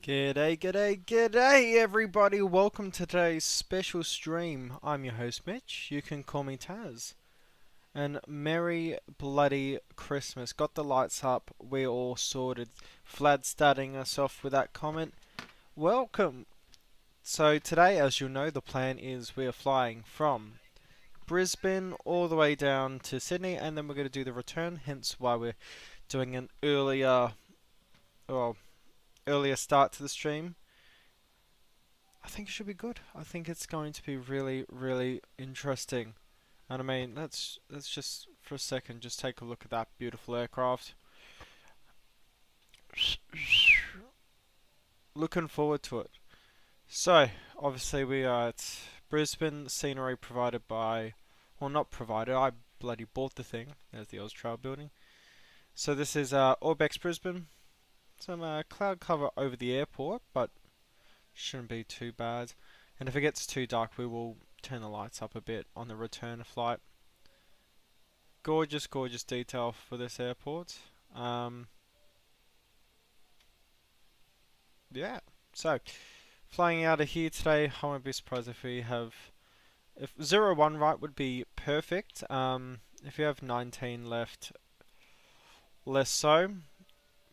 G'day everybody, welcome to today's special stream. I'm your host Mitch, you can call me Taz. And Merry Bloody Christmas. Got the lights up, we're all sorted. Vlad starting us off with that comment. Welcome! So today, as you'll know, the plan is we are flying from Brisbane all the way down to Sydney, and then we're going to do the return, hence why we're doing an earlier start to the stream. I think it should be good. I think it's going to be really interesting. And I mean, let's just for a second just take a look at that beautiful aircraft. Looking forward to it. So, obviously we are at Brisbane, scenery provided by, well, not provided, I bloody bought the thing. There's the Australia building. So this is Orbex Brisbane. Some cloud cover over the airport, but shouldn't be too bad. And if it gets too dark, we will turn the lights up a bit on the return flight. Gorgeous detail for this airport. Yeah, so flying out of here today, I won't be surprised if we have, if 01 right would be perfect. If you have 19 left, less so,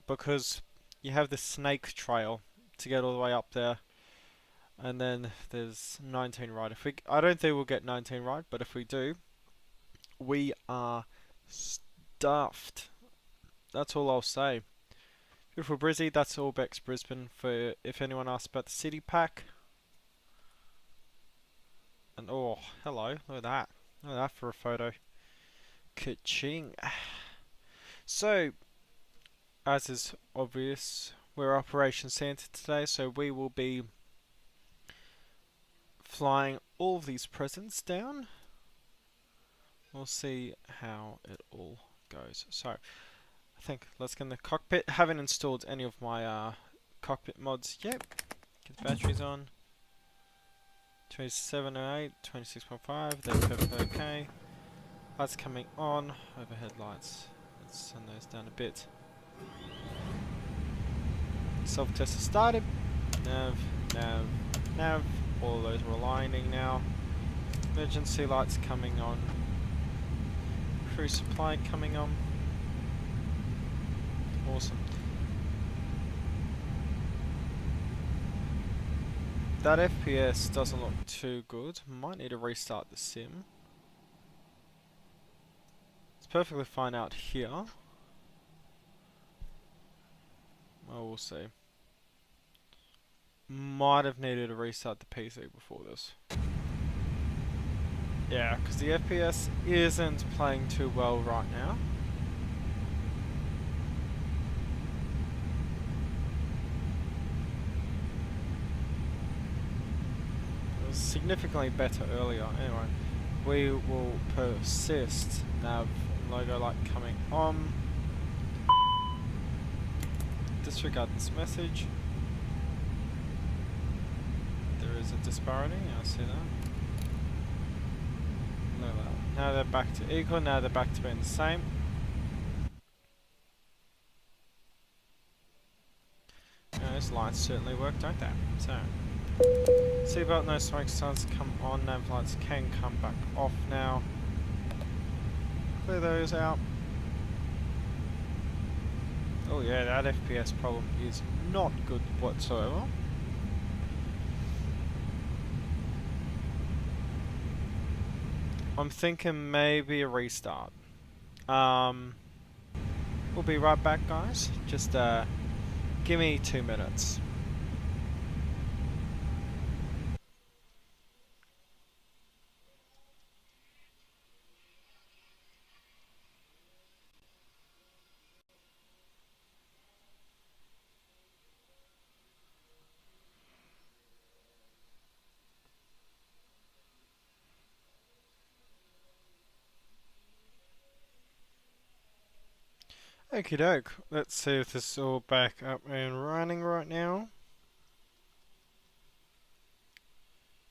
because you have the snake trail to get all the way up there. And then there's 19 right. I don't think we'll get 19 right, but if we do, we are stuffed. That's all I'll say. Beautiful Brizzy, that's all Bex Brisbane for if anyone asks about the city pack. And oh, hello, look at that. Look at that for a photo. Ka-ching. So, as is obvious, we're Operation Santa today, so we will be flying all of these presents down. We'll see how it all goes. So, I think let's get in the cockpit. Haven't installed any of my cockpit mods yet. Get the batteries on. 2708, 26.5, they're perfectly okay. Lights coming on, overhead lights. Let's send those down a bit. Self-tester started. Nav. All of those are aligning now. Emergency lights coming on. Crew supply coming on. Awesome. That FPS doesn't look too good. Might need to restart the sim. It's perfectly fine out here. Well, we'll see. Might have needed to restart the PC before this. Yeah, because the FPS isn't playing too well right now. It was significantly better earlier. Anyway, we will persist. Nav logo light coming on. Disregard this message. There is a disparity, I see that. Look at that. Now they're back to equal, now they're back to being the same. Those lights certainly work, don't they? So, seatbelt, no smoke starts to come on, nav lights can come back off now. Clear those out. Oh yeah, that FPS problem is not good whatsoever. I'm thinking maybe a restart. We'll be right back, guys. Just give me 2 minutes. Okie doke. Let's see if this is all back up and running right now.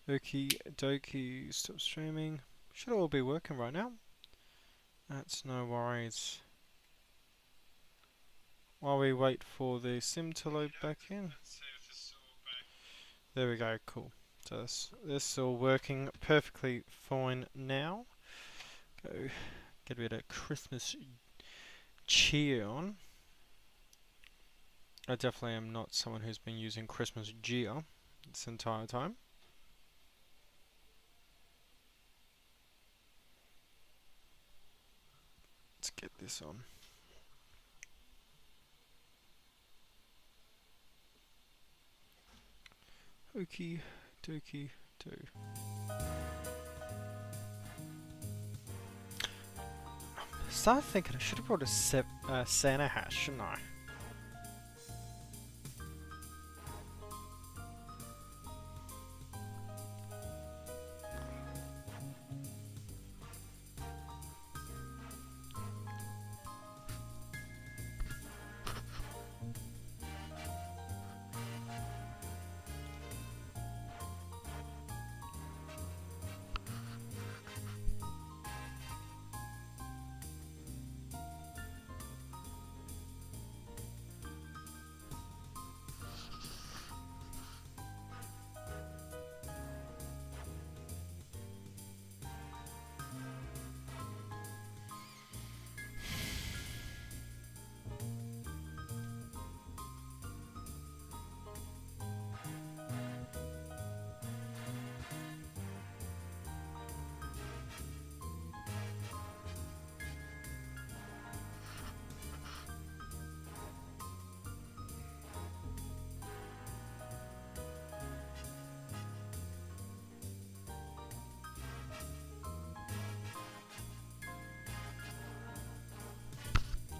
Okie dokie, stop streaming. Should all be working right now. That's no worries. While we wait for the sim to load back in. There we go, cool. So this is all working perfectly fine now. Go get a bit of Christmas cheer on. I definitely am not someone who's been using Christmas gear this entire time. Let's get this on. Okie dokie do. Started thinking I should have brought a Santa hat, shouldn't I?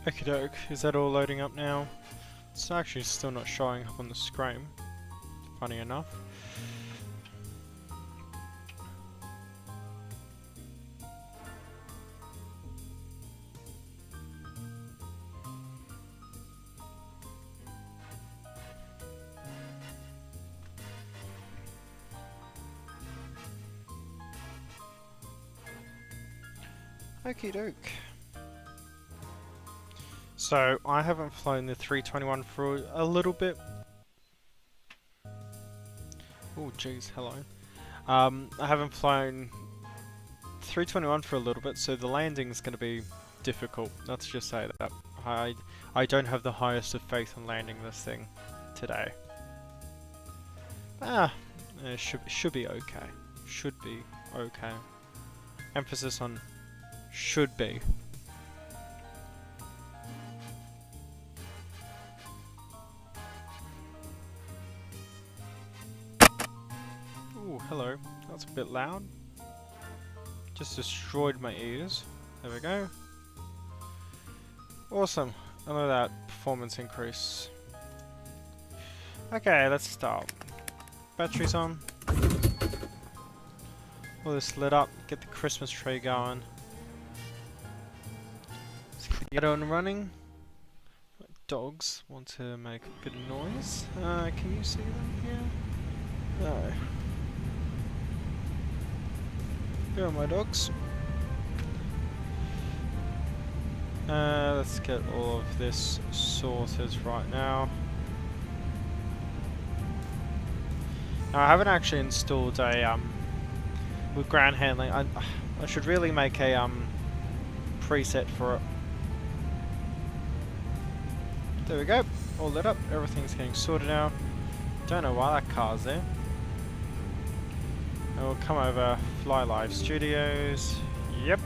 Okie doke, is that all loading up now? It's actually still not showing up on the screen, funny enough. Okie doke. So, I haven't flown the 321 for a little bit. Oh jeez, hello. I haven't flown 321 for a little bit, so the landing's going to be difficult. Let's just say that. I don't have the highest of faith in landing this thing today. It should be okay. Should be okay. Emphasis on should be. Ooh, hello. That's a bit loud. Just destroyed my ears. There we go. Awesome. I know that performance increase. Okay, let's start. Batteries on. All this lit up. Get the Christmas tree going. Let's get the ghetto and running. My dogs want to make a bit of noise. Can you see them here? No. Here are my dogs. Let's get all of this sorted right now. Now I haven't actually installed a with ground handling. I should really make a preset for it. There we go. All lit up. Everything's getting sorted now. Don't know why that car's there. And we'll come over, Fly Live Studios. Yep.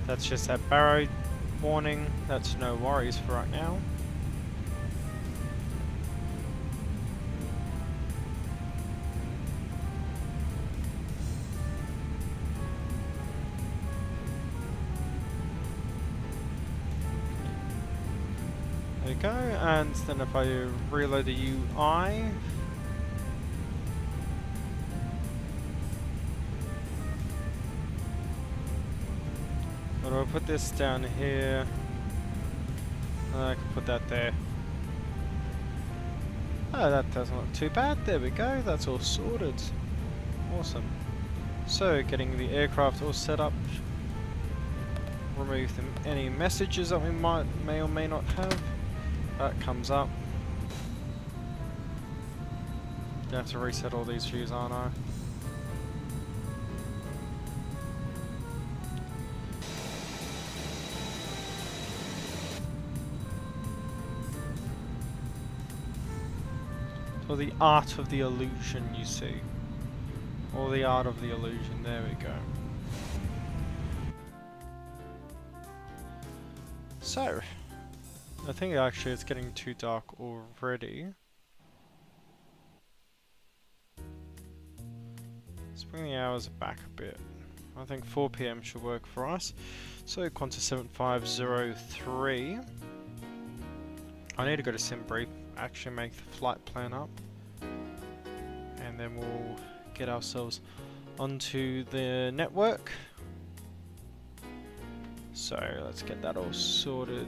That's just that barrow warning. That's no worries for right now. There we go, and then if I reload the UI, what do I put this down here. I can put that there. Oh, that doesn't look too bad. There we go. That's all sorted. Awesome. So, getting the aircraft all set up. Remove any messages that we may or may not have. That comes up. I have to reset all these views, aren't I? So the art of the illusion, you see. Or the art of the illusion, there we go. So, I think actually it's getting too dark already. Let's bring the hours back a bit. I think 4 PM should work for us. So, Qantas 7503. I need to go to SimBrief, actually make the flight plan up. And then we'll get ourselves onto the network. So, let's get that all sorted.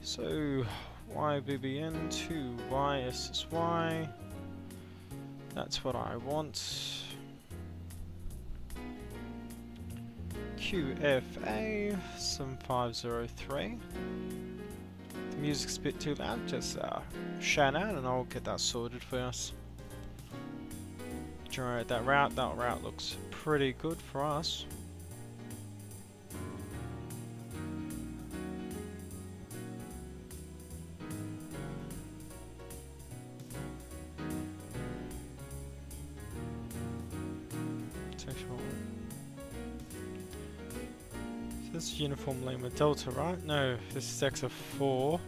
So, YBBN to YSSY. That's what I want. QFA 7503. The music's a bit too loud, just shout out and I'll get that sorted for us. Generate that route. That route looks pretty good for us. This is Uniform Lima Delta, right? No, this is XF4.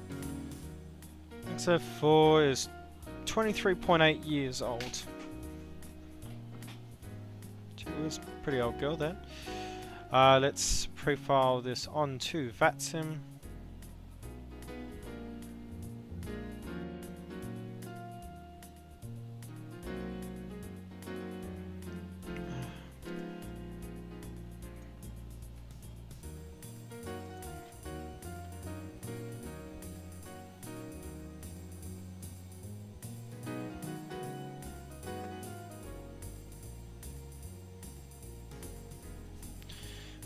XF4 is 23.8 years old. She was a pretty old girl then. Let's pre-file this onto Vatsim.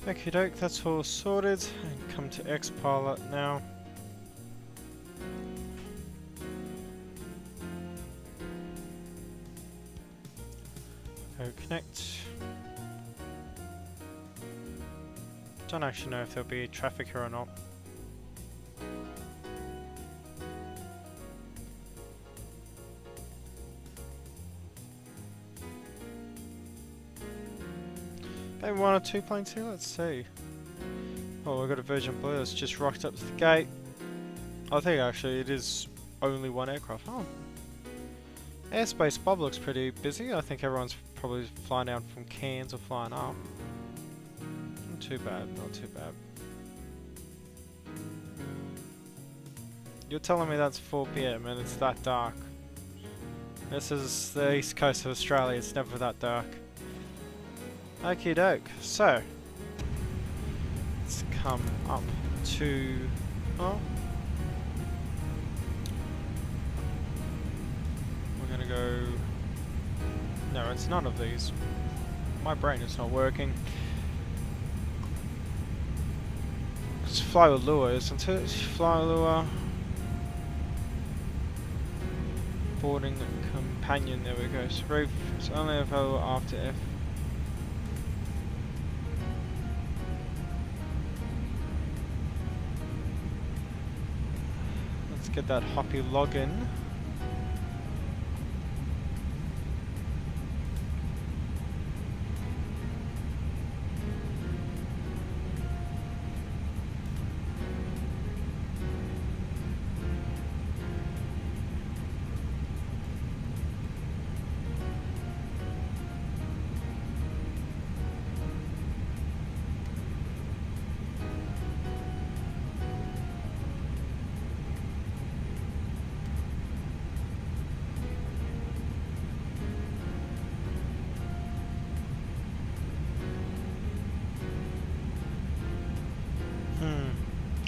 Okie doke, that's all sorted. And come to Xpilot now. Go connect. Don't actually know if there'll be traffic here or not. Maybe 1 or 2 planes here, let's see. Oh, we've got a Virgin Blue that's just rocked up to the gate. I think actually it is only 1 aircraft. Oh. Airspace Bob looks pretty busy. I think everyone's probably flying down from Cairns or flying up. Not too bad, not too bad. You're telling me that's 4 PM and it's that dark. This is the east coast of Australia, it's never that dark. Okie doke, so let's come up to, oh, we're gonna go, no, it's none of these. My brain is not working. It's Fly with Lure, isn't it? Fly with Lure. Boarding companion, there we go. So it's only available after F. Let's get that Hoppy login.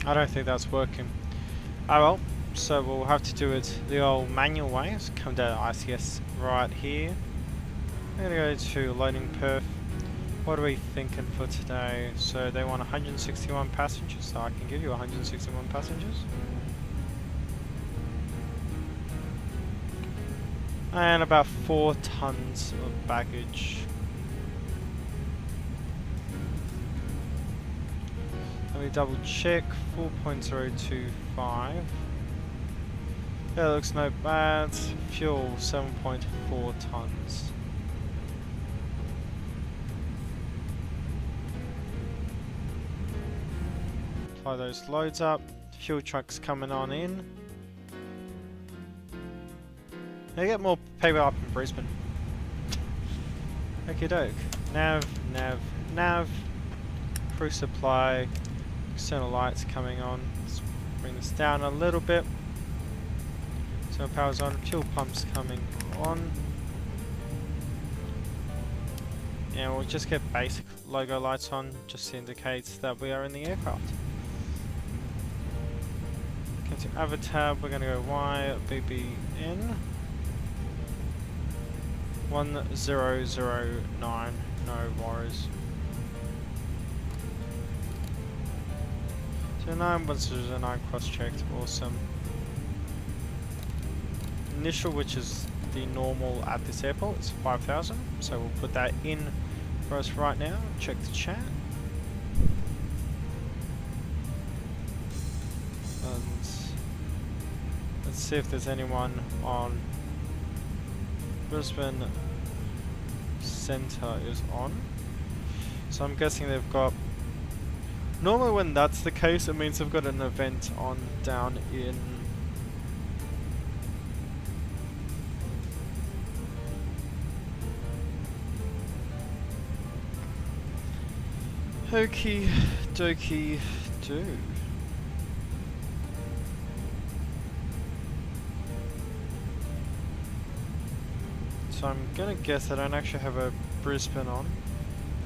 I don't think that's working. Oh well, so we'll have to do it the old manual way. So come down to ICS right here. I'm gonna go to loading perf. What are we thinking for today? So they want 161 passengers, so I can give you 161 passengers. And about 4 tons of baggage. Let me double check, 4.025. Yeah, looks no bad. Fuel, 7.4 tons. Fly those loads up. Fuel trucks coming on in. They get more paper up in Brisbane. Okie doke. Nav, nav, nav. Crew supply. External lights coming on. Let's bring this down a little bit. So power's on. Fuel pumps coming on. And we'll just get basic logo lights on, just to indicate that we are in the aircraft. Go to avatar, we're going to go YBBN 1009, no worries. 1009 cross-checked, awesome. Initial, which is the normal at this airport, is 5,000, so we'll put that in for us right now. Check the chat. And let's see if there's anyone on Brisbane Centre is on. So I'm guessing they've got... Normally when that's the case, it means they've got an event on down in... Okie dokie do. So I'm gonna guess I don't actually have a Brisbane on.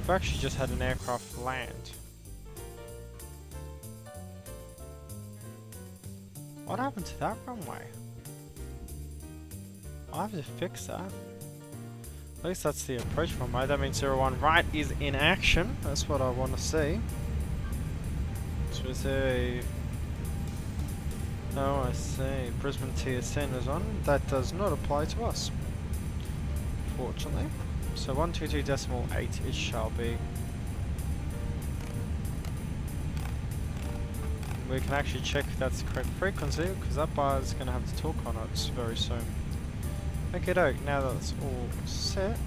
I've actually just had an aircraft land. What happened to that runway? I'll have to fix that. At least that's the approach runway. That means 01 right is in action. That's what I want to see. So is there a... Oh, I see. Brisbane TSN is on. That does not apply to us, fortunately. So 122.8 it shall be. We can actually check if that's the correct frequency, because that bar is going to have to talk on it very soon. Okay, doke, now that's all set.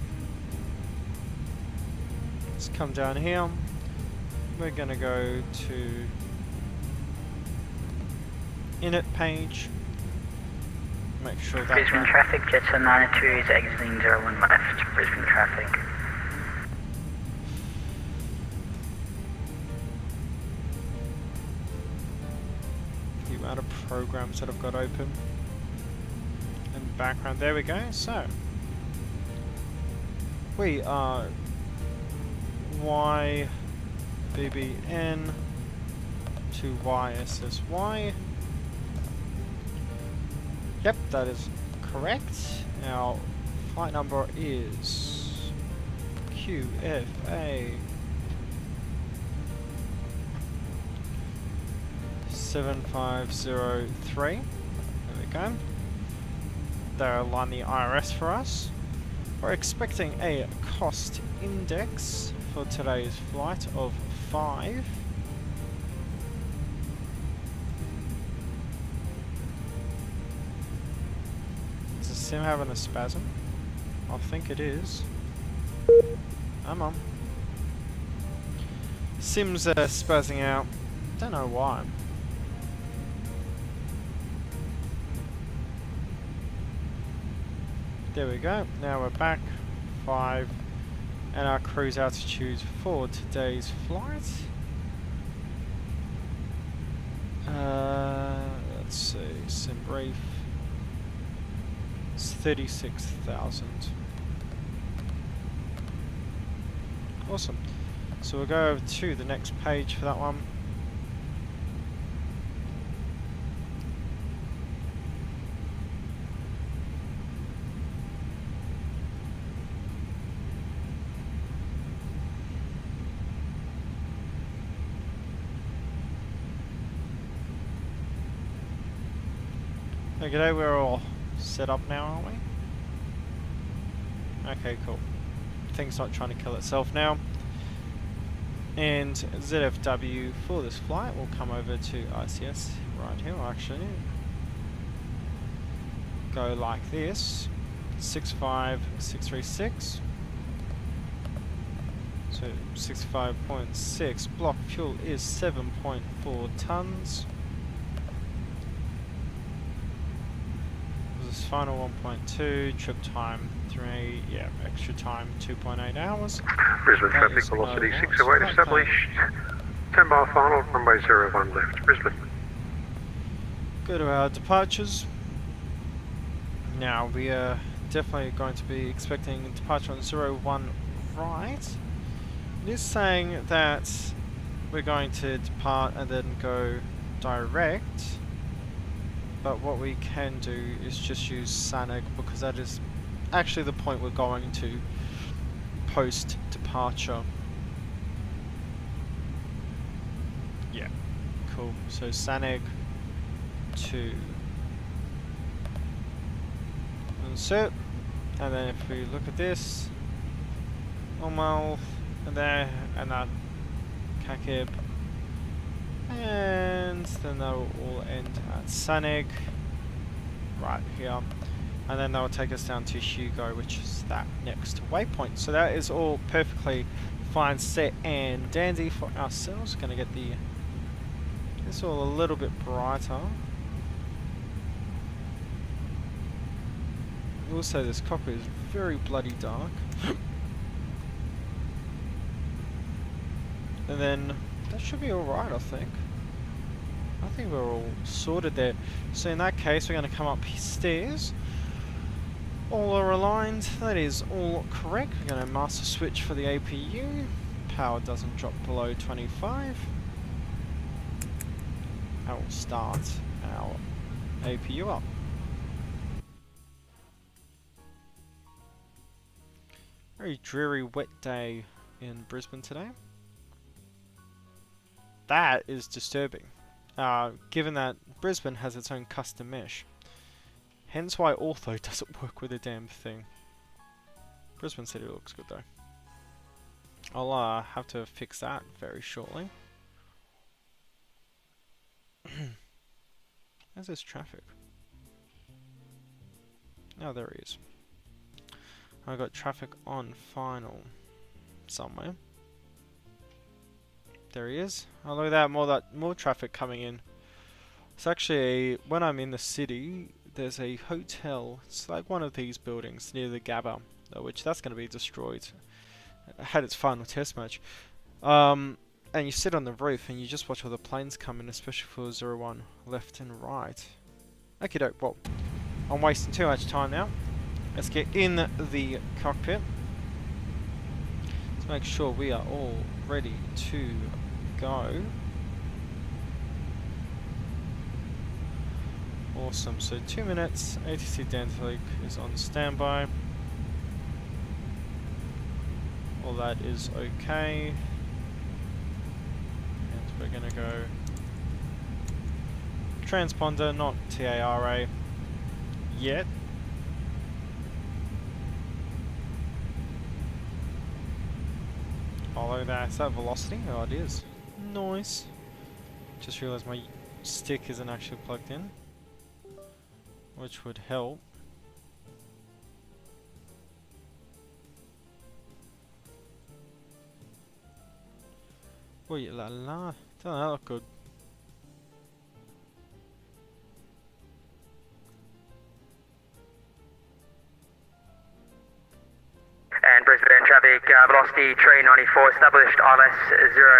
Let's come down here. We're going to go to init page. Make sure that Brisbane traffic, Jetson 92 is exiting 01 left, Brisbane traffic. The amount of programs that I've got open. In the background, there we go. So we are YBBN to YSSY. Yep, that is correct. Our flight number is QFA 7503. There we go. They'll align the IRS for us. We're expecting a cost index for today's flight of 5. Is the sim having a spasm? I think it is. Come on. Sim's spazzing out. Don't know why. There we go, now we're back, 5, and our cruise altitude for today's flight. Let's see, sim brief, it's 36,000. Awesome, so we'll go over to the next page for that one. Okay, we're all set up now, aren't we? Okay, cool. Thing's not trying to kill itself now. And ZFW for this flight will come over to ICS right here. I'll actually go like this. 65636. So 65.6. Block fuel is 7.4 tons. This is final 1.2. Trip time 3. Yeah, extra time 2.8 hours. Brisbane That traffic is velocity no 608 loss. established. 10 mile final, runway 01 left, Brisbane. Go to our departures. Now we are definitely going to be expecting departure on 01 right. It is saying that we're going to depart and then go direct, but what we can do is just use SANAG because that is actually the point we're going to post departure. Yeah, cool. So SANAG to insert, and then if we look at this, normal, and there, and that CACIB, and then that will all end at SANAG right here, and then that will take us down to Hugo, which is that next waypoint. So that is all perfectly fine, set and dandy for ourselves. Going to get this all a little bit brighter. Also, this cockpit is very bloody dark. And then that should be alright, I think. I think we're all sorted there. So in that case, we're going to come up stairs. All are aligned. That is all correct. We're going to master switch for the APU. Power doesn't drop below 25. I will start our APU up. Very dreary wet day in Brisbane today. That is disturbing, given that Brisbane has its own custom mesh. Hence why Ortho doesn't work with a damn thing. Brisbane City looks good though. I'll have to fix that very shortly. Where's this traffic? Oh, there he is. I got traffic on final somewhere. There he is. Oh, look at that, more traffic coming in. It's actually, when I'm in the city, there's a hotel. It's like one of these buildings near the Gabba, which that's going to be destroyed. It had its final test match. And you sit on the roof and you just watch all the planes come in, especially for 01 left and right. Okay, doke. Well, I'm wasting too much time now. Let's get in the cockpit. Let's make sure we are all ready to go. Awesome. So 2 minutes. ATC Danzig is on standby. All that is okay. And we're gonna go transponder, not TARA yet. Follow that. Is that velocity? Oh, it is. Nice. Just realised my stick isn't actually plugged in, which would help. Wait, la la. Doesn't that look good? And Brisbane traffic, velocity 394 established, ILS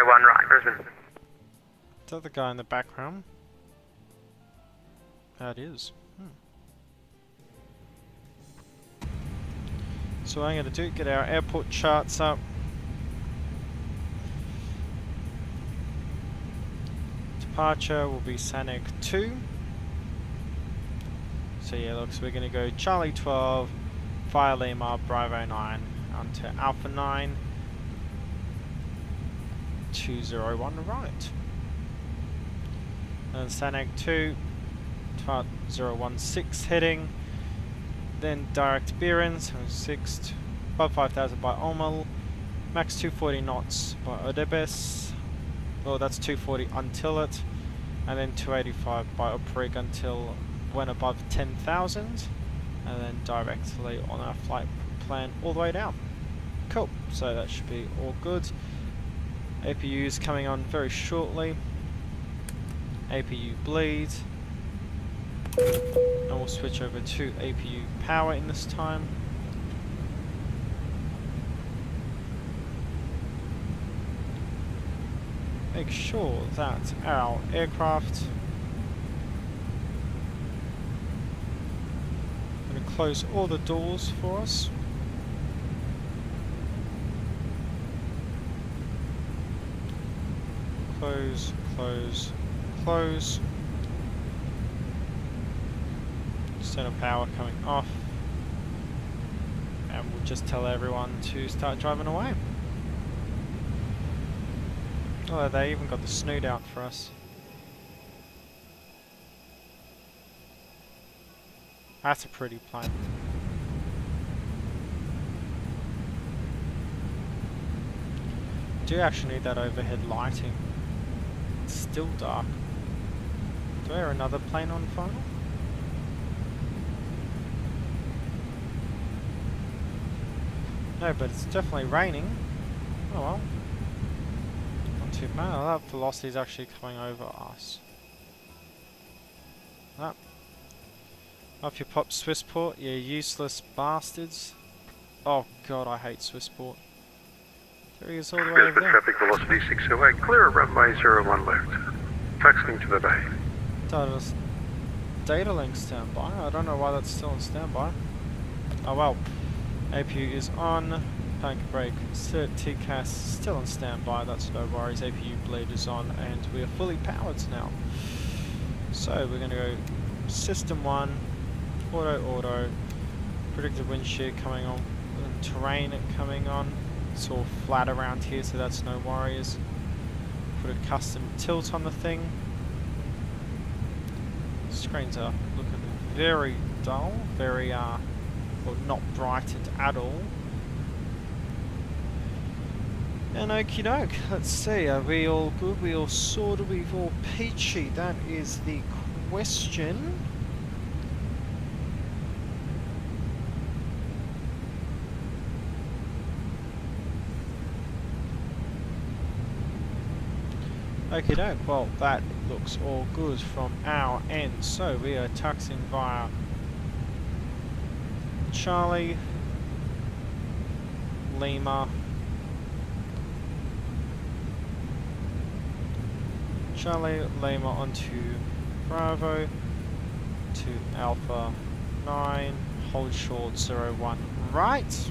01 right, Brisbane. Is that the guy in the background? That is. So what I'm going to do, get our airport charts up. Departure will be SANAG 2. So yeah, look, so we're going to go Charlie 12, Fire Lima, Bravo 9, onto Alpha 9, 201 right. And SANAG 2, chart 016 heading, then direct bearings 6 above 5,000 by Omel, max 240 knots by Odebes, well that's 240 until it, and then 285 by Oprig until when above 10,000, and then directly on our flight plan all the way down. Cool, so that should be all good. APU is coming on very shortly. APU bleed. And we'll switch over to APU power in this time. Make sure that our aircraft, I'm going to close all the doors for us. Close, close, close. Center power coming off. And we'll just tell everyone to start driving away. Oh, they even got the snoot out for us. That's a pretty plane. Do actually need that overhead lighting. It's still dark. Do I hear another plane on final? No, but it's definitely raining. Oh well. Not too bad. Oh, that velocity is actually coming over us. Ah. Off your pop Swissport, you useless bastards. Oh god, I hate Swissport. There he is all the way over Brisbane there. traffic velocity 608, clear at runway 01 left. Taxiing to the bay. Data link standby. I don't know why that's still on standby. Oh well. APU is on. Panic brake. Cert TCAS still on standby. That's no worries. APU bleed is on, and we are fully powered now. So we're going to go System 1, Auto, predicted wind shear coming on, and terrain coming on. It's all flat around here, so that's no worries. Put a custom tilt on the thing. Screens are looking very dull, very well, not brightened at all. And okie doke, let's see, are we all good? We all sorted, we've all peachy. That is the question. Okie doke, well that looks all good from our end. So we are taxiing via Charlie, Lima, onto Bravo, to Alpha 9, hold short 01 right.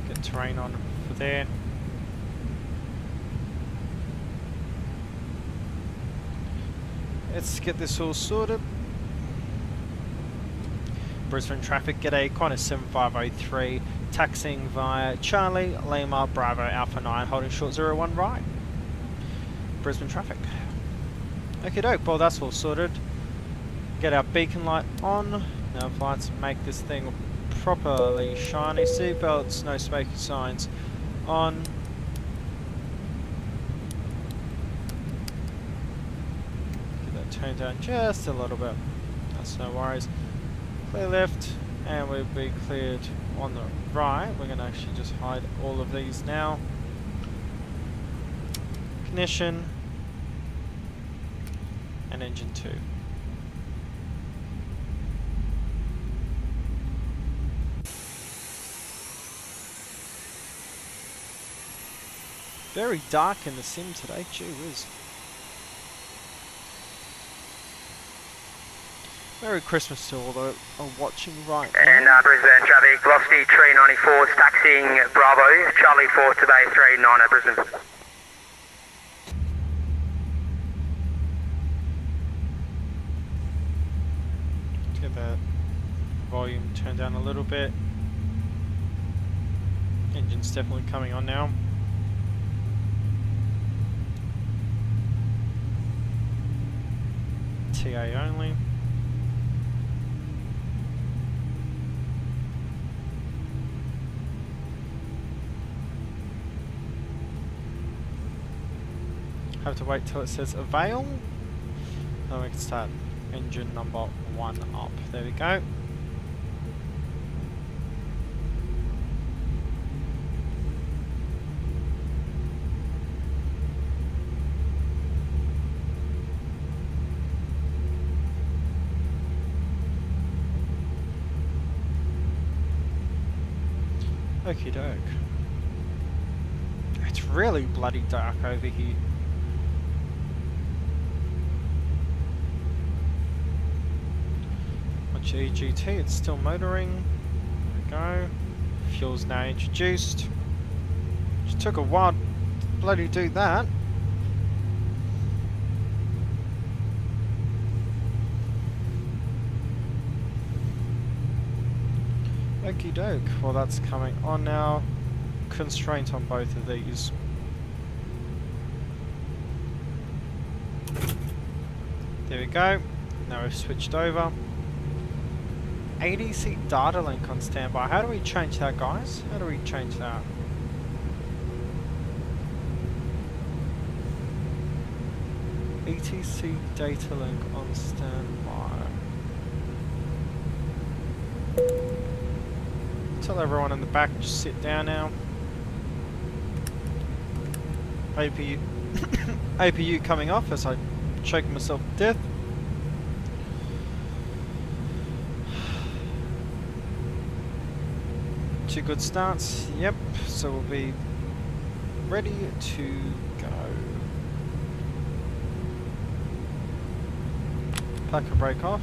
Get terrain on for there. Let's get this all sorted. Brisbane traffic, get a Qantas 7503, taxiing via Charlie, Lima, Bravo, Alpha 9, holding short 01 right. Brisbane traffic. Okay doke, well that's all sorted. Get our beacon light on. Now let's make this thing properly shiny. Seatbelts, no smoking signs on. Get that turned down just a little bit. That's no worries. Clear left, and we'll be cleared on the right. We're going to actually just hide all of these now. Ignition, and engine 2. Very dark in the sim today, gee whiz. Merry Christmas to all that are watching right now. And Brisbane traffic, velocity 394, taxiing Bravo, Charlie 4 to Bay 39 at Brisbane. Get that volume turned down a little bit. Engine's definitely coming on now. TA only. Have to wait till it says avail. Then we can start engine number 1 up. There we go. Okie doke. It's really bloody dark over here. Watch EGT, it's still motoring. There we go. Fuel's now introduced. Just took a while to bloody do that. Okie doke. Well, that's coming on now. Constraint on both of these. There we go. Now we've switched over. ADC data link on standby. How do we change that, guys? How do we change that? ETC data link on standby. Tell everyone in the back just sit down now. APU APU coming off as I choke myself to death. Two good starts, yep, so we'll be ready to go. Packer brake off.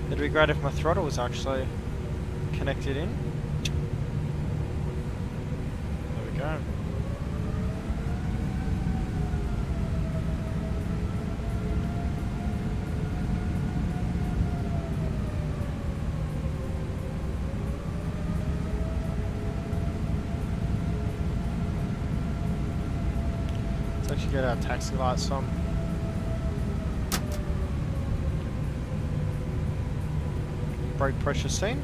It'd be great if my throttle was actually connected in. There we go. Let's actually get our taxi lights on. Brake pressure seen.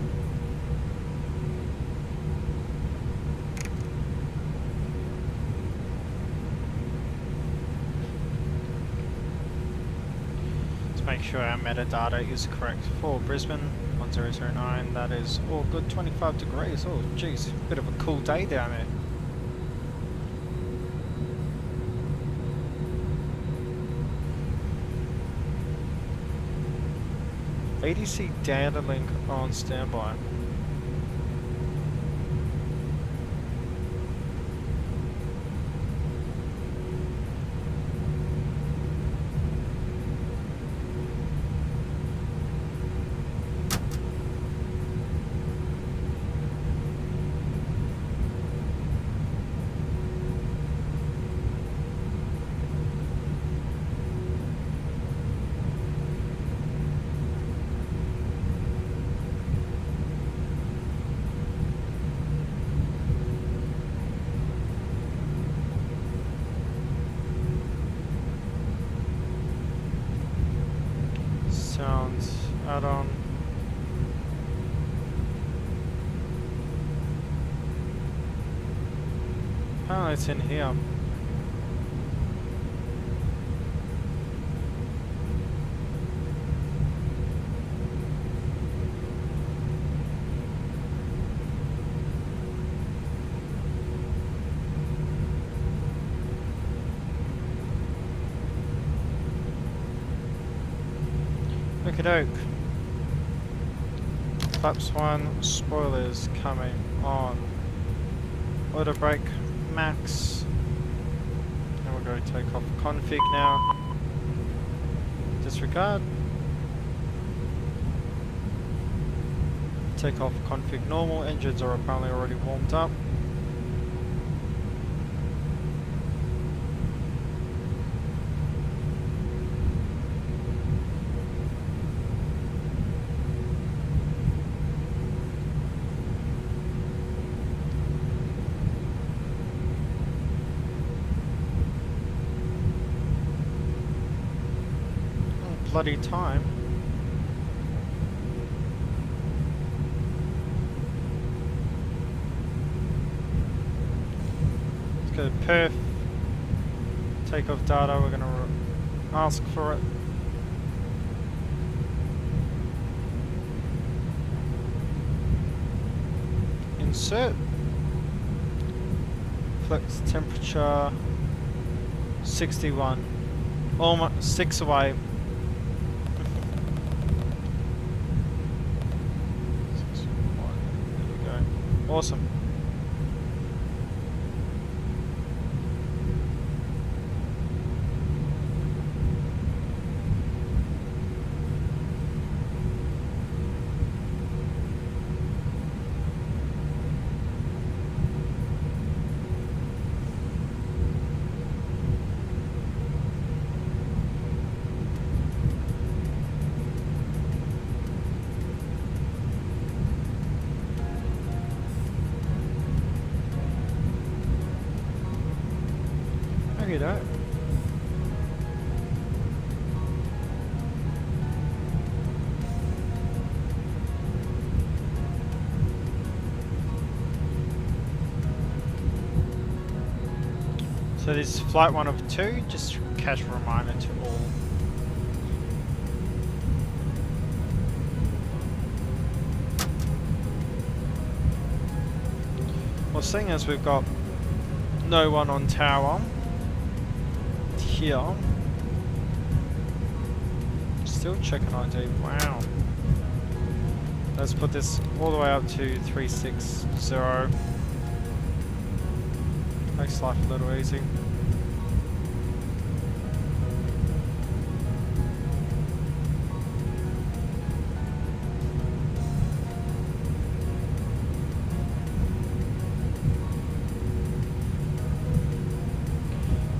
Let's make sure our metadata is correct for Brisbane 1009. That is all good. 25 degrees. Oh, geez, bit of a cool day down there. ADC data link on standby. Sounds add-on. Apparently it's in here. Okie doke. Flaps 1, spoilers coming on. Auto brake max. And we're going to take off config now. Disregard. Take off config normal. Engines are apparently already warmed up. bloody time. Let's go to Perth. Takeoff data, we're gonna ask for it. Insert. Flex temperature 61. Almost 6 away. 61. There we go. Awesome. You don't. So this is flight 1 of 2, just cash reminder to all. Well, seeing as we've got no one on tower here, still checking ID. Wow. Let's put this all the way up to 360. Makes life a little easy.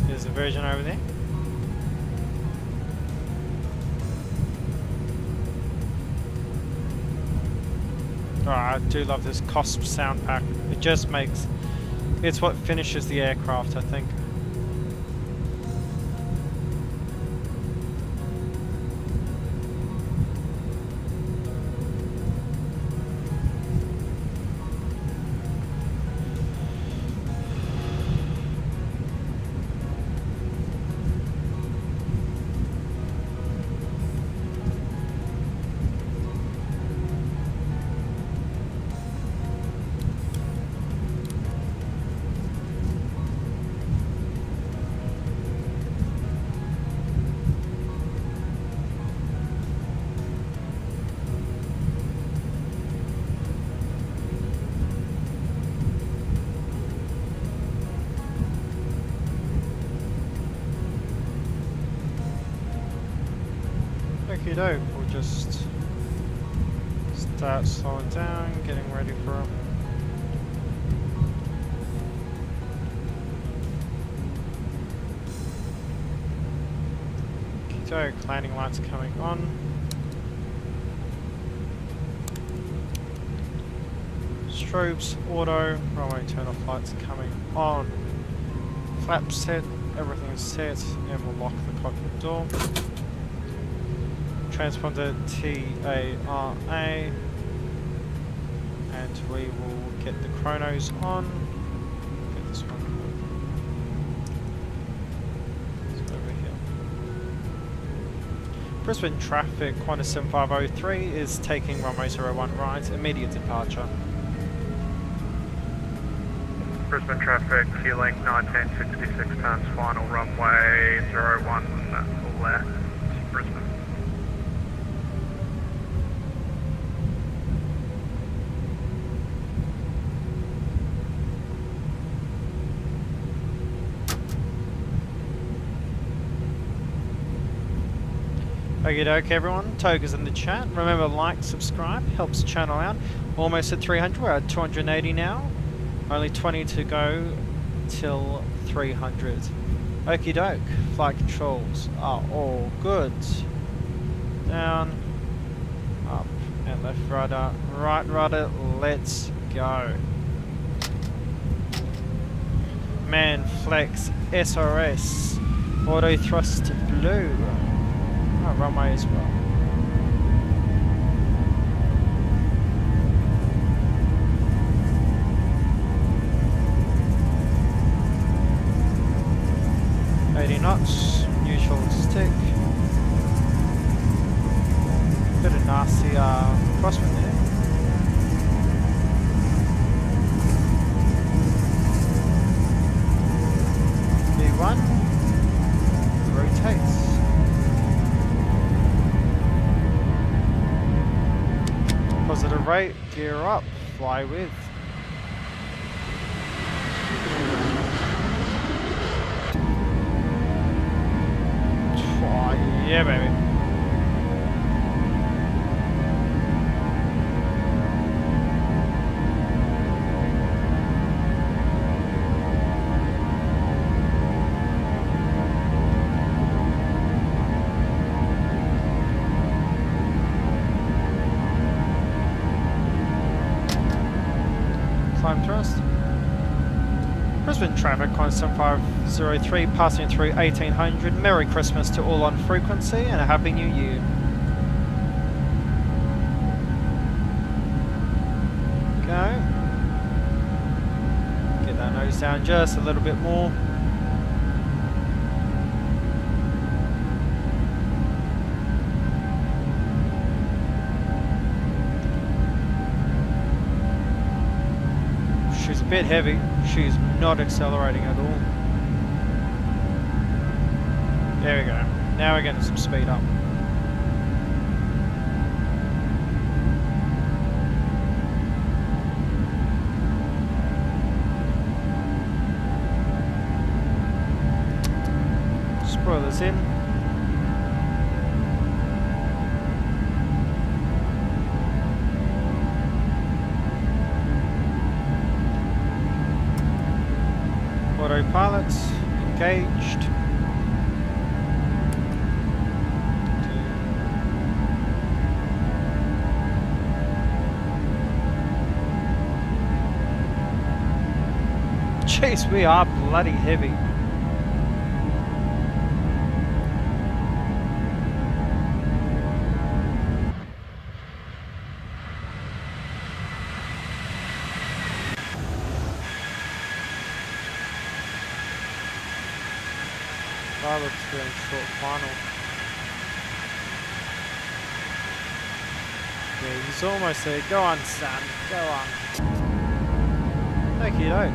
There's a version over there. Oh, I do love this COSP sound pack. It just makes... It's what finishes the aircraft, I think. Okey-doke, we'll just start slowing down, getting ready for it. Okey-doke, landing lights coming on. Strobes, auto, runway turn off lights coming on. Flap set, everything is set, and we'll lock the cockpit door. Transponder TARA, and we will get the chronos on. Get this one. It's over here. Brisbane traffic, Qantas 7503 is taking runway 01 right, immediate departure. Brisbane traffic, Q-Link 1966 turns final runway 01 left, Brisbane. Okie doke everyone, Toga's in the chat. Remember, like, subscribe, helps the channel out. Almost at 300, we're at 280 now. Only 20 to go till 300. Okie doke, flight controls are all good. Down, up, and left rudder, right rudder, let's go. Man flex, SRS, auto thrust blue. Oh, runway as well. Knots, neutral stick. Bit of nasty crosswind there. V1 rotates. Positive rate, gear up, fly with. Yeah, baby. Climb thrust. Brisbane traffic, constant 503, passing through 1800. Merry Christmas to all on frequency and a Happy New Year. Go. Get that nose down just a little bit more. She's a bit heavy. She's not accelerating at all. There we go. Now we're getting some speed up. Spoilers in. Autopilot engaged. Jeez, we are bloody heavy. Pilot's doing short final. Yeah, he's almost there. Go on, Sam. Go on. Okie doke.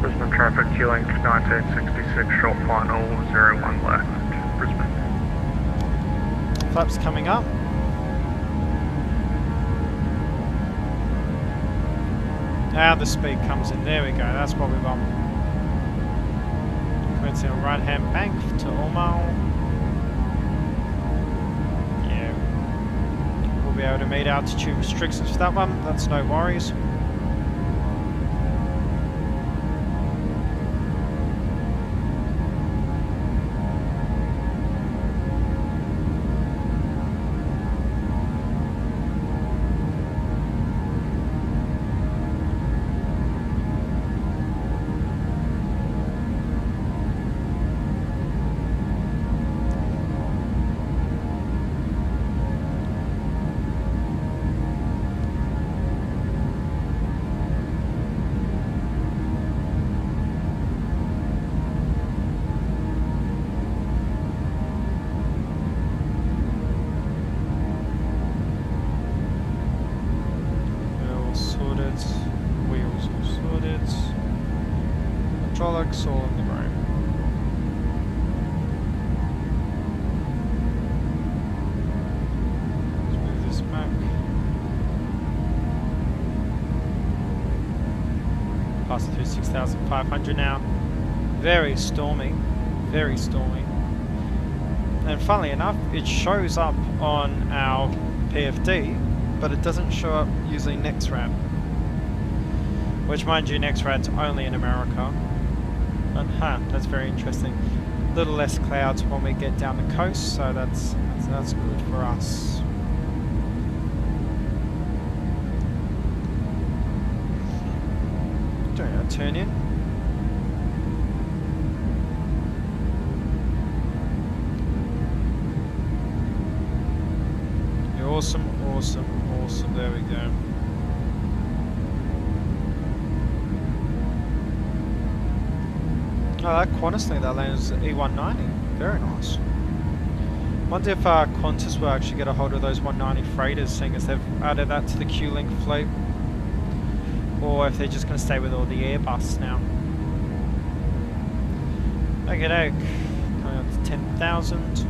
Brisbane traffic, Q-Link 1966, short final, 01 left, Brisbane. Flaps coming up. Now the speed comes in. There we go. That's what we want. Quincy on right hand bank to Ormal. Yeah. We'll be able to meet altitude restrictions for that one. That's no worries. Wheels all sorted. Hydraulics all in the room. Let's move this back. Passing through 6,500 now. Very stormy. Very stormy. And funnily enough, it shows up on our PFD, but it doesn't show up using NextRad. Which, mind you, NextRad's only in America. But that's very interesting. A little less clouds when we get down the coast, so that's good for us. Doing a turn in. Awesome, awesome, awesome. There we go. Oh, that Qantas thing that lands at E190. Very nice. Wonder if Qantas will actually get a hold of those 190 freighters, seeing as they've added that to the Q-Link fleet. Or if they're just going to stay with all the Airbus now. Okay, coming up to 10,000.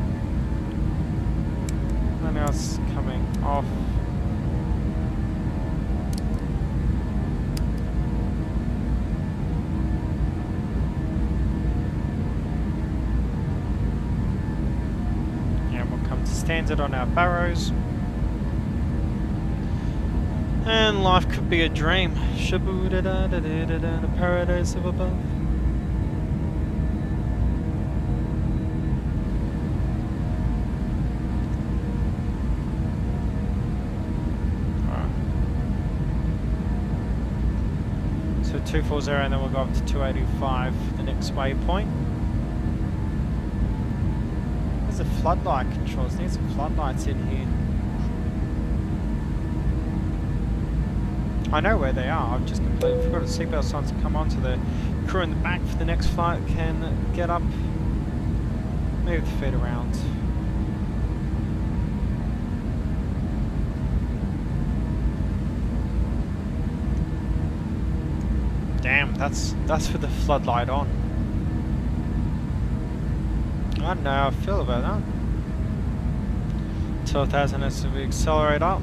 And now it's coming off. Standard on our barrows, and life could be a dream. The paradise of above. Alright. So 240, and then we'll go up to 285, the next waypoint. The floodlight controls. Need some floodlights in here. I know where they are. I've just completely forgot. Seatbelt signs to come on, so the crew in the back for the next flight can get up, move the feet around. Damn, that's with the floodlight on. I don't know how I feel about that. 12,000 SUV accelerator.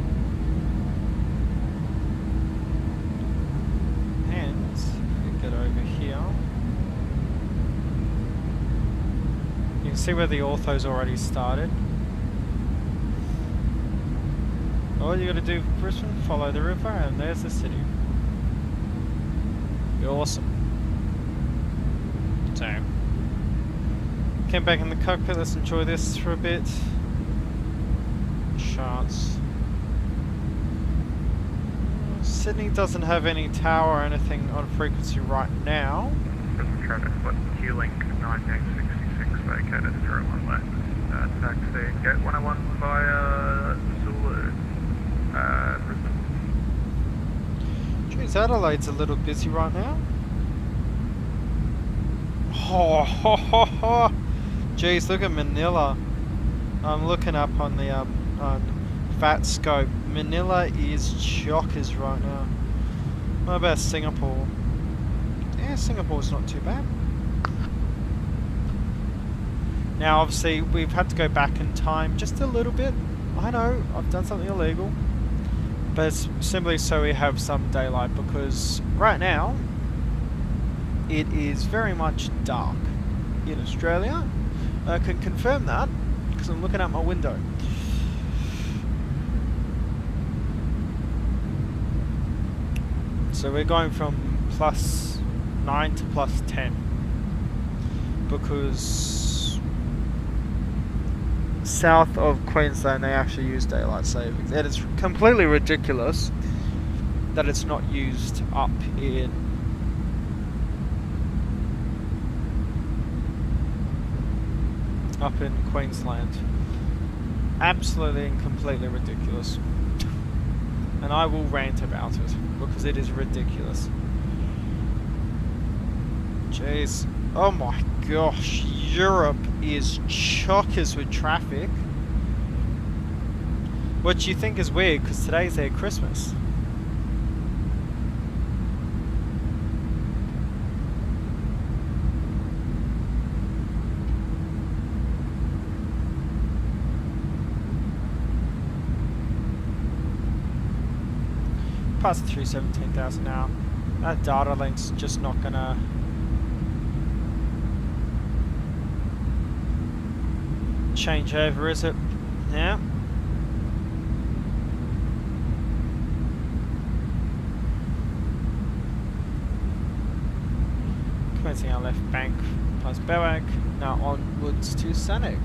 And we get over here. You can see where the ortho's already started. All you gotta do for Brisbane, follow the river, and there's the city. Be awesome. So, came back in the cockpit, let's enjoy this for a bit. Charts. Sydney doesn't have any tower or anything on frequency right now. Brisbane traffic, what? Q-Link 9866 vacated 01 left. Taxi Gate 101 via Zulu. Brisbane. Jeez, Adelaide's a little busy right now. Oh, ho, ho, ho. Jeez, look at Manila. I'm looking up on the on Vatscope. Manila is chockers right now. What about Singapore? Yeah, Singapore's not too bad. Now, obviously, we've had to go back in time just a little bit. I know, I've done something illegal. But it's simply so we have some daylight, because right now, it is very much dark in Australia. I can confirm that because I'm looking out my window. So we're going from +9 to +10 because south of Queensland they actually use daylight savings, and it's completely ridiculous that it's not used up in Queensland. Absolutely and completely ridiculous. And I will rant about it because it is ridiculous. Jeez. Oh my gosh. Europe is chockers with traffic. Which you think is weird because today's their Christmas. Past 317,000 now. That data link's just not gonna change over, is it? Yeah. Commencing our left bank past Berwick, now onwards to Sanik.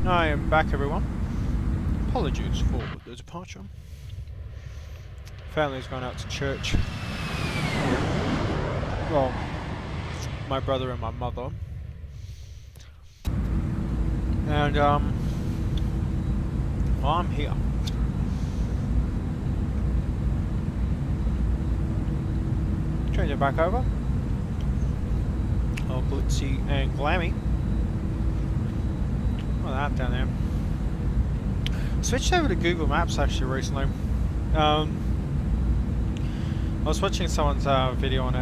I am back, everyone. Apologies for the departure. Family's gone out to church. Well, my brother and my mother. And, well, I'm here. Change it back over. Oh, glitzy and glammy. Look at that down there. Switched over to Google Maps actually recently. I was watching someone's video on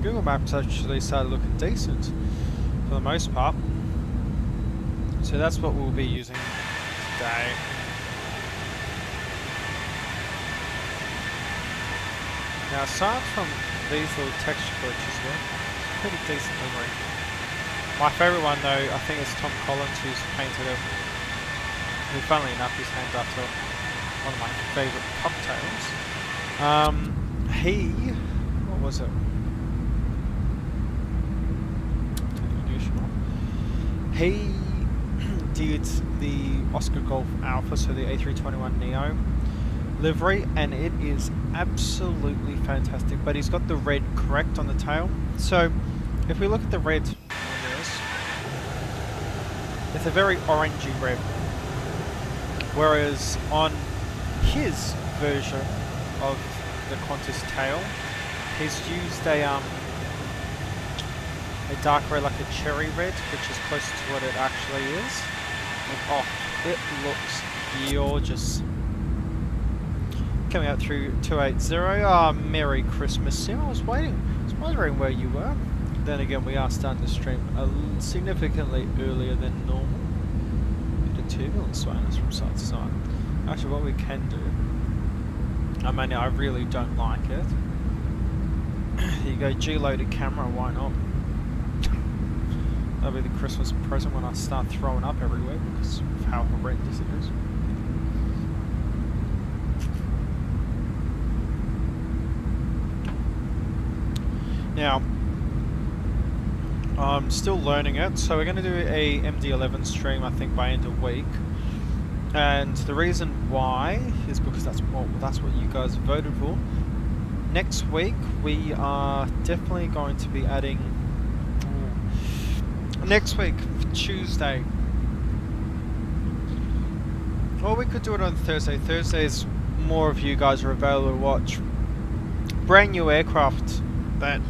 Google Maps actually started looking decent for the most part. So that's what we'll be using today. Now aside from these little texture glitches here, it's pretty decent livery. My favourite one though, I think it's Tom Collins who's painted it. Who, funnily enough, is named after one of my favourite cocktails. What was it? He did the Oscar Golf Alpha, so the A321 Neo livery, and it is absolutely fantastic. But he's got the red correct on the tail. So if we look at the red on this, it's a very orangey red. Whereas on his version of the Qantas tail, he's used a dark red, like a cherry red, which is closer to what it actually is. And, oh, it looks gorgeous. Coming out through 280. Ah, Merry Christmas, Sim. I was wondering where you were. Then again, we are starting the stream significantly earlier than normal. Bit of turbulence swaying us from side to side. Actually, what we can do, I mean, I really don't like it. Here you go, G-loaded camera, why not? That'll be the Christmas present when I start throwing up everywhere because of how horrendous it is. Now, I'm still learning it, so we're going to do a MD11 stream, I think, by end of week. And the reason why is because that's what you guys voted for. Next week, we are definitely going to be adding... Next week, Tuesday. Or we could do it on Thursday. Thursdays, more of you guys are available to watch. Brand new aircraft that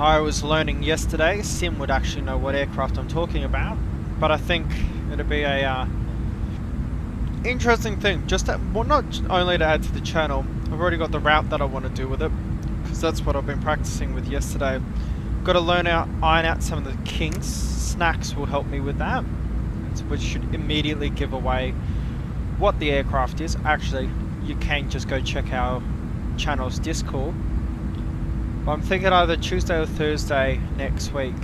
I was learning yesterday. Sim would actually know what aircraft I'm talking about. But I think it'll be a interesting thing. Well, not only to add to the channel. I've already got the route that I want to do with it. Because that's what I've been practicing with yesterday. Got to iron out some of the kinks. Snacks will help me with that, which should immediately give away what the aircraft is. Actually, you can just go check our channel's Discord. But I'm thinking either Tuesday or Thursday next week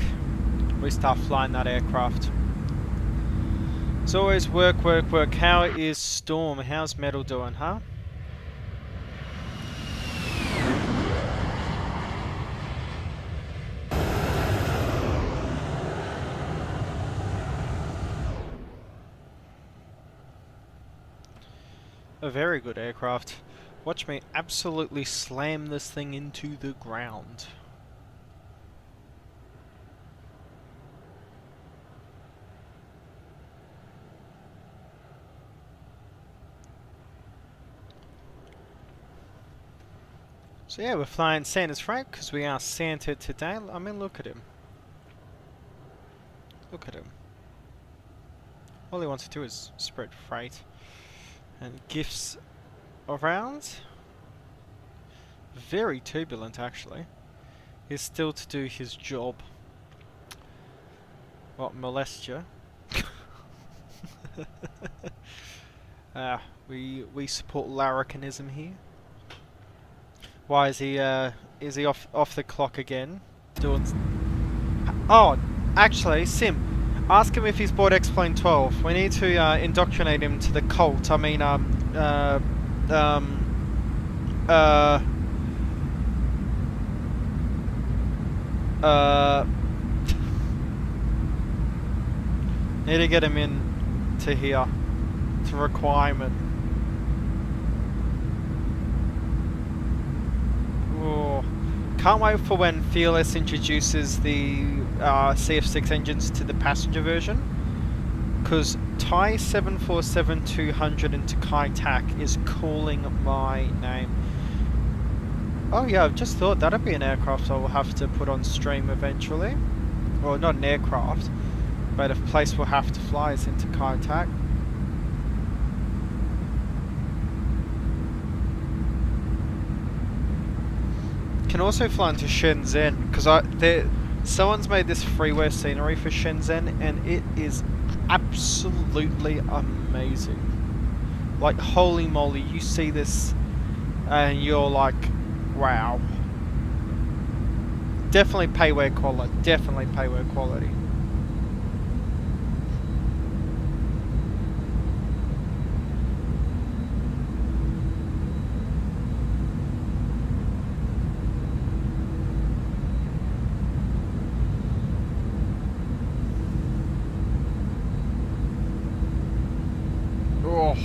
we start flying that aircraft. It's always work. How is Storm? How's Metal doing, huh? A very good aircraft. Watch me absolutely slam this thing into the ground. So yeah, we're flying Santa's Frank because we are Santa today. I mean, look at him. Look at him. All he wants to do is spread freight and gifts around. Very turbulent, actually. He's still to do his job. What, molest you? We support larrikinism here. Why is he off the clock again? Doing... Oh, actually, Sim. Ask him if he's bought X-Plane 12. We need to indoctrinate him to the cult. I mean, Need to get him in to here. It's a requirement. Oh, can't wait for when Fearless introduces the CF6 engines to the passenger version. Because Thai 747-200 into Kai Tak is calling my name. Oh yeah, I've just thought that'd be an aircraft I will have to put on stream eventually. Well, not an aircraft, but a place we'll have to fly is into Kai Tak. Can also fly into Shenzhen, because someone's made this freeware scenery for Shenzhen, and it is absolutely amazing. Like, holy moly, you see this and you're like, wow. Definitely payware quality. Definitely payware quality. Oh.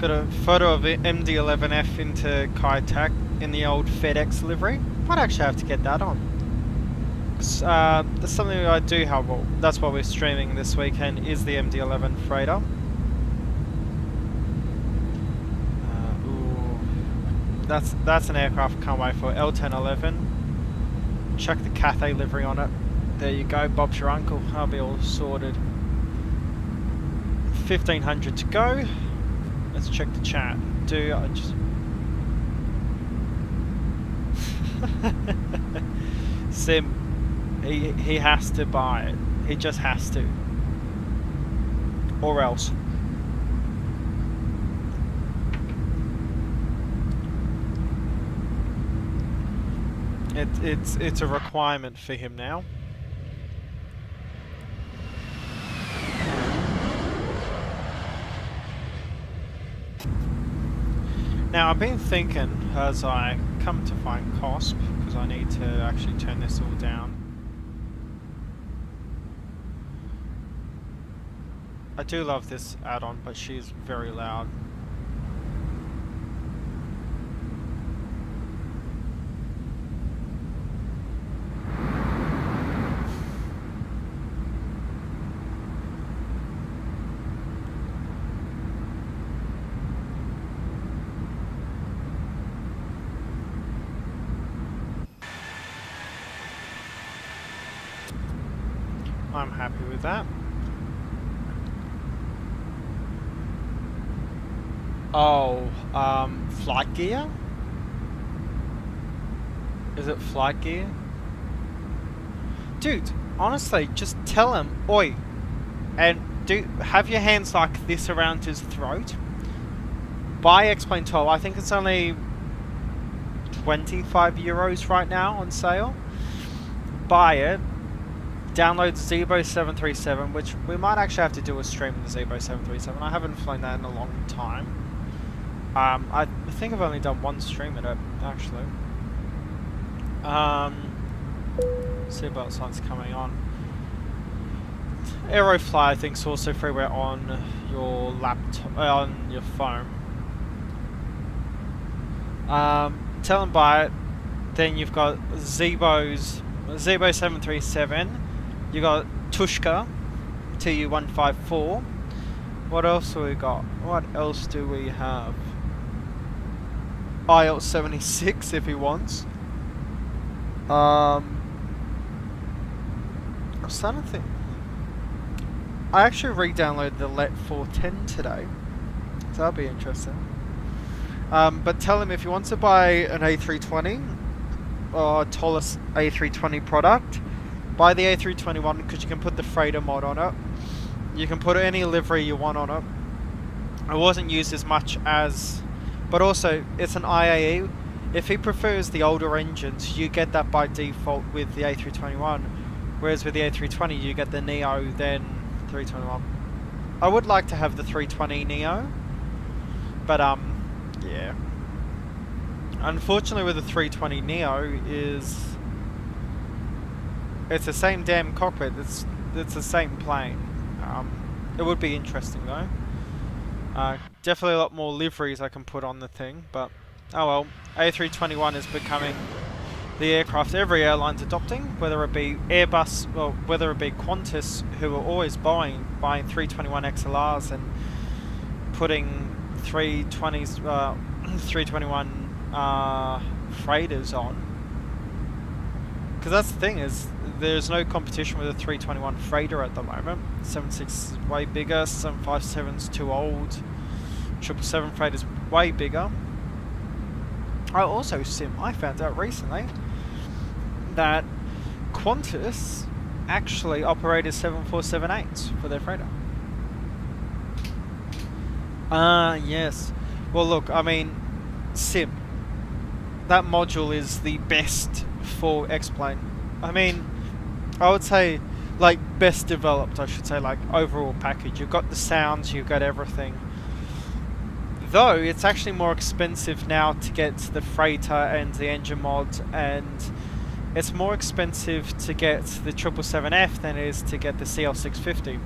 Got a photo of the MD-11F into Kai Tak in the old FedEx livery. Might actually have to get that on. That's something I do have. Well, that's what we're streaming this weekend. Is the MD-11 freighter. That's an aircraft. Can't wait for L1011. Chuck the Cathay livery on it. There you go. Bob's your uncle. I'll be all sorted. 1500 to go. Let's check the chat. Sim, he has to buy it. He just has to. Or else. It's a requirement for him now. Now I've been thinking, as I come to find COSP, because I need to actually turn this all down. I do love this add-on, but she's very loud. I'm happy with that. Oh, flight gear? Is it flight gear? Dude, honestly, just tell him, oi, and have your hands like this around his throat. Buy X-Plane 12. I think it's only 25 euros right now on sale. Buy it. Download Zibo 737, which we might actually have to do a stream of the Zibo 737. I haven't flown that in a long time. I think I've only done one stream at it, actually. Seatbelt signs coming on. Aerofly, I think, is also freeware on your laptop, on your phone. Tell them buy it. Then you've got Zibo 737. You got Tushka TU154. What else do we got? What else do we have? IELTS 76 if he wants. I'm starting to think. I actually re-downloaded the Let 410 today, so that'll be interesting. But tell him if he wants to buy an A320 or Toliss A320 product, buy the A321 because you can put the freighter mod on it. You can put any livery you want on it. It wasn't used as much as, but also it's an IAE. If he prefers the older engines, you get that by default with the A321, whereas with the A320 you get the Neo, then 321. I would like to have the 320 Neo, but yeah. Unfortunately with the 320 Neo it's the same damn cockpit. it's the same plane. It would be interesting though. Definitely a lot more liveries I can put on the thing, but oh well. A321 is becoming the aircraft every airline's adopting, whether it be Airbus, well, whether it be Qantas, who are always buying 321 XLRs and putting 321 freighters on. Because that's the thing, is there's no competition with a 321 freighter at the moment. 76 is way bigger, 757's too old, 777 freighter's way bigger. I found out recently that Qantas actually operated 747-8s for their freighter. Yes. Well, look, I mean, Sim. That module is the best for X-Plane. I mean, I would say, like, best developed, I should say, like, overall package. You've got the sounds, you've got everything. Though, it's actually more expensive now to get the freighter and the engine mod, and it's more expensive to get the 777F than it is to get the CL650.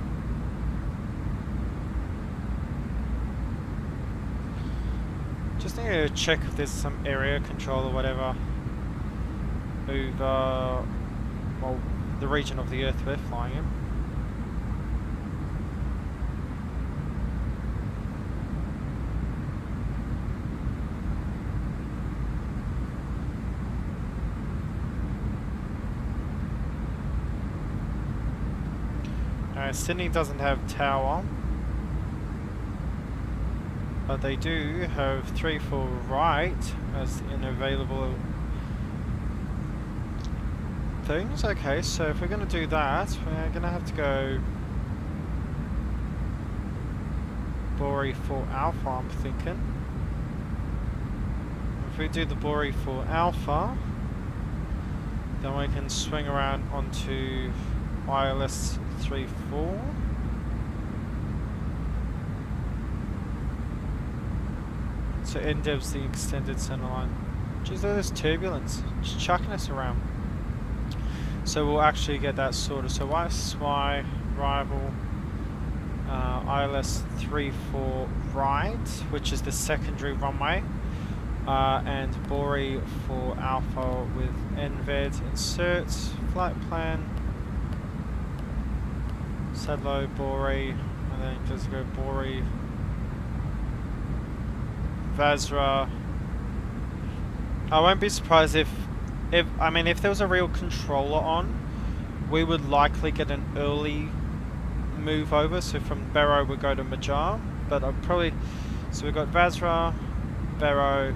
Just need to check if there's some area control or whatever over, well, the region of the Earth we're flying in. Sydney doesn't have tower, but they do have 3-4 right as in available things. Okay, so if we're going to do that, we're going to have to go Bori 4 Alpha, I'm thinking. If we do the Bori 4 Alpha, then we can swing around onto wireless 3-4. So NDev's the extended center line. Jeez, there's turbulence, just chucking us around. So we'll actually get that sorted. So YSY rival ILS 3-4 right, which is the secondary runway, and Bori for Alpha with NVED insert flight plan. Sedlo, Bori, and then just go Bori, Vazra. I won't be surprised if there was a real controller on, we would likely get an early move over. So from Barrow we'll go to Majar, but I'll probably, so we've got Vazra, Barrow,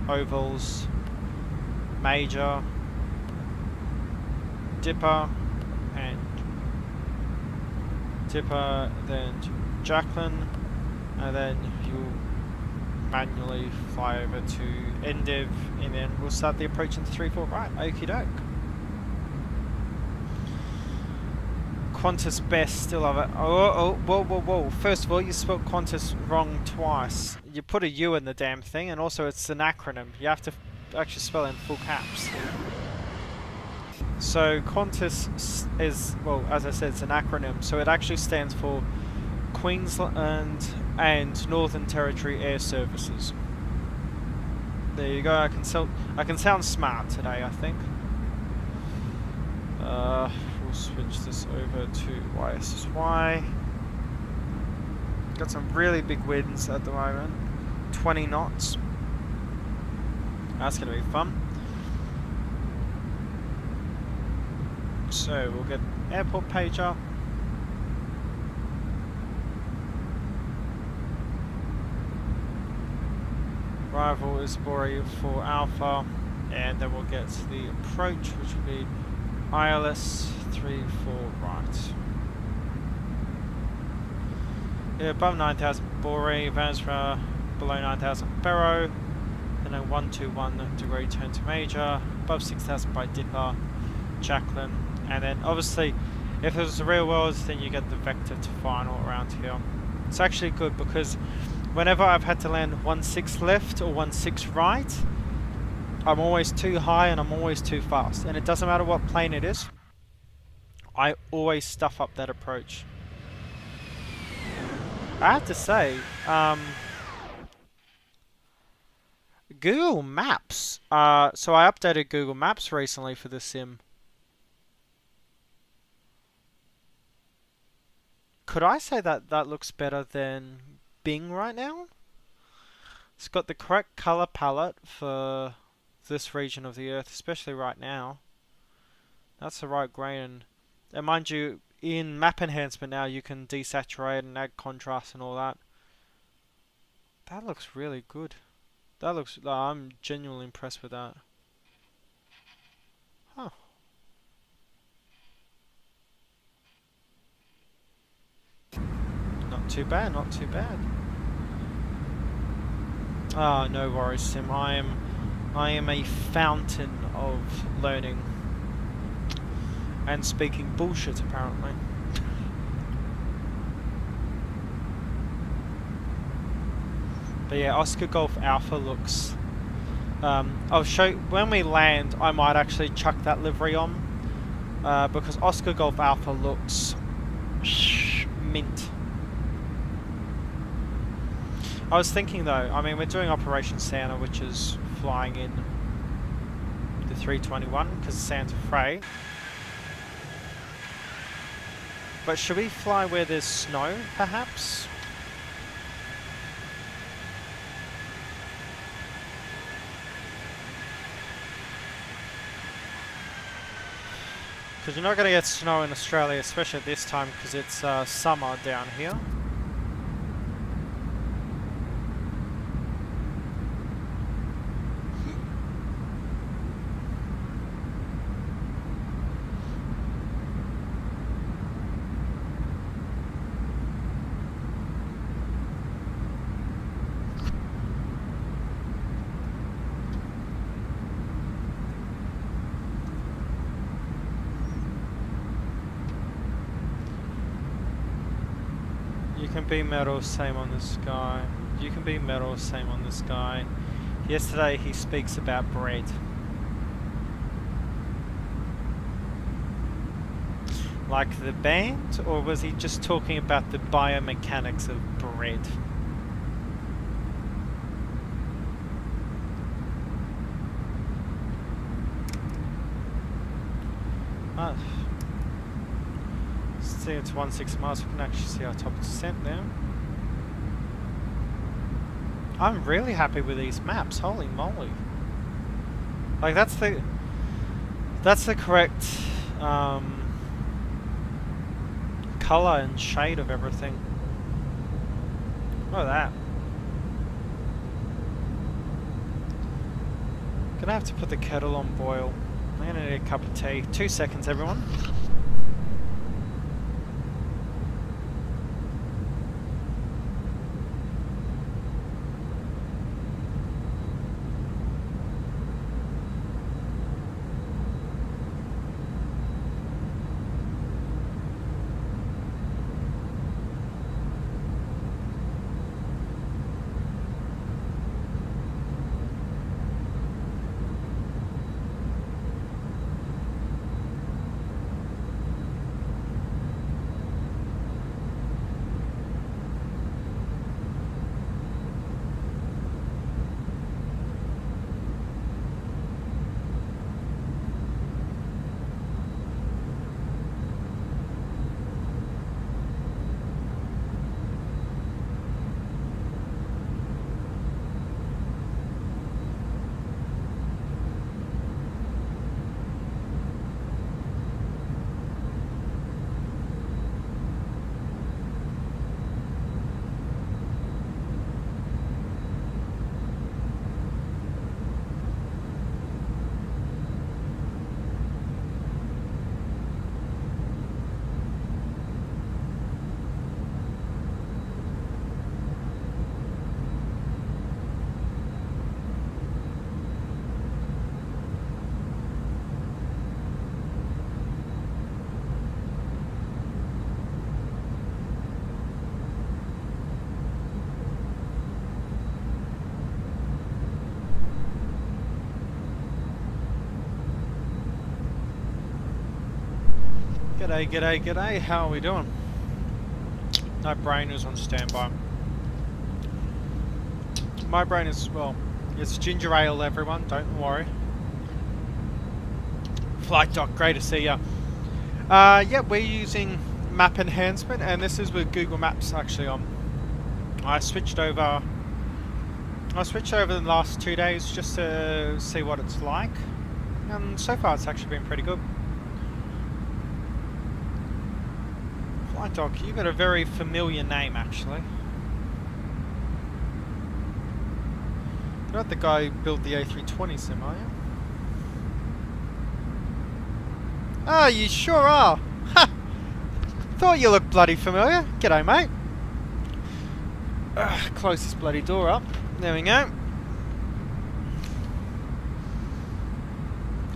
Ovals, Major, Dipper, and Dipper, then Jacqueline, and then you'll manually fly over to NDev, and then we'll start the approach into 3-4 right. Okie doke. Qantas best, still love it. Whoa. First of all, you spelled Qantas wrong twice. You put a U in the damn thing, and also it's an acronym. You have to actually spell it in full caps. So Qantas is, well, as I said, it's an acronym, so it actually stands for Queensland and Northern Territory Air Services. There you go. I can sound smart today, I think. We'll switch this over to YSSY. Got some really big winds at the moment. 20 knots. That's going to be fun. So we'll get airport pager. Arrival is Bori for Alpha, and then we'll get to the approach, which will be ILS 3-4 right. Yeah, above 9,000 Bori, Vazra, below 9,000 Barrow, then a 121 degree turn to major, above 6,000 by Dipper, Jacqueline, and then obviously if it was the real world, then you get the vector to final around here. It's actually good because whenever I've had to land 1-6 left or 1-6 right, I'm always too high and I'm always too fast. And it doesn't matter what plane it is. I always stuff up that approach. I have to say, Google Maps. So I updated Google Maps recently for the sim. Could I say that that looks better than Bing right now? It's got the correct color palette for this region of the Earth, especially right now. That's the right grain, and mind you, in map enhancement now you can desaturate and add contrast and all that. That looks really good. That looks, I'm genuinely impressed with that. Huh. Not too bad, not too bad. Ah, no worries, Sim. I am a fountain of learning and speaking bullshit, apparently. But yeah, Oscar Golf Alpha looks. I'll show when we land. I might actually chuck that livery on because Oscar Golf Alpha looks mint. I was thinking though, I mean, we're doing Operation Santa, which is flying in the 321 because Santa Freight. But should we fly where there's snow, perhaps? Because you're not going to get snow in Australia, especially at this time, because it's summer down here. You can be metal, same on the sky. You can be metal, same on the sky. Yesterday he speaks about bread. Like the band, or was he just talking about the biomechanics of bread? See, it's 16 miles. We can actually see our top descent now. I'm really happy with these maps. Holy moly! Like that's the correct color and shade of everything. Look at that. Gonna have to put the kettle on boil. I'm gonna need a cup of tea. 2 seconds, everyone. G'day, g'day, g'day. How are we doing? My brain is on standby. My brain is, well, it's ginger ale, everyone. Don't worry. Flight doc, great to see ya. Yeah, we're using map enhancement, and this is with Google Maps actually on. I switched over the last 2 days just to see what it's like, and so far it's actually been pretty good. Flight doc, you got a very familiar name actually. You're not the guy who built the A320 sim, are you? Ah, you sure are! Ha! Thought you looked bloody familiar. G'day, mate. Close this bloody door up. There we go.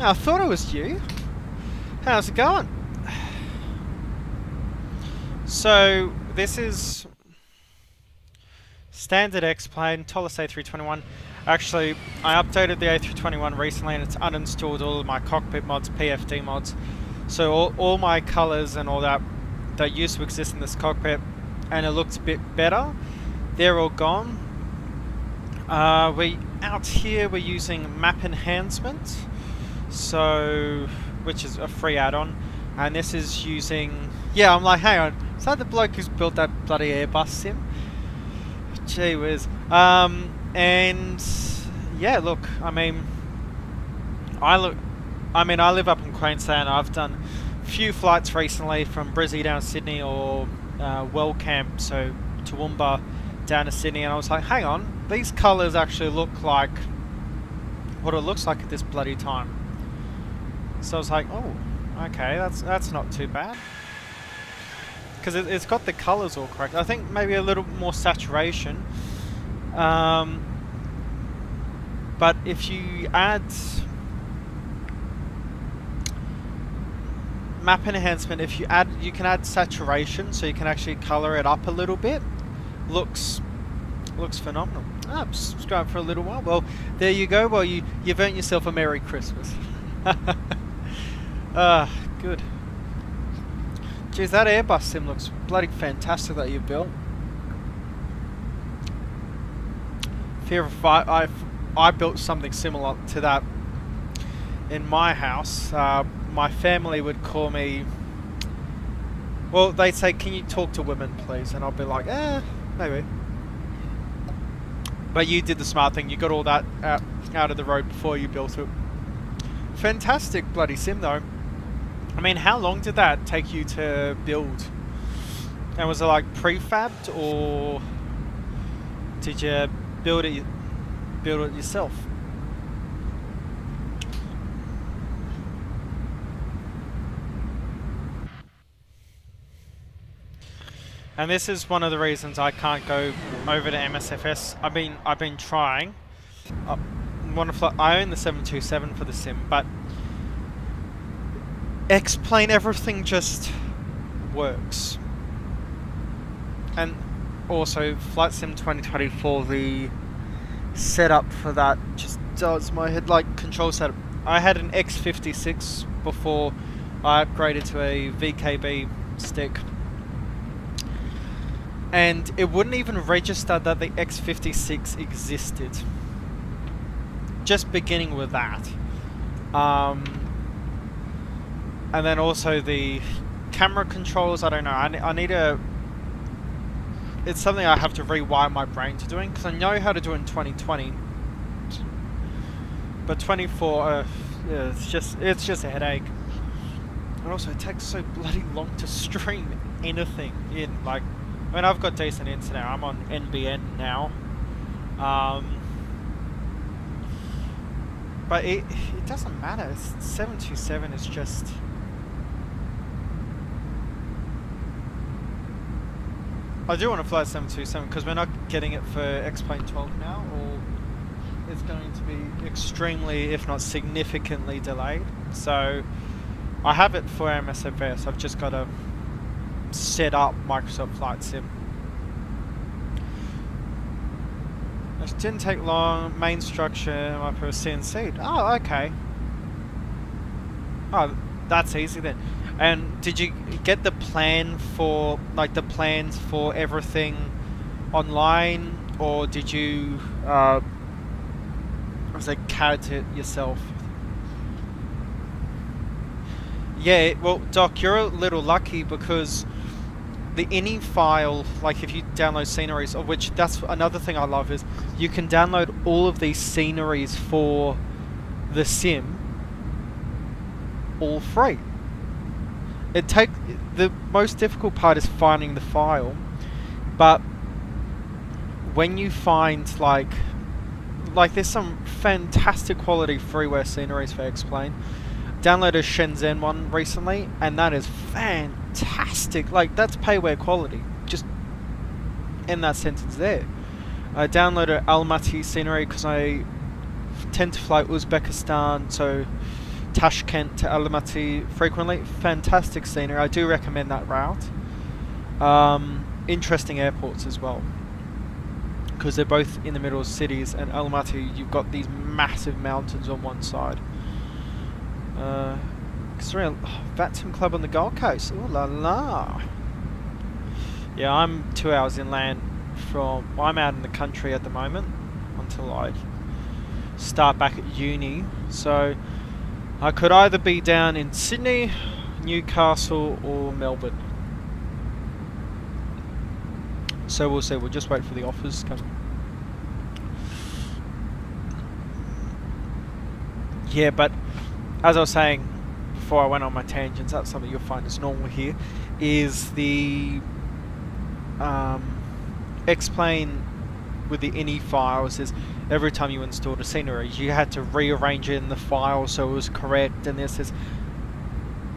Oh, I thought it was you. How's it going? So, this is standard X-plane, Toliss A321. Actually, I updated the A321 recently and it's uninstalled all of my cockpit mods, PFD mods. So all my colours and all that used to exist in this cockpit, and it looked a bit better, they're all gone. Out here we're using map enhancement, so which is a free add-on, and this is using, yeah, I'm like, hang on, is that the bloke who's built that bloody Airbus sim? Gee whiz. And yeah, look, I live up in Queensland. I've done a few flights recently from Brisbane down to Sydney, or Wellcamp, so Toowoomba down to Sydney, and I was like, hang on, these colours actually look like what it looks like at this bloody time. So I was like, oh, okay, that's not too bad. Because it's got the colours all correct. I think maybe a little more saturation. But if you add map enhancement, you can add saturation, so you can actually colour it up a little bit. Looks phenomenal. Ah, it's going for a little while. Well, there you go. Well, you've earned yourself a Merry Christmas. Good. Geez, that Airbus sim looks bloody fantastic that you built. Fear of I built something similar to that in my house. My family would call me, well, they'd say, can you talk to women please? And I'll be like, maybe. But you did the smart thing, you got all that out of the road before you built it. Fantastic bloody sim though. I mean, how long did that take you to build? And was it like prefabbed, or did you build it yourself? And this is one of the reasons I can't go over to MSFS. I've been trying. I own the 727 for the sim, but X-plane, everything just works. And also Flight Sim 2024, the setup for that just does my head, like control setup. I had an X56 before I upgraded to a VKB stick, and it wouldn't even register that the X56 existed. Just beginning with that. And then also the camera controls, I don't know, I need to... It's something I have to rewire my brain to doing, because I know how to do it in 2020. But 24, yeah, it's just a headache. And also it takes so bloody long to stream anything in, like... I mean, I've got decent internet, I'm on NBN now. But it doesn't matter, 727 is just... I do want to fly 727 because we're not getting it for X-Plane 12 now, or it's going to be extremely, if not significantly delayed. So I have it for MSFS, I've just got to set up Microsoft Flight Sim. It didn't take long, main structure, micro CNC. Oh, okay. Oh, that's easy then. And did you get the plan for, like, the plans for everything online, or did you, was it CAD it yourself? Yeah, well, Doc, you're a little lucky because the any file, like if you download sceneries, of which that's another thing I love, is you can download all of these sceneries for the sim all free. The most difficult part is finding the file, but when you find like there's some fantastic quality freeware sceneries for X-Plane. Downloaded a Shenzhen one recently, and that is fantastic. Like, that's payware quality, just in that sentence there. I downloaded Almaty scenery because I tend to fly Uzbekistan, so Tashkent to Almaty frequently. Fantastic scenery. I do recommend that route. Interesting airports as well, because they're both in the middle of cities, and Almaty, you've got these massive mountains on one side. Vatsim Club on the Gold Coast. Ooh la la. Yeah, I'm 2 hours inland from. Well, I'm out in the country at the moment until I start back at uni. So I could either be down in Sydney, Newcastle, or Melbourne. So we'll see. We'll just wait for the offers to come. Yeah, but as I was saying before I went on my tangents, that's something you'll find is normal here, is the X-Plane with the ini files is every time you installed a scenery, you had to rearrange it in the file so it was correct, and this is...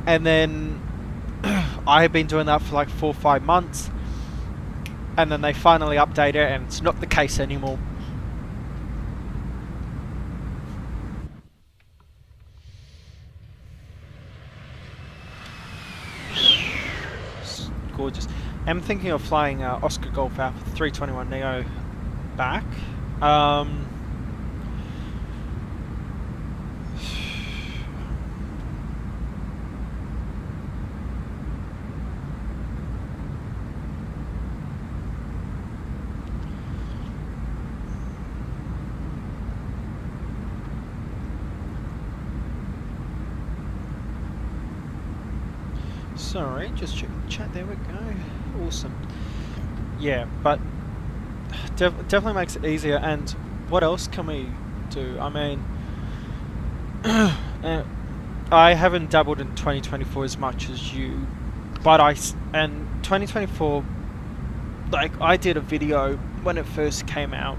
And then I had been doing that for like 4 or 5 months, and then they finally update it and it's not the case anymore. Gorgeous. I'm thinking of flying Oscar Golf Alpha 321 Neo back. Sorry, just checking the chat. There we go. Awesome. Yeah, but definitely makes it easier. And what else can we do? I mean, I haven't dabbled in 2024 as much as you, but and 2024, like, I did a video when it first came out.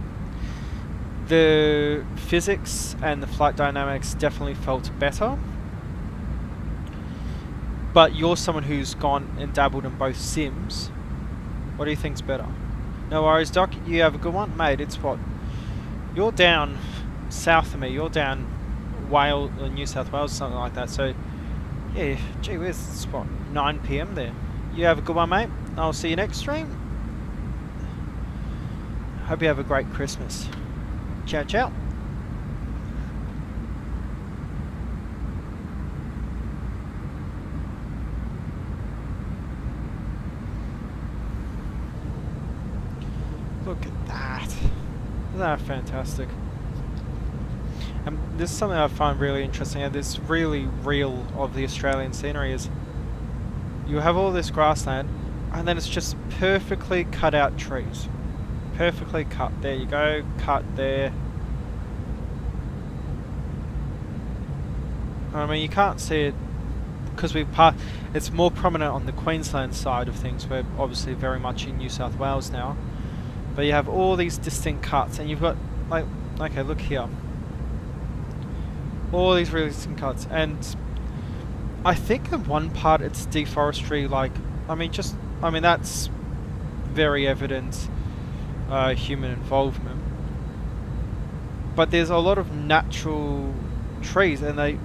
The physics and the flight dynamics definitely felt better. But you're someone who's gone and dabbled in both sims. What do you think's better? No worries, Doc. You have a good one, mate. It's what? You're down south of me. You're down Wales, New South Wales, something like that. So, yeah, gee whiz, it's what, 9 PM there. You have a good one, mate. I'll see you next stream. Hope you have a great Christmas. Ciao, ciao. Look at that. Isn't that fantastic? And this is something I find really interesting, and this really real of the Australian scenery is you have all this grassland, and then it's just perfectly cut out trees. Perfectly cut. There you go. Cut there. I mean, you can't see it because it's more prominent on the Queensland side of things. We're obviously very much in New South Wales now. But you have all these distinct cuts, and you've got, like, okay, look here. All these really distinct cuts, and I think in one part it's deforestry, like, I mean, that's very evident human involvement. But there's a lot of natural trees, and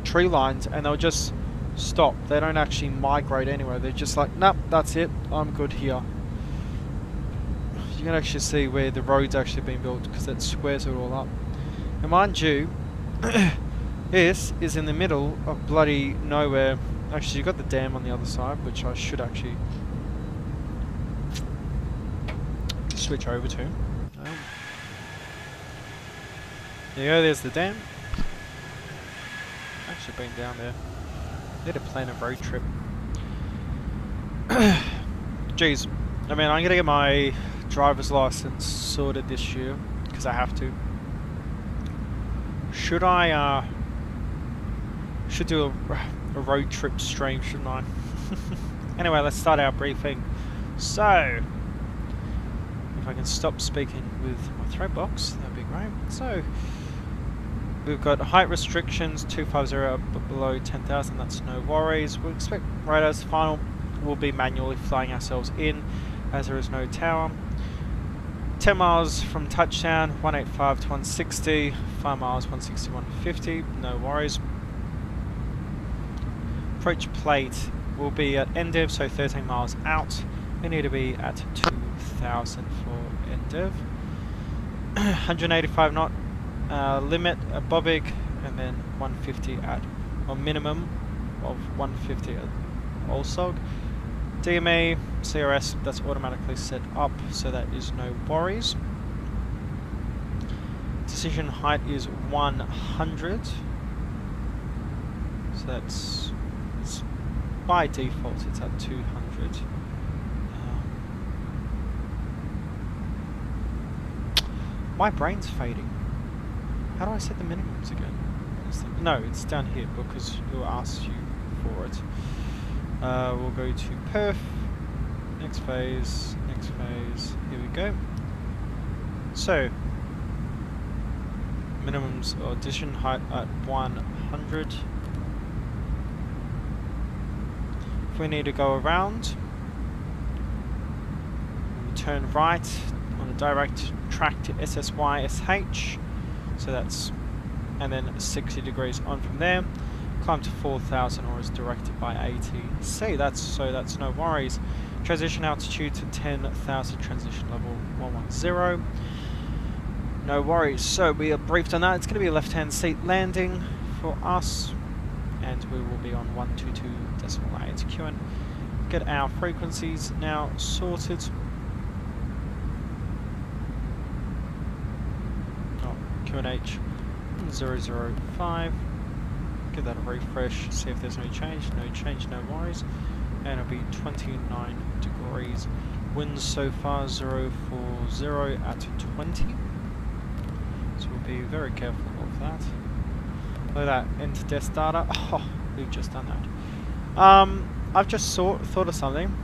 tree lines, and they'll just stop. They don't actually migrate anywhere. They're just like, nope, that's it, I'm good here. You can actually see where the road's actually been built because it squares it all up. And mind you, this is in the middle of bloody nowhere, Actually, you got the dam on the other side, which I should actually switch over to. There you go, there's the dam. Actually been down there. Need to plan a road trip. Jeez. I mean, I'm gonna get my driver's license sorted this year, because I have to. Should I, should do a road trip stream, shouldn't I? Anyway, let's start our briefing. So, if I can stop speaking with my threat box, that'd be great. So, we've got height restrictions, 250 but below 10,000, that's no worries. We expect radars final will be manually flying ourselves in, as there is no tower. 10 miles from touchdown, 185 to 160, 5 miles, 160 150, no worries. Approach plate will be at NDiv, so 13 miles out. We need to be at 2,000 for NDiv. 185 knot limit at Bobbig, and then 150 at a minimum of 150 at Olsog. DMA, CRS, that's automatically set up, so that is no worries. Decision height is 100, so that's by default it's at 200. My brain's fading. How do I set the minimums again? No, it's down here because it will ask you for it. We'll go to perf, next phase, here we go. So, minimums or addition height at 100. If we need to go around, we'll turn right on a direct track to SSY SH, so that's, and then 60 degrees on from there. Climb to 4,000 or is directed by ATC. That's no worries. Transition altitude to 10,000. Transition level 110. No worries. So we are briefed on that. It's going to be a left-hand seat landing for us, and we will be on 122.8 QN. Get our frequencies now sorted. Oh, QNH 005. Give that a refresh, see if there's no change. No change, no worries. And it'll be 29 degrees. Winds so far 040 at 20. So we'll be very careful of that. Look at that, enter desk data. Oh, we've just done that. I've just thought of something.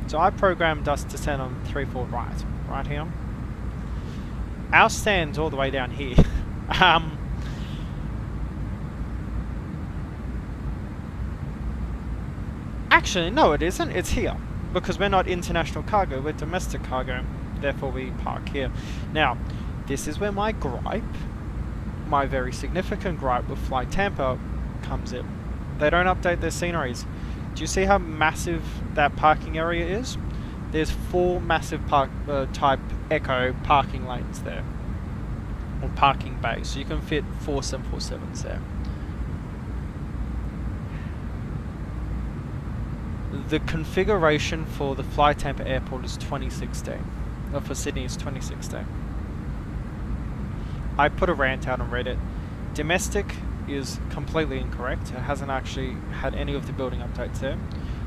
So I programmed us to stand on 3-4 right here. Our stand's all the way down here. Actually, no it isn't, it's here. Because we're not international cargo, we're domestic cargo. Therefore we park here. Now, this is where my gripe, my very significant gripe with Fly Tampa comes in. They don't update their sceneries. Do you see how massive that parking area is? There's 4 massive type Echo parking lanes there. Or parking bays, so you can fit 4 747s there. The configuration for the Fly Tampa Airport is 2016. Or for Sydney is 2016. I put a rant out on Reddit. Domestic is completely incorrect. It hasn't actually had any of the building updates there.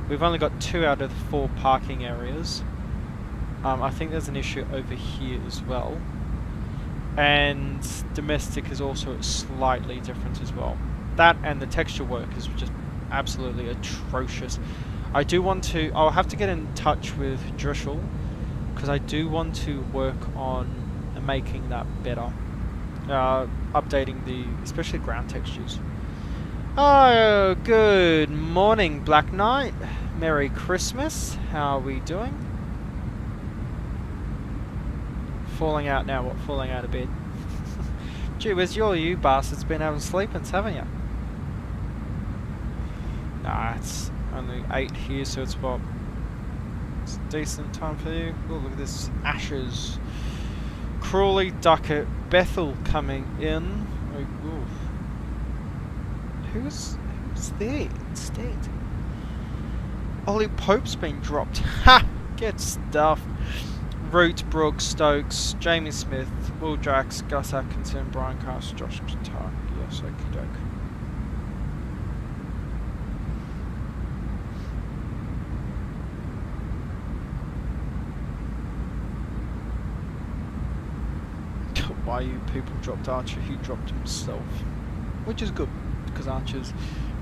We've only got 2 out of the 4 parking areas. I think there's an issue over here as well. And domestic is also slightly different as well. That and the texture work is just absolutely atrocious. I do want to, I'll have to get in touch with Drischel, because I do want to work on making that better. Updating the, especially ground textures. Oh, good morning, Black Knight. Merry Christmas. How are we doing? Falling out now, what? Falling out of bed. Gee, where's you bastards been having sleep-ins, haven't you? Nah, it's only 8 here, so it's what? It's a decent time for you. Oh, look at this. Ashes. Crawley, Duckett, Bethel coming in. Oh, who's there instead? Ollie Pope's been dropped. Ha! Get stuffed. Root, Brooks, Stokes, Jamie Smith, Will Drax, Gus Atkinson, Brian Cast, Josh Tark. Yes, okie doke. Why you people dropped Archer? He dropped himself, which is good because Archer's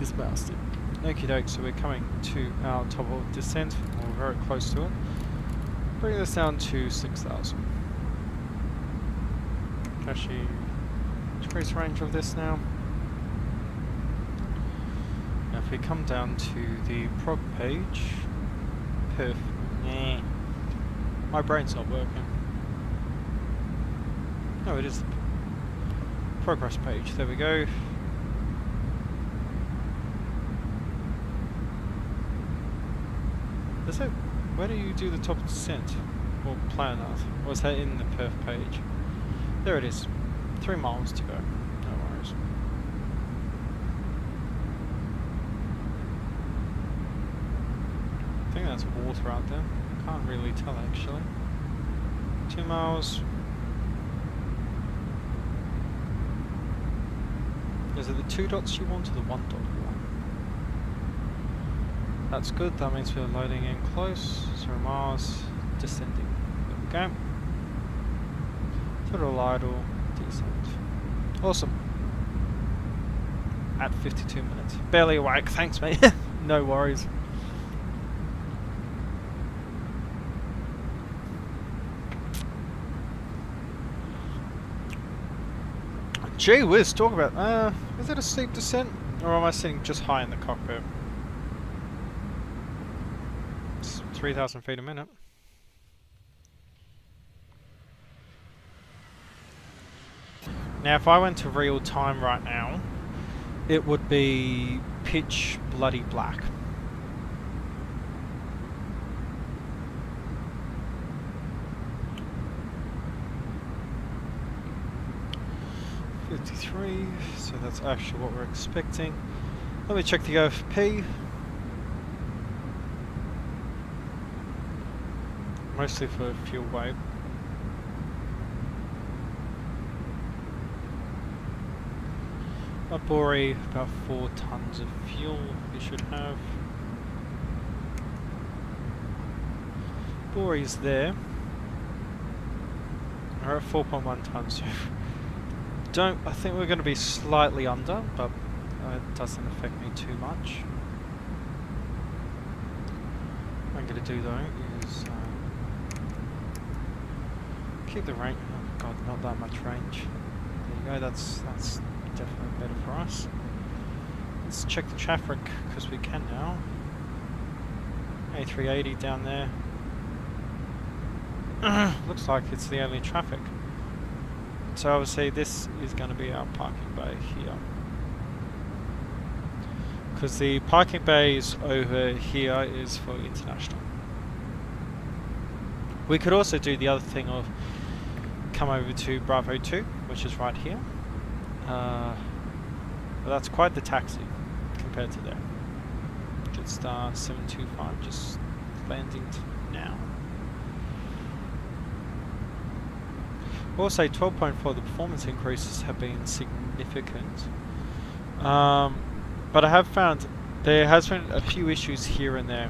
is bastard. Okie doke, so we're coming to our top of descent. We're very close to it. Bring this down to 6,000. Actually, increase range of this now. Now if we come down to the prog page, my brain's not working. No, it is the progress page. There we go. Is it? Where do you do the top descent? Or plan that? Or is that in the perf page? There it is. 3 miles to go. No worries. I think that's water out there. Can't really tell actually. 2 miles. Is it the 2 dots you want or the 1 dot you want? That's good, that means we're loading in close. 0 miles, descending. There we go. Total idle, descent. Awesome. At 52 minutes. Barely awake, thanks mate. No worries. Gee whiz, talk about, is it a steep descent? Or am I sitting just high in the cockpit? It's 3,000 feet a minute. Now if I went to real time right now, it would be pitch bloody black. So that's actually what we're expecting. Let me check the OFP. Mostly for fuel weight. At Bori, about 4 tons of fuel we should have. Bori's there. We're at 4.1 tons. I think we're going to be slightly under, but it doesn't affect me too much. What I'm going to do though is keep the range. Oh god, not that much range. There you go. That's definitely better for us. Let's check the traffic because we can now. A380 down there. Looks like it's the only traffic. So obviously this is going to be our parking bay here. Because the parking bays over here is for international. We could also do the other thing of come over to Bravo 2, which is right here. But that's quite the taxi compared to there. Jetstar 725 just landing now. Also 12.4, the performance increases have been significant. But I have found there has been a few issues here and there.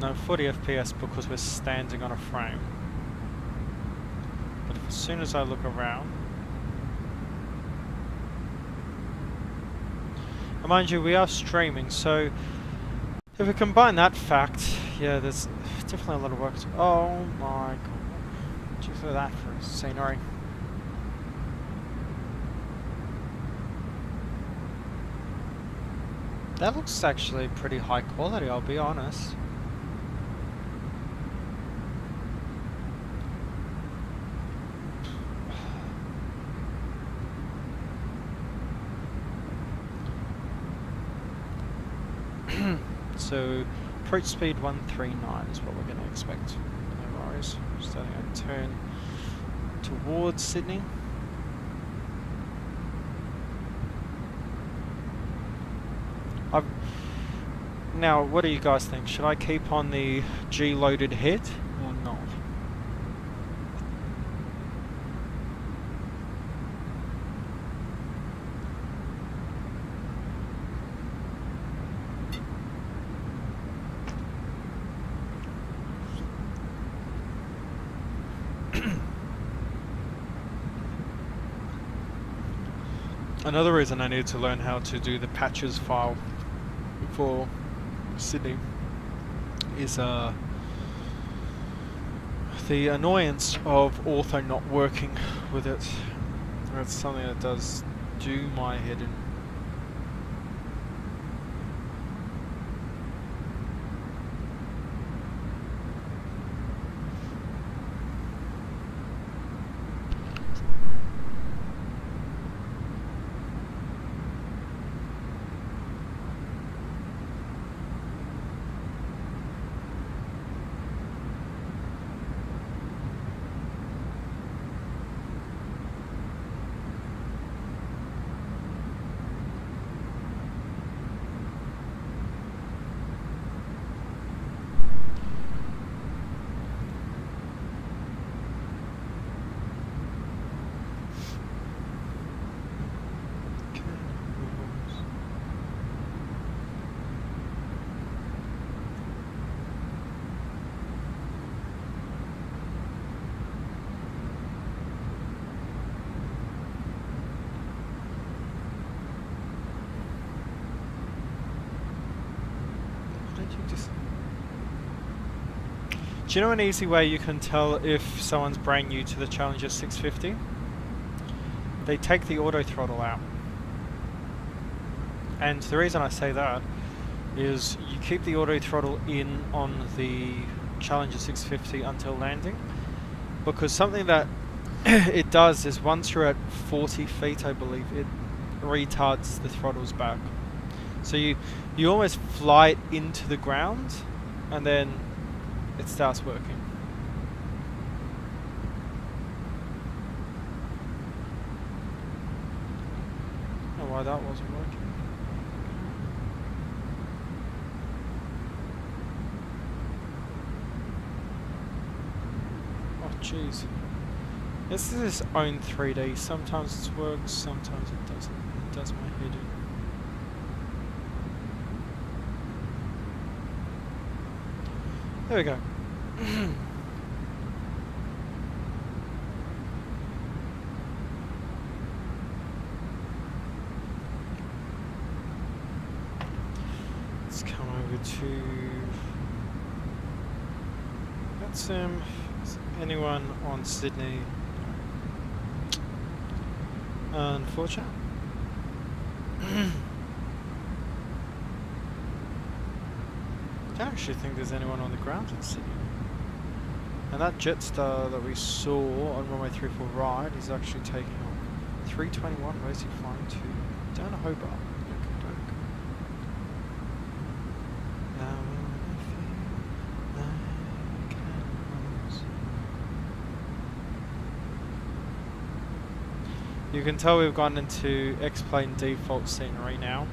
No 40 FPS because we're standing on a frame. But as soon as I look around, and mind you, we are streaming, so if we combine that fact, yeah, there's definitely a lot of work to. Oh my god. Just for that for scenery. That looks actually pretty high quality, I'll be honest. So, approach speed 139 is what we're going to expect. No worries. Starting a turn towards Sydney. Now, what do you guys think? Should I keep on the G-loaded head or not? Another reason I need to learn how to do the patches file for Sydney is the annoyance of ortho not working with it. That's something that does do my head in. Do you know an easy way you can tell if someone's brand new to the Challenger 650? They take the auto throttle out. And the reason I say that is you keep the auto throttle in on the Challenger 650 until landing, because something that it does is once you're at 40 feet, I believe, it retards the throttles back. So you almost fly it into the ground and then it starts working. I don't know why that wasn't working. Oh jeez. This is its own 3D. Sometimes it works, sometimes it doesn't. It does my head in. There we go. Let's come over to Vatsim. Is anyone on Sydney? No. Unfortunate. I don't actually think there's anyone on the ground in Sydney. And that Jetstar that we saw on runway 34 right is actually taking on 321. Where's he flying to? Down to Hobart. You can tell we've gone into X-plane default scenery now.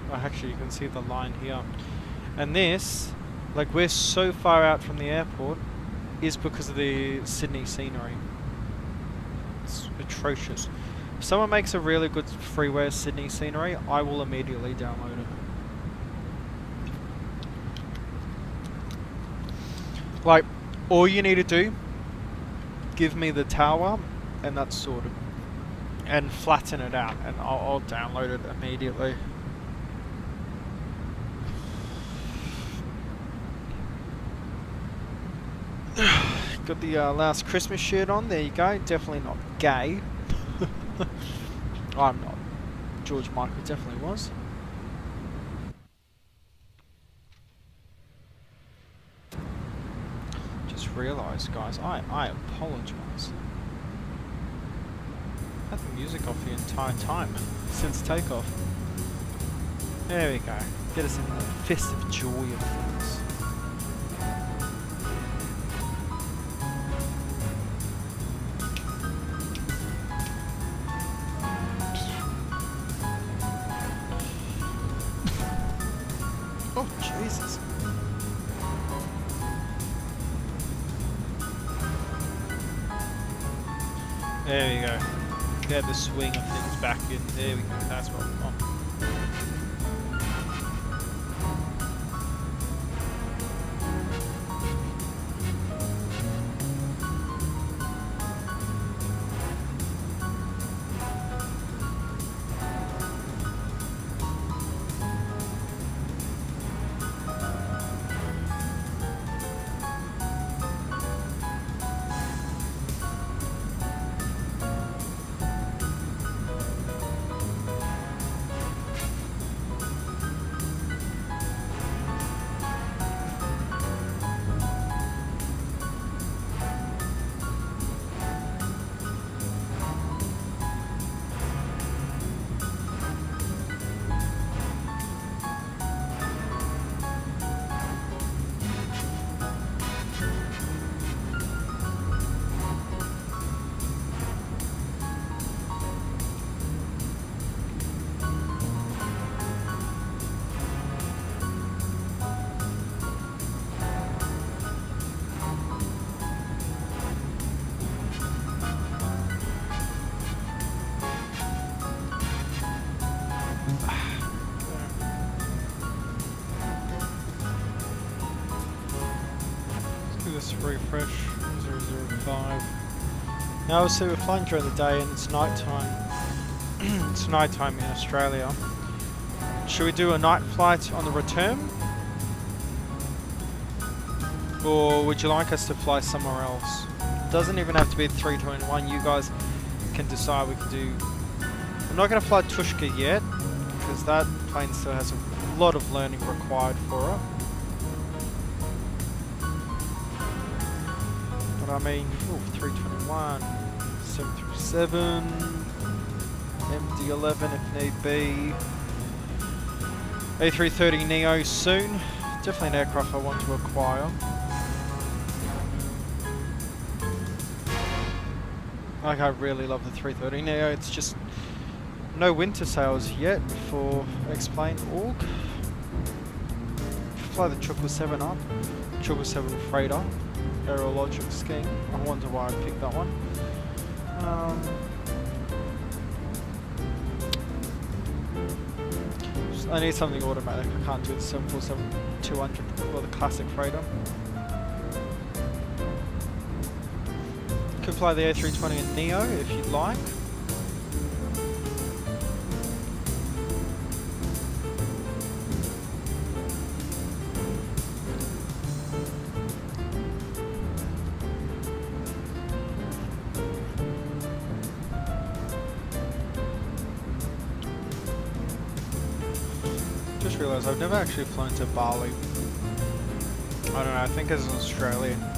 Well, actually, you can see the line here. And this, like, we're so far out from the airport, is because of the Sydney scenery. It's atrocious. If someone makes a really good freeware Sydney scenery, I will immediately download it. Like, all you need to do, give me the tower, and that's sorted. And flatten it out, and I'll download it immediately. Got the last Christmas shirt on, there you go. Definitely not gay. I'm not. George Michael definitely was. Just realised, guys, I apologise. I had the music off the entire time since takeoff. There we go. Get us in the festive joy of things. Oh, Jesus. There we go. Get the swing of things back in. There we go. That's what we want. Refresh 005. Now obviously we're flying during the day and it's night time. It's night time in Australia. Should we do a night flight on the return? Or would you like us to fly somewhere else? It doesn't even have to be the 321. You guys can decide. We can do... I'm not going to fly Tushka yet because that plane still has a lot of learning required for it. I mean, 321, 737, MD-11 if need be, A330neo soon. Definitely an aircraft I want to acquire. Like, I really love the 330neo. It's just no winter sales yet for X-Plane Org. Fly the 777 up, 777 freighter. Aerologic scheme. I wonder why I picked that one. I need something automatic. I can't do the 747-200 or the classic freighter. Could fly the A320 and Neo if you'd like. Realised I've never actually flown to Bali. I don't know, I think as an Australian I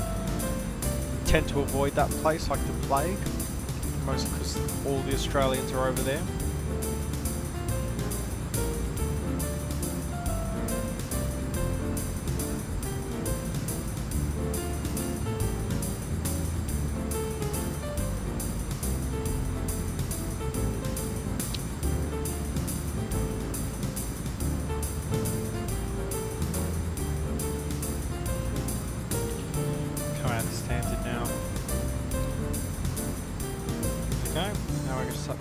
tend to avoid that place like the plague, mostly because all the Australians are over there.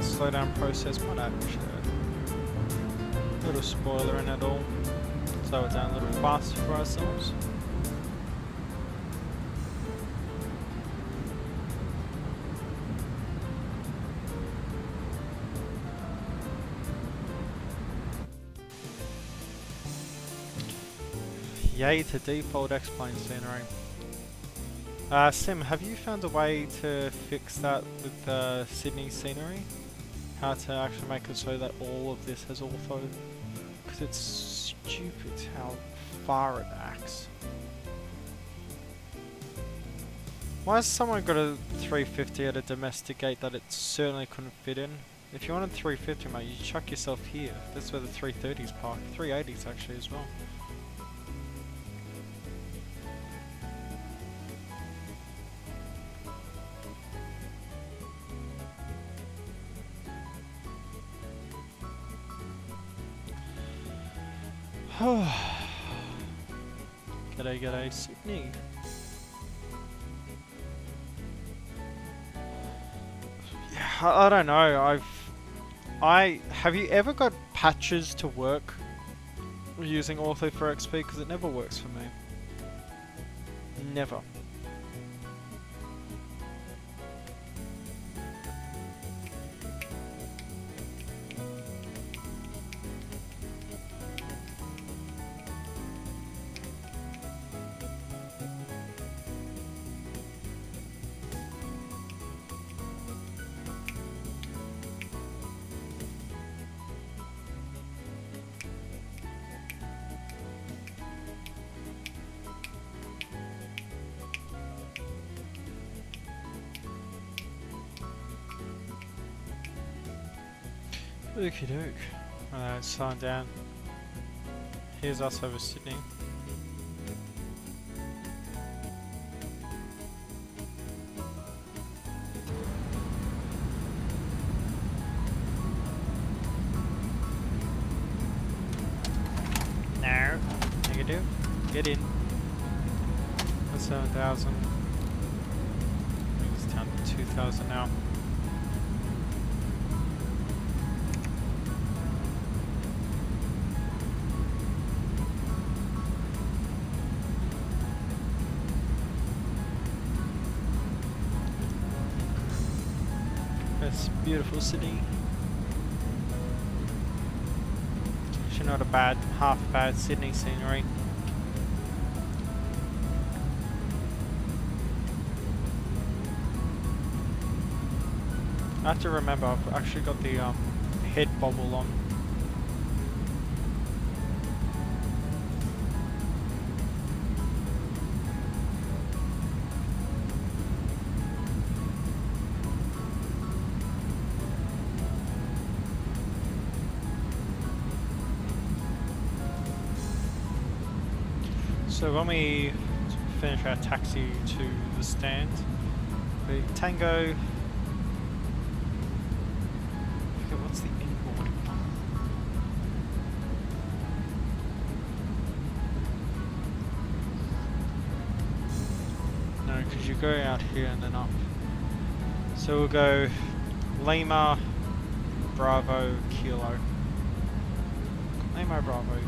Slowdown process might actually a little spoiler in it all. Slow it down a little faster for ourselves. Yay to default X-Plane scenery. Sim, have you found a way to fix that with Sydney scenery? How to actually make it so that all of this has ortho? Because it's stupid how far it acts. Why has someone got a 350 at a domestic gate that it certainly couldn't fit in? If you wanted 350, mate, you chuck yourself here. That's where the 330s park. 380s actually as well. G'day Sydney. I don't know. Have you ever got patches to work using Ortho for XP? Because it never works for me. Never. Okie doke. It's slowing down. Here's us over Sydney. No. Negative. Get in. That's 7,000. I think it's down to 2,000 now. Beautiful city. Actually not a bad, half bad Sydney scenery. I have to remember I've actually got the head bobble on. So when we finish our taxi to the stand, the Tango, I forget what's the inboard. No, because you go out here and then up. So we'll go Lima, Bravo, Kilo. Lima, Bravo.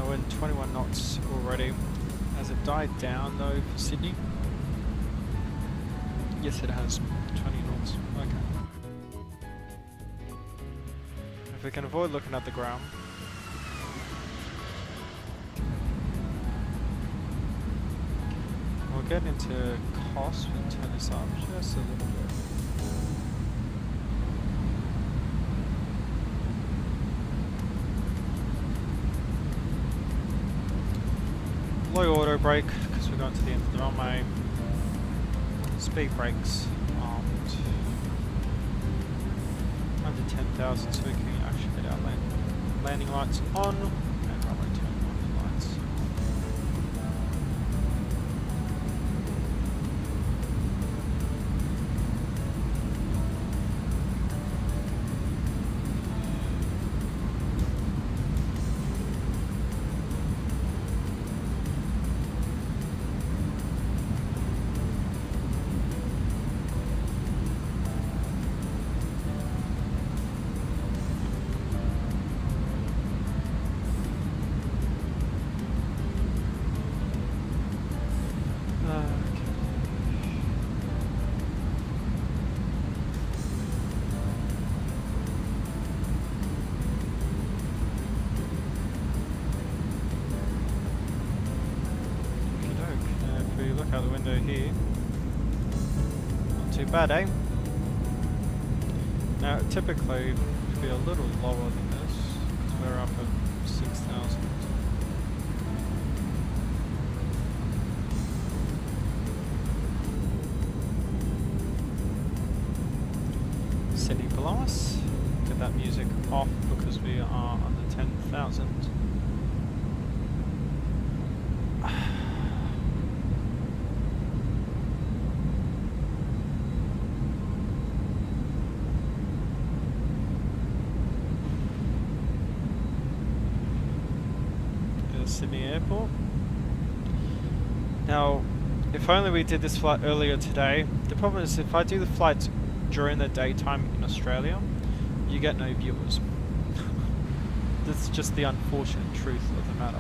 We're in 21 knots already. Has it died down though for Sydney? Yes, it has. 20 knots. Okay. If we can avoid looking at the ground. We'll get into cost and turn this up just a little bit. Low auto brake because we're going to the end of the runway. Speed brakes armed. Under 10,000 so we can actually get our landing lights on and runway turn off lights. Out the window here. Not too bad, eh? Now, typically, it'd be a little lower than this, because we're up at 6,000. City below us. Get that music off because we are under 10,000. the Sydney airport. Now, if only we did this flight earlier today. The problem is if I do the flights during the daytime in Australia, you get no viewers. That's just the unfortunate truth of the matter.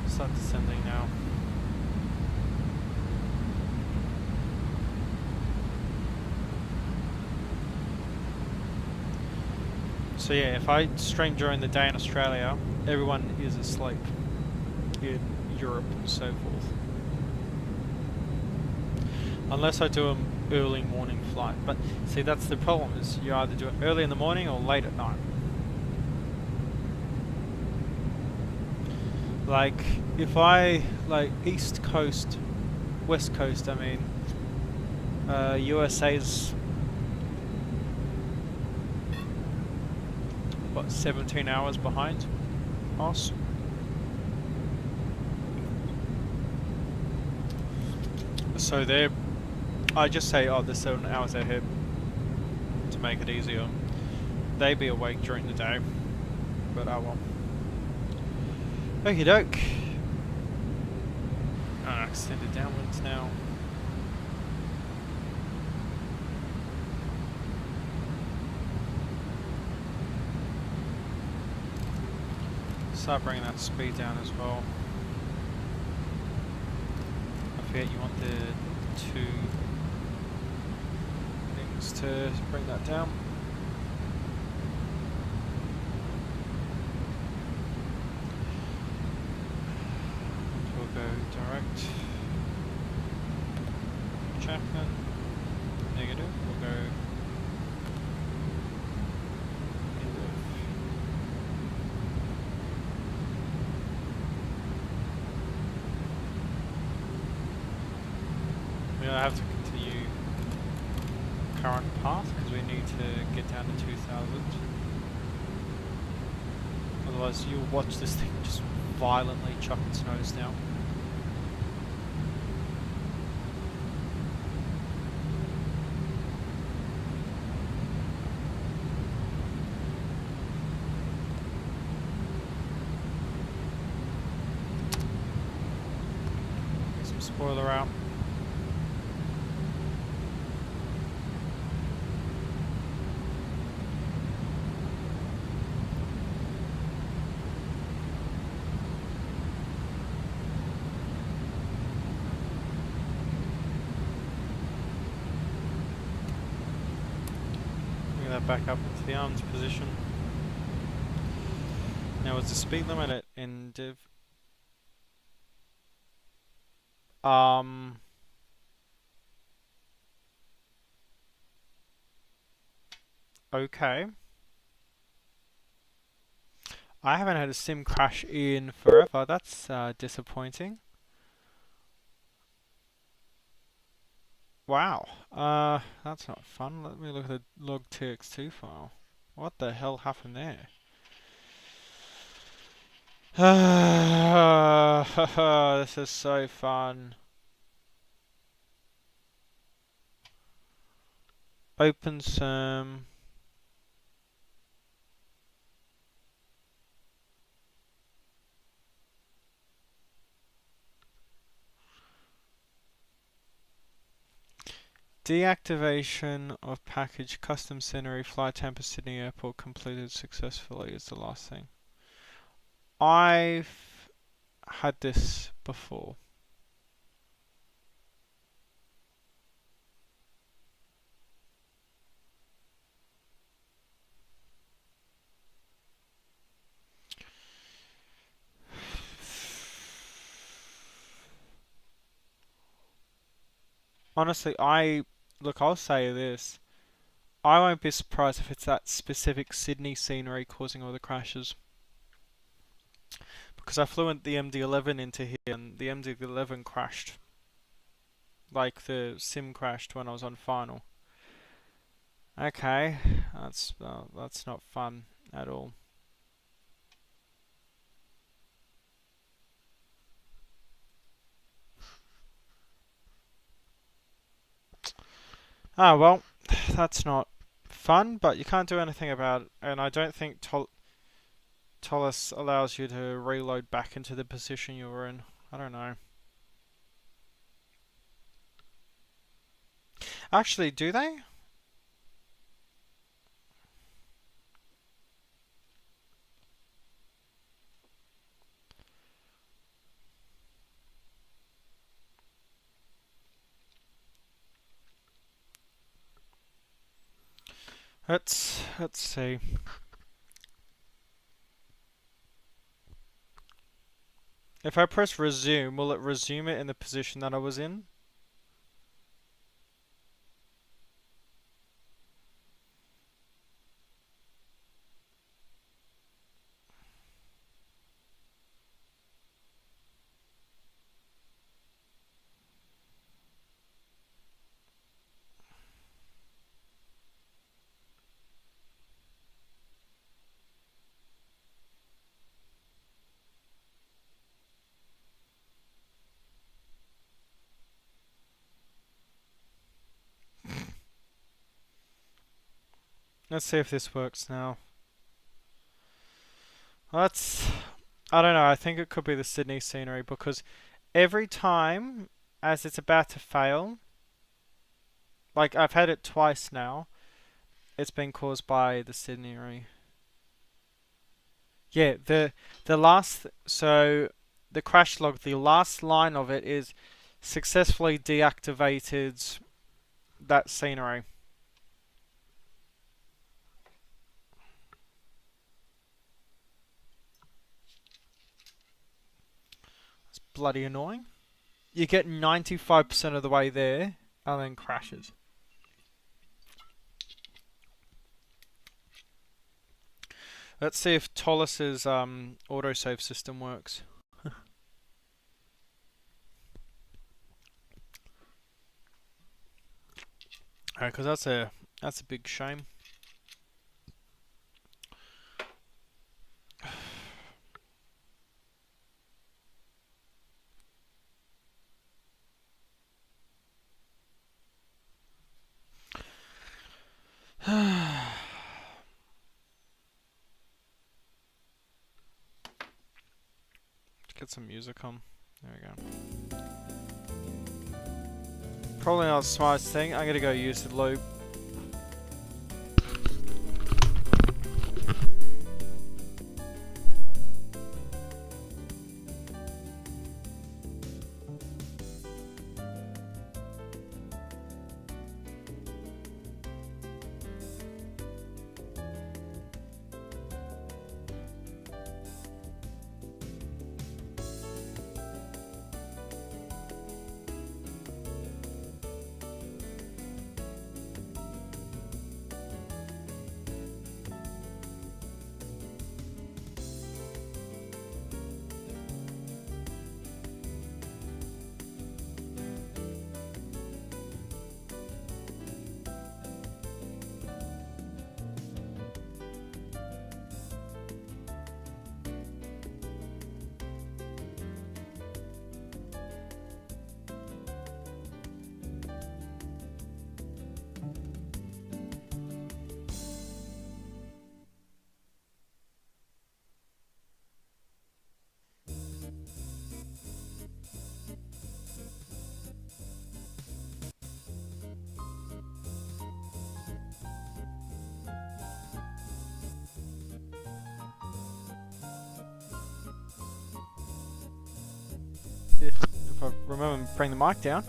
Start descending now. So yeah, if I stream during the day in Australia, everyone is asleep in Europe and so forth. Unless I do an early morning flight. But see, that's the problem, is you either do it early in the morning or late at night. Like, if I, like, East Coast, West Coast, I mean, USA's, what, 17 hours behind us? So they're, I just say, oh, they're 7 hours ahead to make it easier. They be awake during the day, but oh well. Okie doke. Extended downwards now. Start bringing that speed down as well. I forget you want the two things to bring that down. We'll go direct. Chapman. Negative. We'll go negative. We'll have to continue current path because we need to get down to 2000. Otherwise you'll watch this thing just violently chuck its nose down. Get some spoiler out. Back up into the arms position. Now, is the speed limit at end of okay. I haven't had a sim crash in forever. That's disappointing. Wow. That's not fun. Let me look at the log.txt file. What the hell happened there? This is so fun. Open sim. Deactivation of package custom scenery flight Tampa Sydney Airport completed successfully is the last thing. I've had this before. Honestly, I'll say this. I won't be surprised if it's that specific Sydney scenery causing all the crashes. Because I flew in the MD-11 into here and the MD-11 crashed. Like the sim crashed when I was on final. Okay, that's not fun at all. Ah, well, that's not fun, but you can't do anything about it, and I don't think Toliss allows you to reload back into the position you were in. I don't know. Actually, do they? Let's see. If I press resume, will it resume it in the position that I was in? Let's see if this works now. Let's... I don't know, I think it could be the Sydney scenery because every time as it's about to fail, like I've had it twice now, it's been caused by the scenery. Yeah, the last so the crash log, the last line of it is successfully deactivated that scenery. It's bloody annoying. You get 95% of the way there and then crashes. Let's see if Tolliss's autosave system works. Alright, because that's a big shame. Get some music on. There we go. Probably not the smartest thing. I'm gonna go use the loop. If I remember, bring the mic down.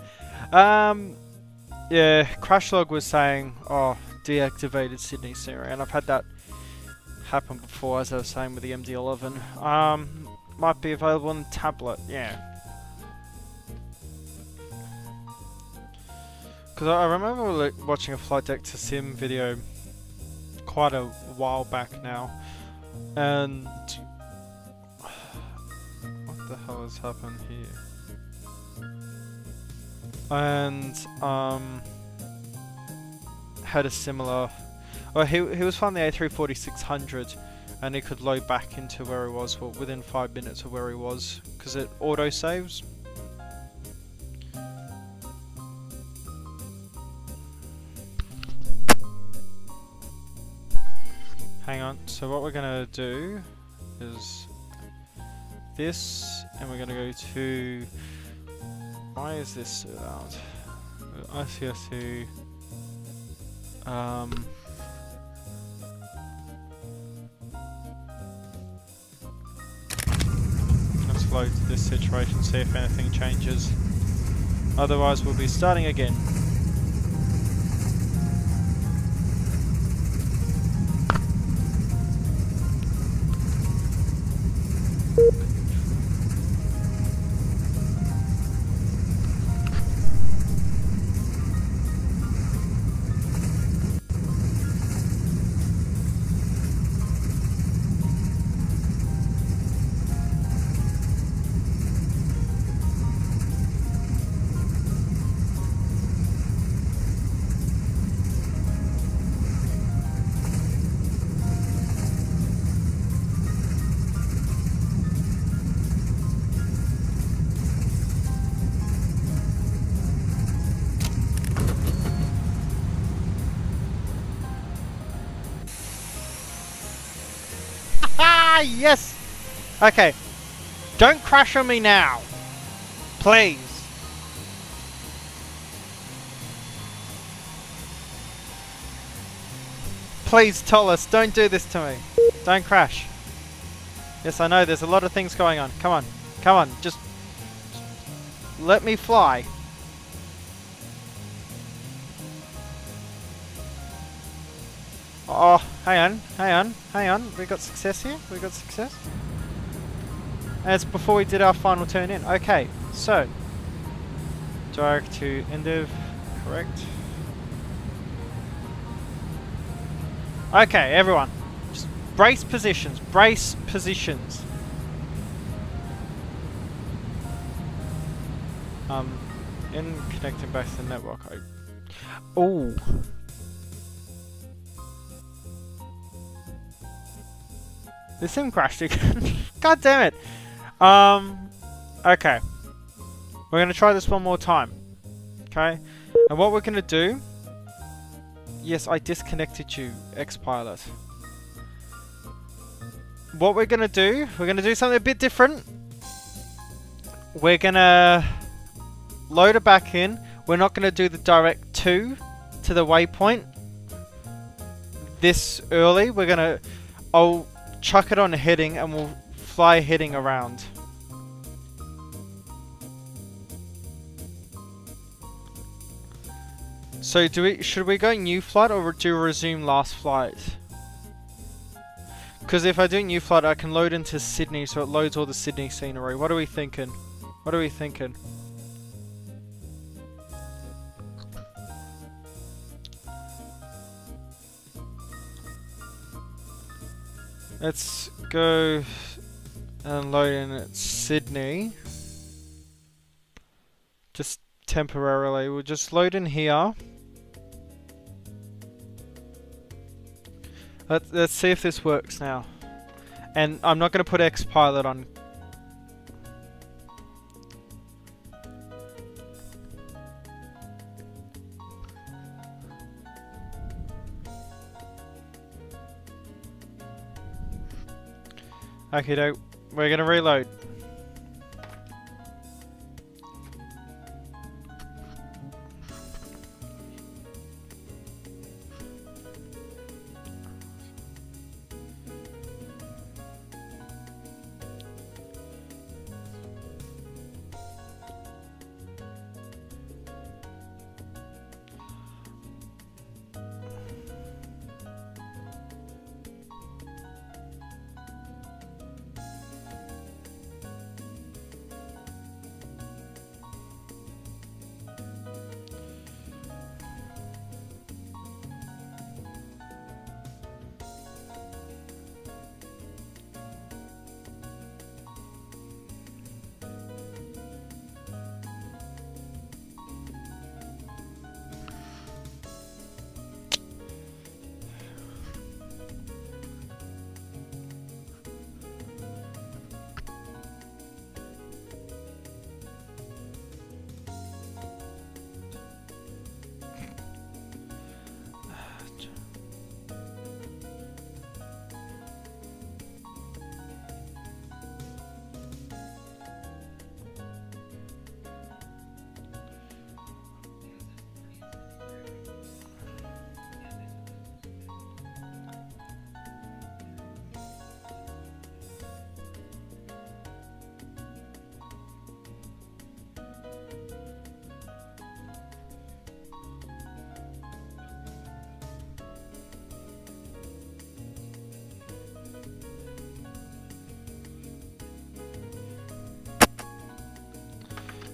Yeah, Crashlog was saying, oh, deactivated Sydney scenery, and I've had that happen before, as I was saying with the MD-11. Might be available on tablet, yeah. Because I remember watching a flight deck to sim video quite a while back now, and what the hell has happened here? And had a similar. Well, he was flying the A340-600, and he could load back into where he was within 5 minutes of where he was because it auto saves. So what we're gonna do is this, and we're gonna go to. Why is this so loud? ICSU. Let's load this situation, see if anything changes. Otherwise, we'll be starting again. Ah, yes! Okay. Don't crash on me now. Please. Please, Toliss, don't do this to me. Don't crash. Yes, I know, there's a lot of things going on. Come on. Come on, just let me fly. Oh, hang on. We got success here? We got success? As before we did our final turn in. Okay, so. Direct to end of, correct. Okay, everyone. Just brace positions. Brace positions. In connecting back to the network. Oh. The sim crashed again. God damn it. Okay. We're going to try this one more time. Okay. And what we're going to do... Yes, I disconnected you, X-Pilot. What we're going to do something a bit different. We're going to load it back in. We're not going to do the direct to the waypoint this early. We're going to... I'll chuck it on a heading and we'll fly heading around. So should we go new flight or do resume last flight? Because if I do new flight I can load into Sydney, so it loads all the Sydney scenery. What are we thinking? What are we thinking? Let's go and load in at Sydney. Just temporarily. We'll just load in here. Let's see if this works now. And I'm not going to put X-Pilot on. Okay, we're going to reload.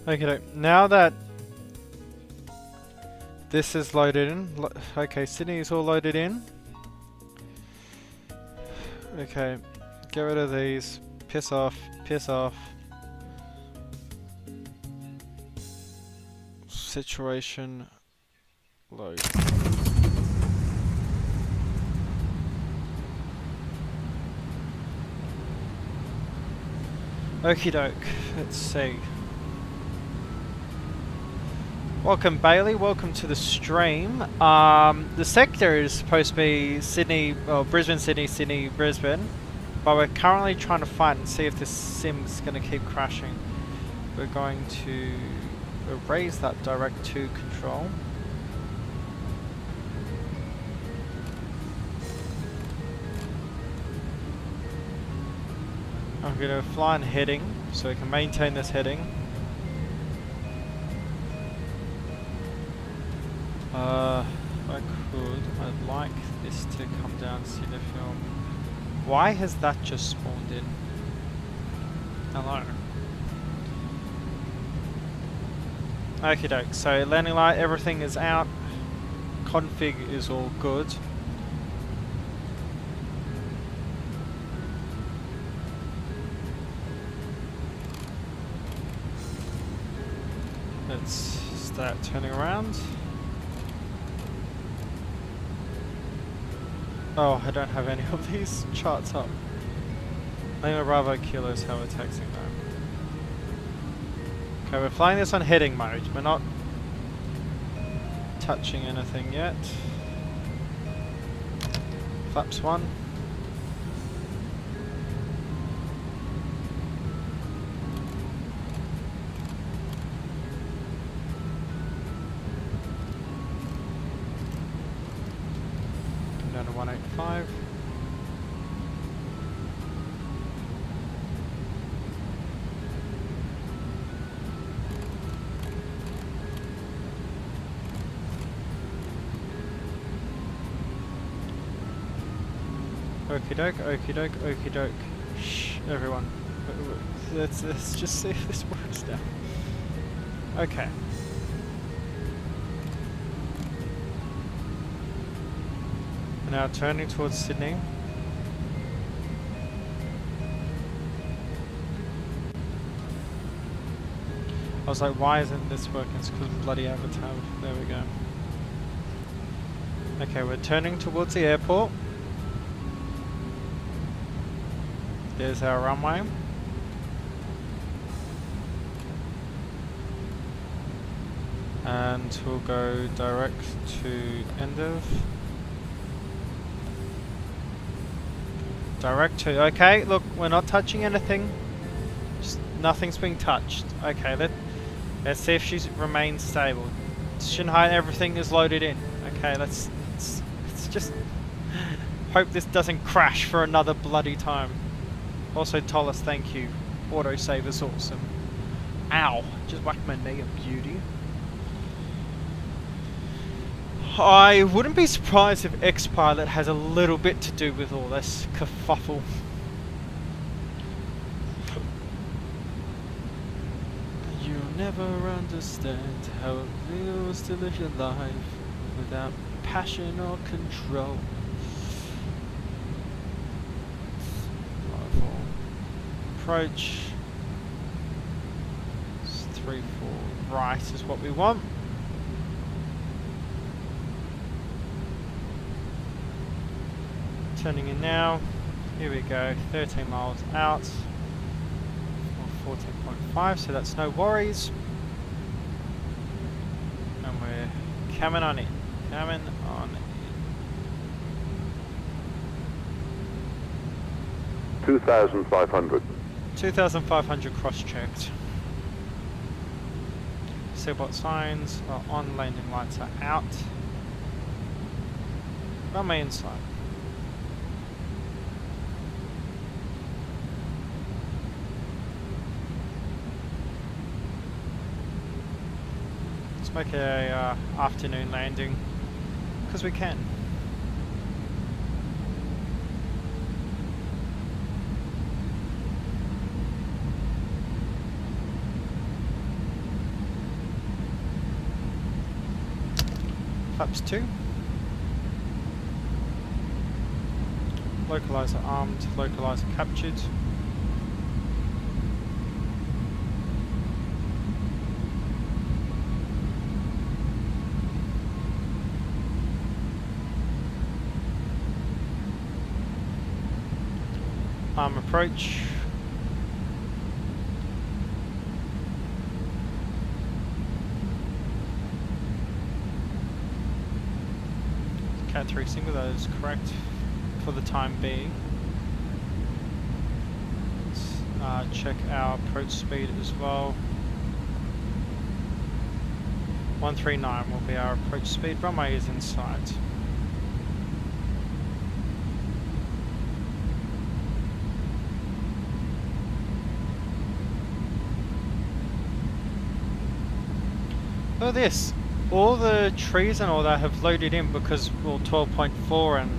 Okay, now that this is loaded in, okay, Sydney is all loaded in. Okay, get rid of these. Piss off, piss off. Situation load. Okie doke, let's see. Welcome Bailey, welcome to the stream. The sector is supposed to be Sydney, well, Brisbane, Sydney, Sydney, Brisbane. But we're currently trying to fight and see if this sim's going to keep crashing. We're going to erase that direct to control. I'm going to fly on heading so we can maintain this heading. If I could, I'd like this to come down, see the film. Why has that just spawned in? Hello. Okie doke, so landing light, everything is out. Config is all good. Let's start turning around. Oh, I don't have any of these charts up. Lima Bravo Kilo is how we're texting that. Okay, we're flying this on heading mode. We're not touching anything yet. Flaps 1. Down to 185. Okie doke, okie doke, okie doke. Shh, everyone. Let's just see if this works now. Okay. We're now turning towards Sydney. I was like, why isn't this working? It's because of bloody Avatar. There we go. Okay, we're turning towards the airport. There's our runway. And we'll go direct to end of. Direct to, okay, look, we're not touching anything. Just nothing's being touched. Okay, let's see if she remains stable. Shanghai, everything is loaded in. Okay, let's just hope this doesn't crash for another bloody time. Also, Toliss, thank you. Autosave is awesome. Ow, just whacked my knee, a beauty. I wouldn't be surprised if X-Pilot has a little bit to do with all this kerfuffle. You'll never understand how it feels to live your life without passion or control. Approach. 3-4 right is what we want. Turning in now. Here we go. 13 miles out. 14.5, so that's no worries. And we're coming on in. Coming on in. 2,500. 2,500 cross-checked. Sailboat signs are on, landing lights are out. Runway inside. Let's make a afternoon landing, because we can. Flaps 2. Localizer armed, localizer captured. Arm approach. Cat 3 single, that is correct for the time being. Let's check our approach speed as well. 139 will be our approach speed. Runway is in sight. Look at this. All the trees and all that have loaded in because, well, 12.4 and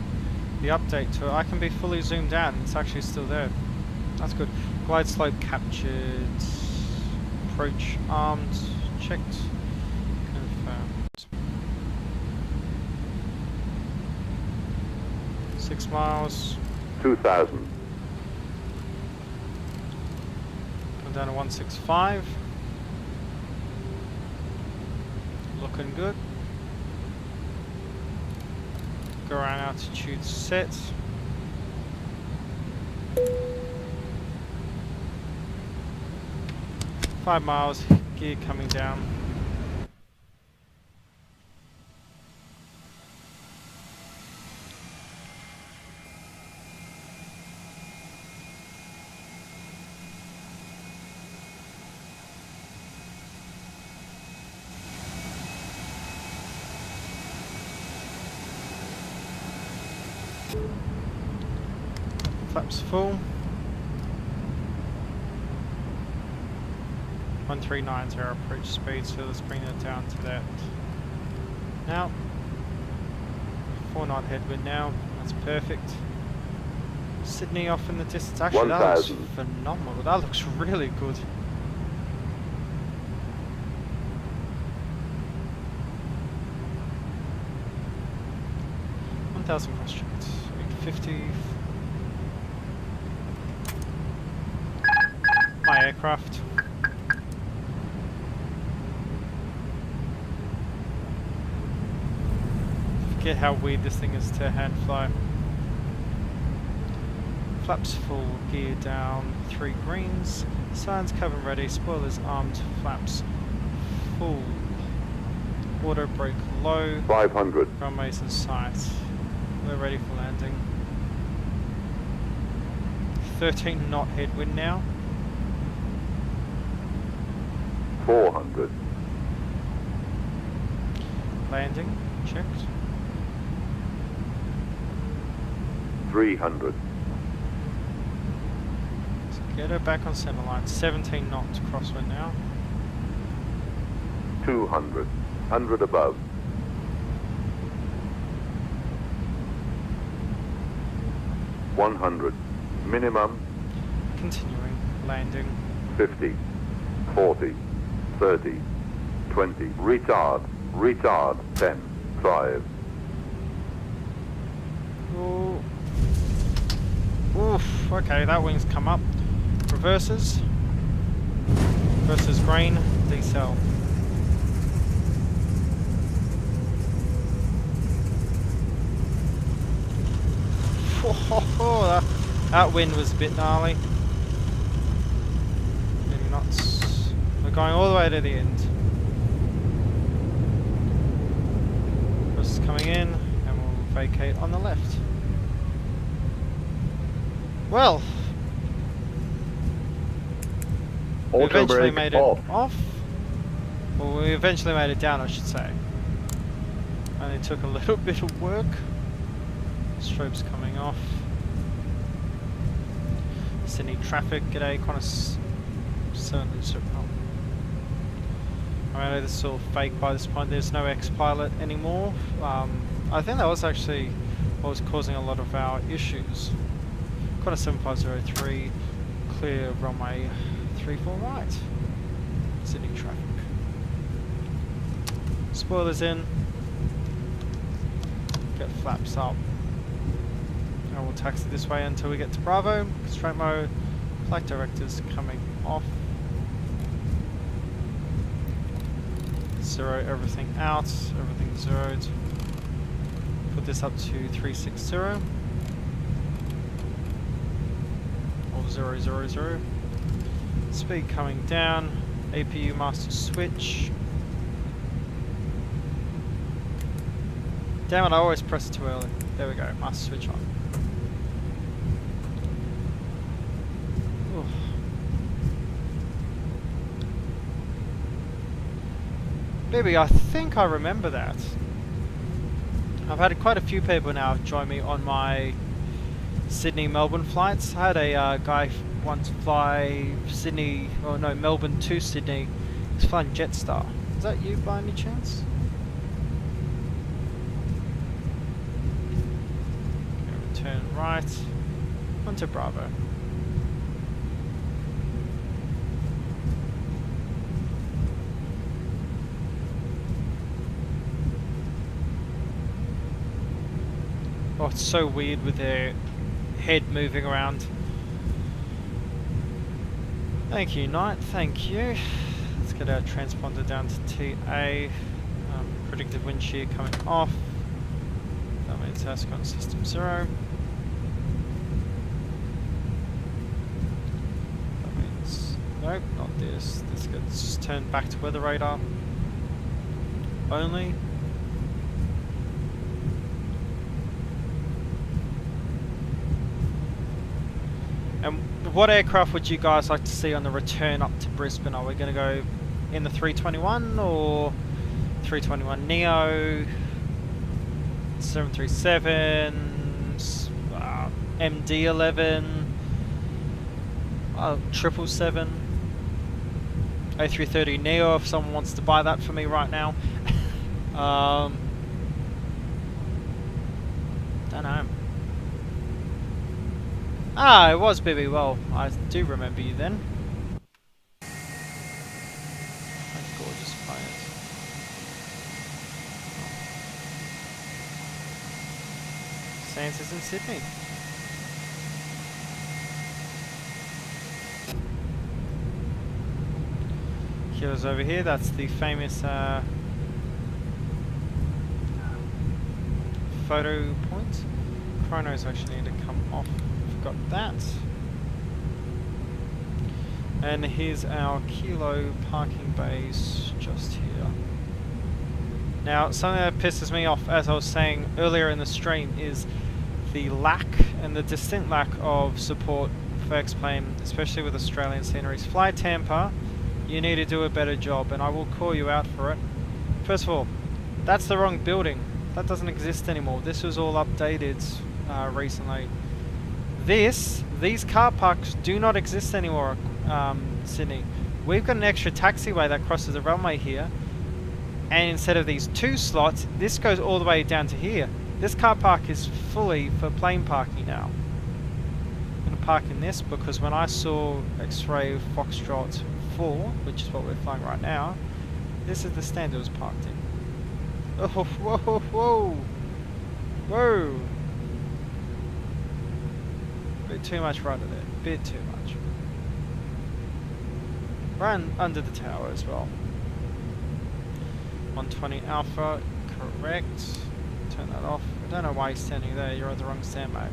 the update to it. I can be fully zoomed out and it's actually still there. That's good. Glide slope captured. Approach armed. Checked. Confirmed. 6 miles. 2,000. Come down to 165. Looking good. Go around altitude set. Five miles, gear coming down. Flaps full. 139 is our approach speed, so let's bring it down to that. Now, 4 knot headwind now, that's perfect. Sydney off in the distance, actually that looks phenomenal, that looks really good. Cross checked, 850. My aircraft. Forget how weird this thing is to hand fly. Flaps full, gear down, 3 greens. Signs cabin ready, spoilers armed, flaps full. Auto brake low. 500. Runways in sight. We're ready for landing. 13 knot headwind now. 400. Landing, checked. 300. So get her back on center line. 17 knots crosswind now. 200. 100 above. 100. Minimum. Continuing, landing. 50. 40. 30. 20. Retard. Retard. 10. 5. Ooh. Oof, okay, that wing's come up. Reverses. Versus green, decel. That wind was a bit gnarly. Maybe not. We're going all the way to the end. First is coming in, and we'll vacate on the left. Well, we eventually made it off. Well, we eventually made it down, I should say. Only took a little bit of work. Strobes coming off. Sydney traffic, g'day, Qantas 707. I know this is all fake by this point, there's no X-Pilot anymore. I think that was actually what was causing a lot of our issues. Qantas 7503, clear runway 34 right. Sydney traffic. Spoilers in. get flaps up. And we'll taxi this way until we get to Bravo. Straight mode, flight directors coming off. Zero everything out, everything zeroed. Put this up to 360. Or 000. Speed coming down. APU master switch. Damn it, I always press it too early. There we go, master switch on. Oof. Baby, I think I remember that. I've had quite a few people now join me on my Sydney-Melbourne flights. I had a guy once fly Sydney, or no, Melbourne to Sydney. He's flying Jetstar. Is that you by any chance? Okay, turn right onto Bravo. Oh, it's so weird with their head moving around. Thank you, Knight. Thank you. Let's get our transponder down to TA. Predicted wind shear coming off. That means that's got system 0. That means nope, not this. This gets turned back to weather radar only. And what aircraft would you guys like to see on the return up to Brisbane? Are we going to go in the 321 or 321 Neo, 737, MD-11, 777, A330 Neo if someone wants to buy that for me right now. Don't know. Ah, it was Bibby. Well, I do remember you then. Gorgeous planes. Sands is in Sydney. Kilo's over here. That's the famous photo point. Chronos actually need to come off. Got that. And here's our Kilo parking bays just here. Now, something that pisses me off, as I was saying earlier in the stream, is the lack and the distinct lack of support for X-Plane, especially with Australian sceneries. Fly Tampa, you need to do a better job, and I will call you out for it. First of all, that's the wrong building. That doesn't exist anymore. This was all updated recently. These car parks do not exist anymore, Sydney. We've got an extra taxiway that crosses the runway here, and instead of these 2 slots, this goes all the way down to here. This car park is fully for plane parking now. I'm going to park in this because when I saw X-Ray Foxtrot 4, which is what we're flying right now, this is the stand it was parked in. Oh, whoa, whoa, whoa! Bit too much rudder there, bit too much. Run under the tower as well. 120 Alpha, correct. Turn that off. I don't know why you're standing there, you're on the wrong stand, mate.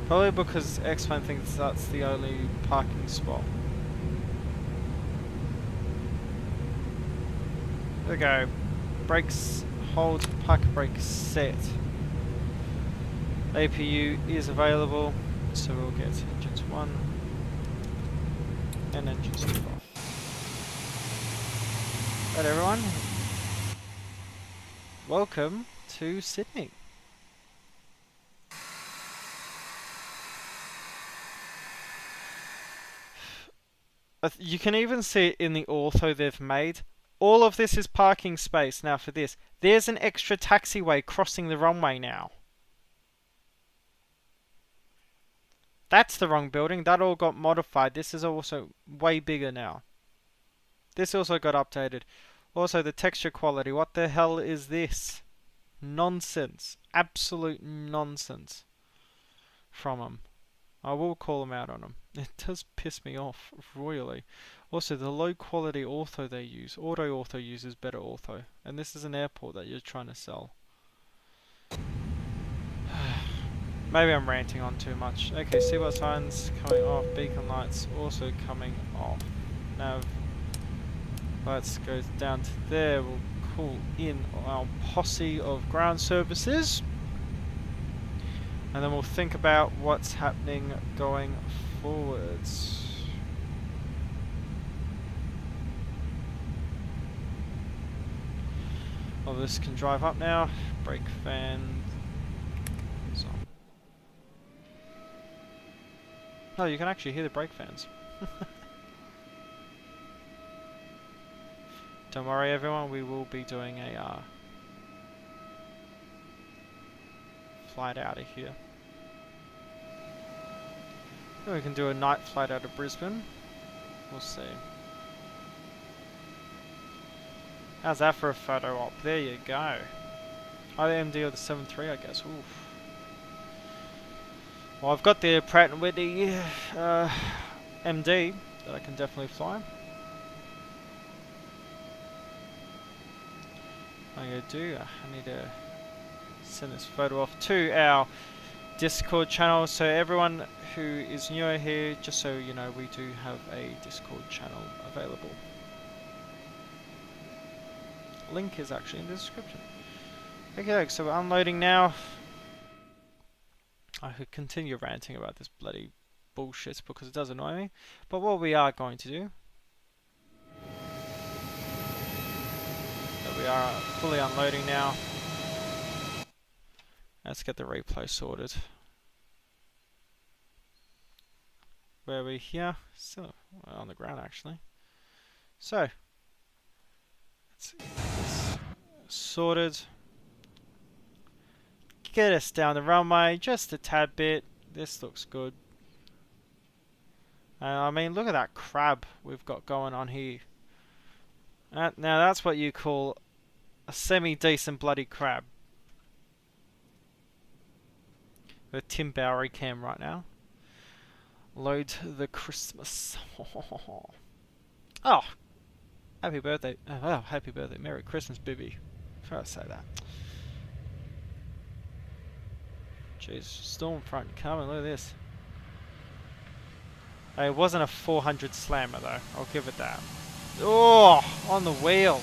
Probably because X-Plane thinks that's the only parking spot. There we go. Brakes, hold, park brake set. APU is available, so we'll get engines 1 and engines 2 off. Right, everyone, welcome to Sydney. You can even see it in the ortho they've made. All of this is parking space now for this. There's an extra taxiway crossing the runway now. That's the wrong building. That all got modified. This is also way bigger now. This also got updated. Also, the texture quality. What the hell is this? Nonsense. Absolute nonsense from them. I will call them out on them. It does piss me off royally. Also, the low quality ortho they use. Auto ortho uses better ortho. And this is an airport that you're trying to sell. Maybe I'm ranting on too much. Okay, seatbelt signs coming off. Beacon lights also coming off. Nav lights goes down to there. We'll call in our posse of ground services. And then we'll think about what's happening going forwards. Well, this can drive up now. Brake fan is on. No, you can actually hear the brake fans. Don't worry everyone, we will be doing a flight out of here. Then we can do a night flight out of Brisbane. We'll see. How's that for a photo op? There you go. Either MD or the 7.3 I guess. Oof. Well, I've got the Pratt & Whitney MD that I can definitely fly. What I'm going to do, I need to send this photo off to our Discord channel. So everyone who is newer here, just so you know, we do have a Discord channel available. Link is actually in the description. Okay, so we're unloading now. I could continue ranting about this bloody bullshit because it does annoy me. But what we are going to do, we are fully unloading now. Let's get the replay sorted. Where are we here? Still on the ground actually. So, let's get this sorted. Get us down the runway just a tad bit. This looks good. I mean, look at that crab we've got going on here. Now that's what you call a semi-decent bloody crab. The Tim Bowery cam right now. Load the Christmas. Oh, happy birthday! Oh, happy birthday! Merry Christmas, Bibby. Try to say that. Jeez, storm front coming. Look at this. Hey, it wasn't a 400 slammer though. I'll give it that. Oh, on the wheel.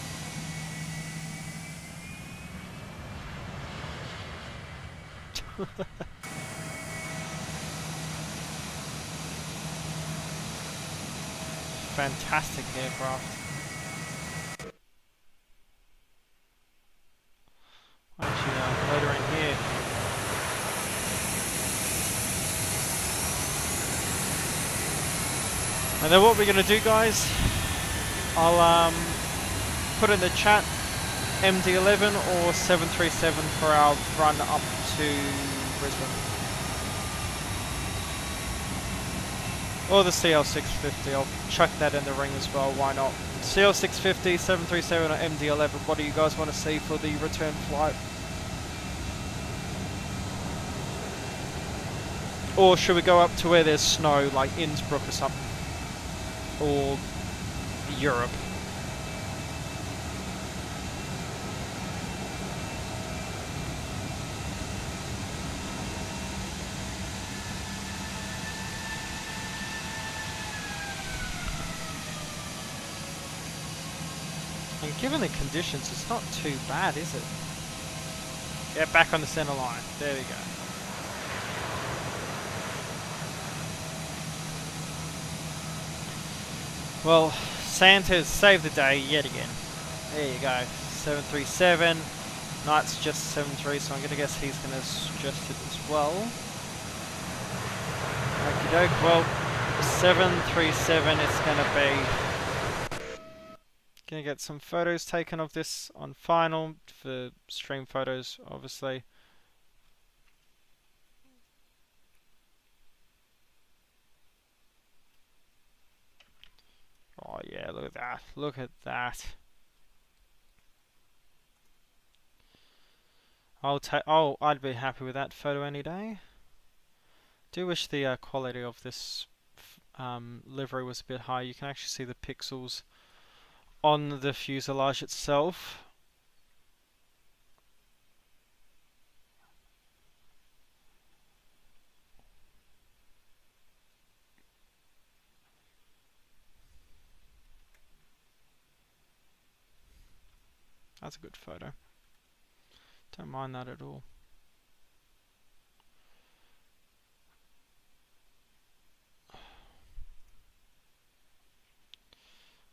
Fantastic aircraft. Actually, loader in here. And then what we're going to do, guys, I'll put in the chat MD-11 or 737 for our run up to Brisbane. Or the CL650, I'll chuck that in the ring as well, why not? CL650, 737 or MD-11, what do you guys want to see for the return flight? Or should we go up to where there's snow, like Innsbruck or something? Or Europe? And given the conditions, it's not too bad, is it? Get back on the center line. There we go. Well, Santa's saved the day yet again. There you go. 737. Knight's just 73, so I'm going to guess he's going to suggest it as well. Okie doke. Well, 737 is going to be... Going to get some photos taken of this on final for stream photos, obviously. Oh yeah, look at that. Look at that. I'd be happy with that photo any day. Do wish the quality of this livery was a bit higher. You can actually see the pixels on the fuselage itself. That's a good photo. Don't mind that at all.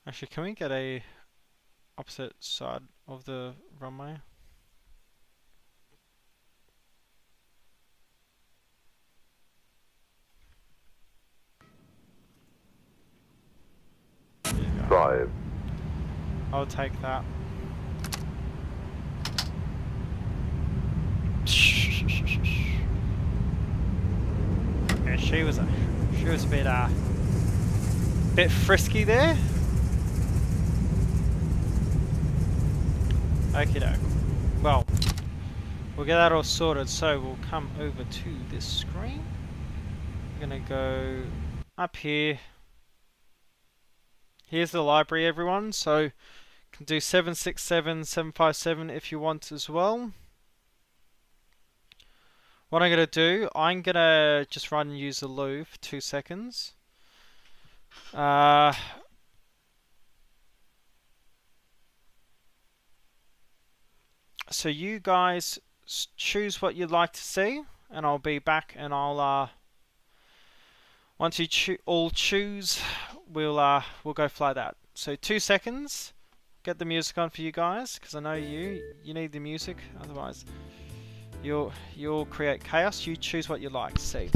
Actually, can we get a opposite side of the runway? There you go. 5. I'll take that. Yeah, she was a bit frisky there. Okie doke. Well, we'll get that all sorted, so we'll come over to this screen. We're gonna go up here. Here's the library, everyone, so you can do 767, 757 if you want as well. What I'm gonna do, I'm gonna just run and use the loo for 2 seconds. So you guys choose what you'd like to see, and I'll be back, and I'll once you all choose, we'll go fly that. So 2 seconds. Get the music on for you guys, because I know you need the music, otherwise you'll create chaos. You choose what you'd like to see.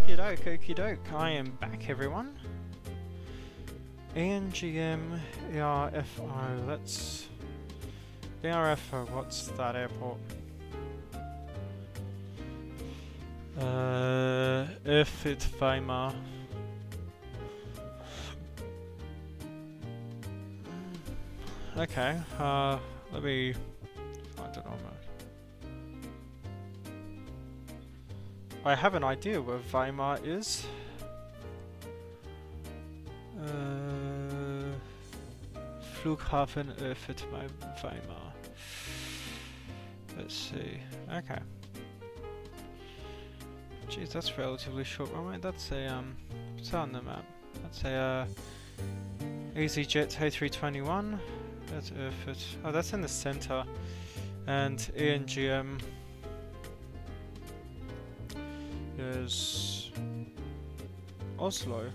Okie doke. I am back, everyone. ANGM ERFO. Let's. ERFO, what's that airport? Erfurt Weimar. Okay, let me. I don't know. I have an idea where Weimar is. Flughafen Erfurt Weimar. Let's see. Okay. Jeez, that's relatively short runway. That's a what's that on the map? That's a EasyJet A321. That's Erfurt. Oh, that's in the center. And ANGM is Oslo.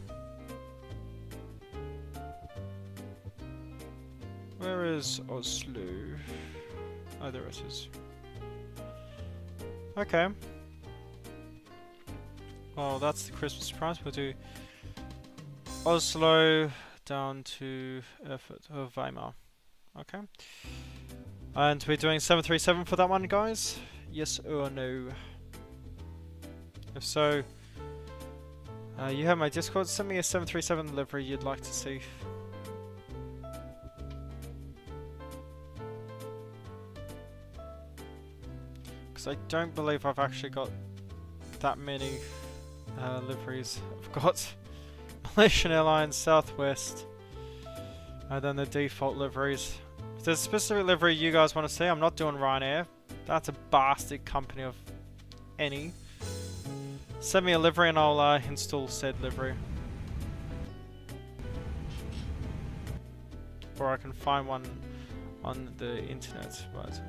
Where is Oslo? Oh, there it is. Okay. Well, that's the Christmas prize. We'll do Oslo down to Erfurt or Weimar. Okay. And we're doing 737 for that one, guys? Yes or no? If so, you have my Discord. Send me a 737 livery you'd like to see. Because I don't believe I've actually got that many liveries. I've got Malaysian Airlines, Southwest, and then the default liveries. If there's a specific livery you guys want to see, I'm not doing Ryanair. That's a bastard company of any. Send me a livery and I'll install said livery. Or I can find one on the internet, right?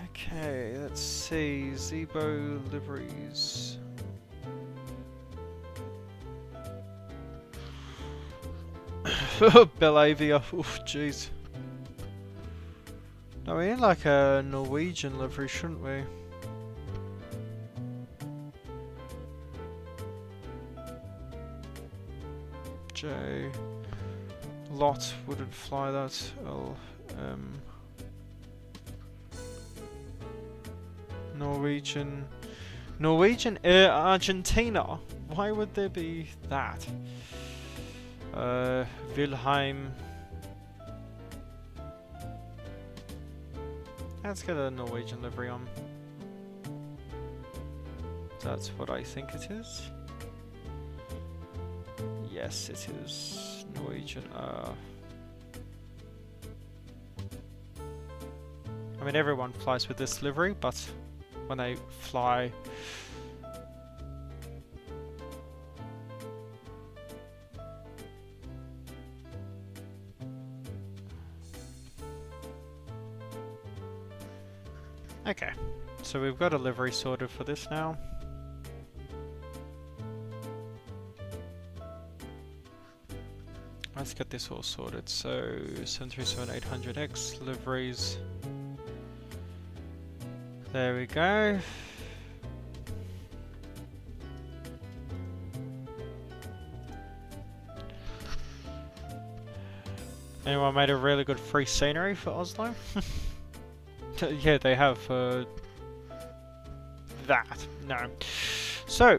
Okay, let's see. Zibo liveries. Belavia. Oof, jeez. No, we need like a Norwegian livery, shouldn't we? J. Lot wouldn't fly that. L. Norwegian Air Argentina. Why would there be that? Wilhelm. Let's get a Norwegian livery on. That's what I think it is. Yes, it is Norwegian. I mean, everyone flies with this livery, but when they fly, okay, so we've got a livery sorted for this now. Let's get this all sorted. So 737-800X liveries. There we go. Anyone made a really good free scenery for Oslo? Yeah, they have that. No. So,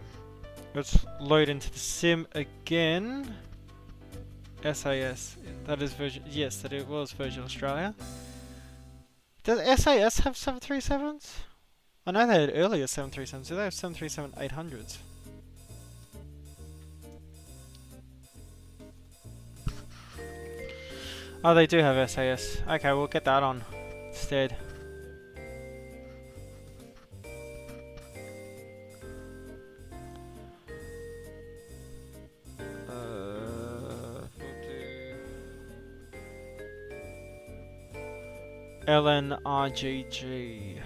let's load into the sim again. SAS. That is Virgin. Yes, that it was Virgin Australia. Does SAS have 737s? I know they had earlier 737s. Do they have 737-800s? Oh, they do have SAS. Okay, we'll get that on instead. LNRGG.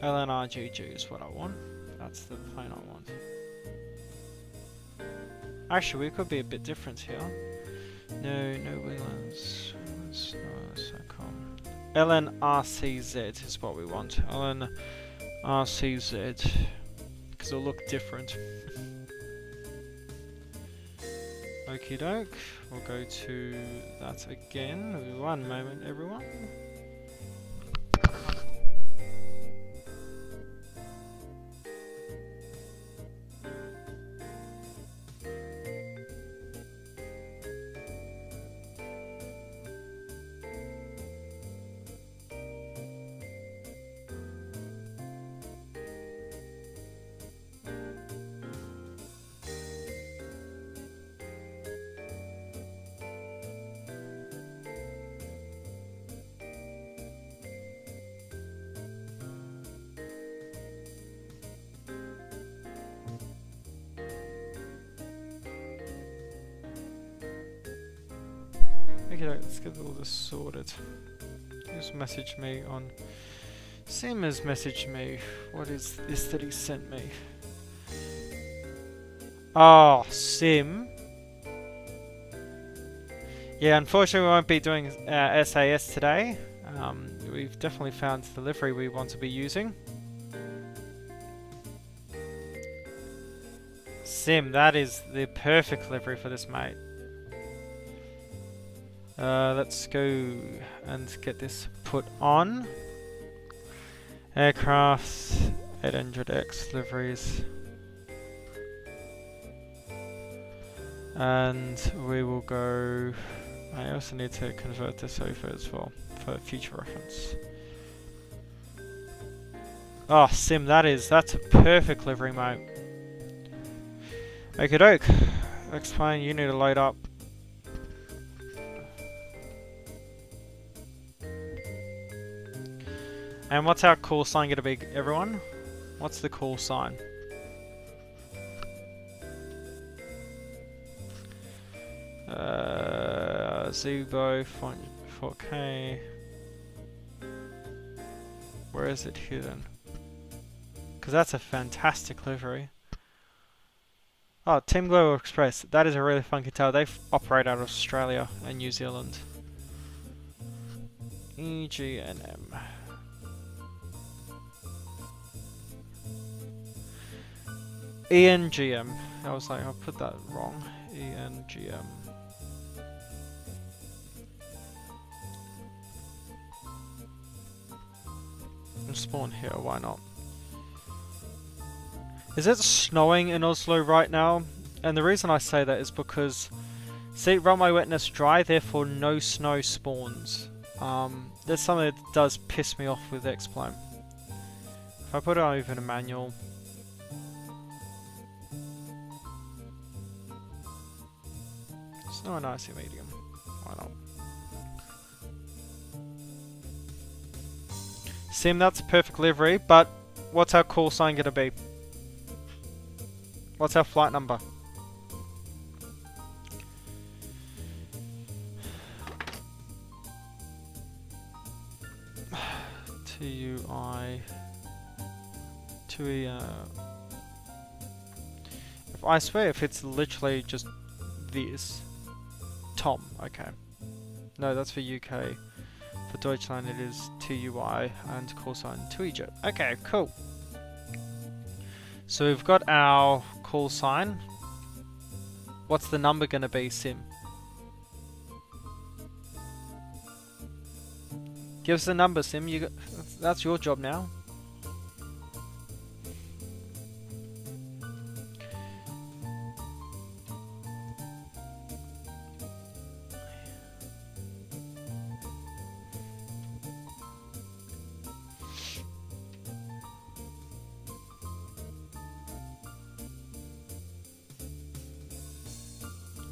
LNRGG is what I want. That's the plane I want. Actually, we could be a bit different here. No wheelers. SOCOM. LNRCZ is what we want. LNRCZ. Because it'll look different. Okie doke. We'll go to that again. One moment, everyone. Okay, let's get all this sorted. Just message me on... Sim has messaged me. What is this that he sent me? Oh, Sim. Yeah, unfortunately we won't be doing SAS today. We've definitely found the livery we want to be using. Sim, that is the perfect livery for this, mate. Let's go and get this put on. Aircraft 800X liveries. And we will go... I also need to convert this over as well for future reference. Oh, Sim, that's a perfect livery, mate. Okie doke. Explain, you need to load up. And what's our call sign going to be, everyone? What's the call sign? Zibo 4K. Where is it hidden? Because that's a fantastic livery. Oh, Team Global Express. That is a really funky tail. They operate out of Australia and New Zealand. EGNM. ENGM. I was like, I'll put that wrong. ENGM. And spawn here, why not? Is it snowing in Oslo right now? And the reason I say that is because, see, runway wetness dry, therefore no snow spawns. There's something that does piss me off with X-Plane. If I put it on even a manual. Snow and icy medium. Why not? Sim, that's a perfect livery, but what's our call sign gonna be? What's our flight number? TUI 2E. If I swear, if it's literally just this, Tom. Okay. No, that's for UK. For Deutschland, it is TUI and call sign TUIJet. Okay, cool. So we've got our call sign. What's the number gonna be, Sim? Give us the number, Sim. That's your job now.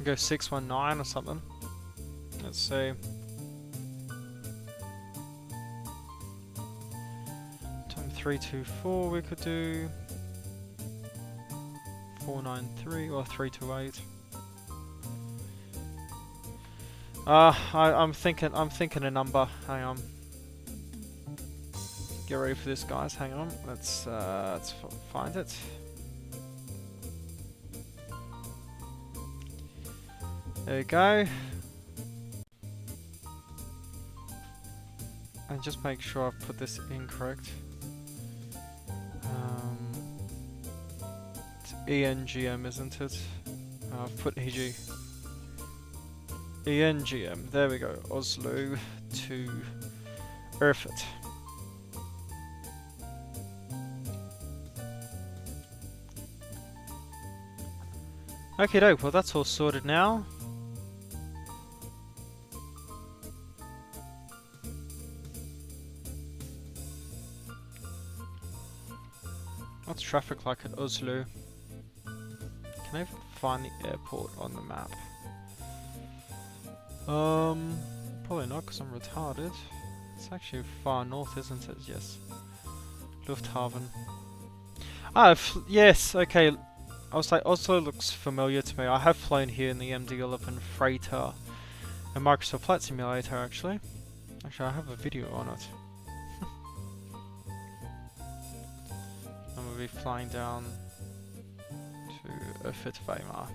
Go 619 or something. Let's see. Time 324 we could do. 493 or 328. I'm thinking a number. Hang on. Get ready for this, guys. Hang on. Let's find it. There you go. And just make sure I've put this in correct. It's ENGM, isn't it? I've put EG. ENGM. There we go. Oslo to Erfurt. Okay, doke. Well, that's all sorted now. What's traffic like at Oslo? Can I even find the airport on the map? Probably not because I'm retarded. It's actually far north, isn't it? Yes. Lufthaven. Ah, yes, okay. I was like, Oslo looks familiar to me. I have flown here in the MD-11 freighter and Microsoft Flight Simulator, actually. Actually, I have a video on it. And we'll be flying down to Erfurt Weimar.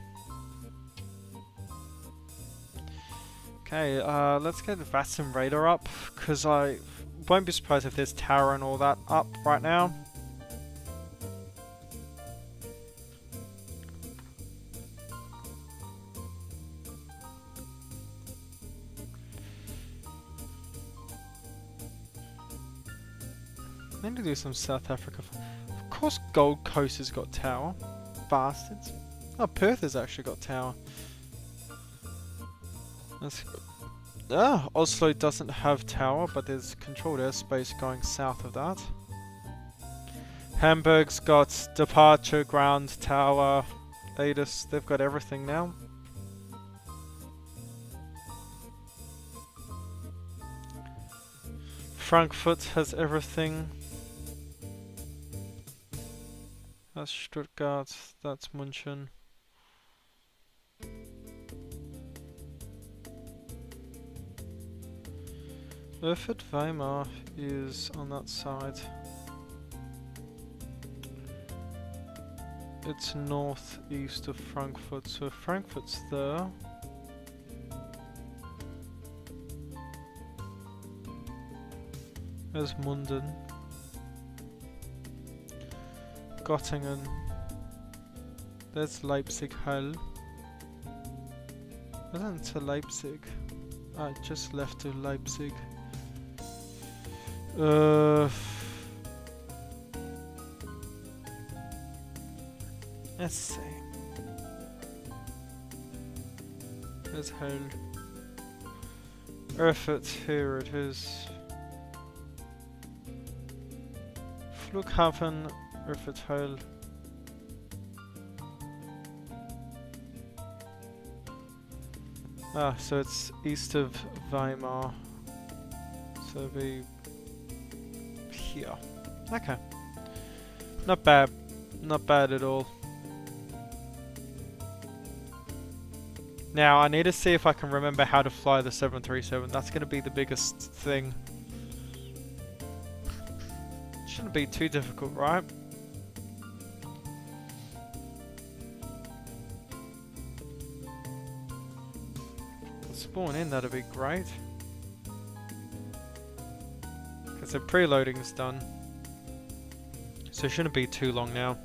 Okay, let's get the Vatsim radar up, because I won't be surprised if there's tower and all that up right now. I need to do some South Africa. Of course Gold Coast has got tower. Bastards. Oh, Perth has actually got tower. Oslo doesn't have tower, but there's controlled airspace going south of that. Hamburg's got departure, ground, tower, they've got everything now. Frankfurt has everything. That's Stuttgart, that's München. Erfurt Weimar is on that side. It's northeast of Frankfurt, so Frankfurt's there. There's Munden. Göttingen. There's Leipzig Hell. Wasn't to Leipzig. I just left to Leipzig. Let's see. There's Hell. Erfurt, here it is. Flughafen, Erfurt Hell. Ah, so it's east of Weimar. So it'll be here. Okay. Not bad. Not bad at all. Now, I need to see if I can remember how to fly the 737. That's going to be the biggest thing. Shouldn't be too difficult, right? Spawn in, that'd be great. Because the preloading's done. So it shouldn't be too long now.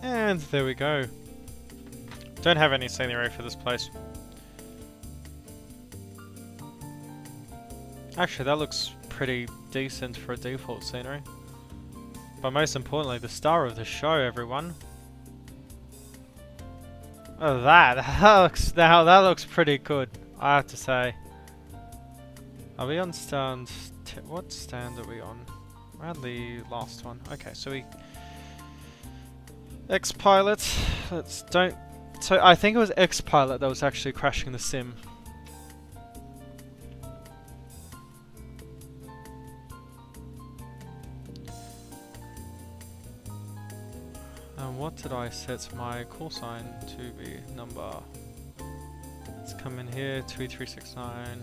And there we go. Don't have any scenery for this place. Actually, that looks pretty decent for a default scenery. But most importantly, the star of the show, everyone. Oh, that looks pretty good, I have to say. Are we on stand? What stand are we on? We're on the last one. Okay, so we X-Pilot. Let's don't. So I think it was X-Pilot that was actually crashing the sim. And what did I set my call sign to be? Number. Let's come in here. 2369.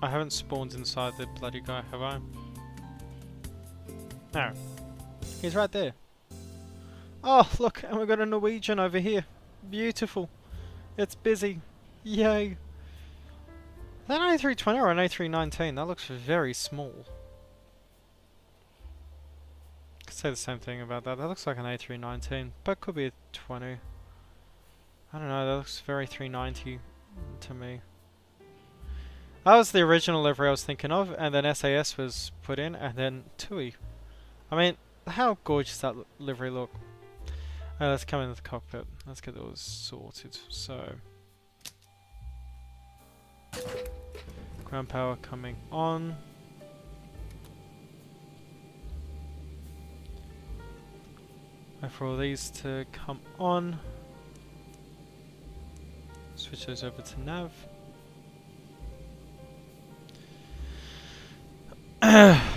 I haven't spawned inside the bloody guy, have I? No. He's right there. Oh, look, and we've got a Norwegian over here. Beautiful. It's busy. Yay. Is that an A320 or an A319? That looks very small. Could say the same thing about that. That looks like an A319, but could be a 20. I don't know, that looks very 390 to me. That was the original livery I was thinking of, and then SAS was put in, and then TUI. I mean, how gorgeous that livery look. Let's come into the cockpit. Let's get those sorted. So, ground power coming on. Wait for all these to come on. Switch those over to nav.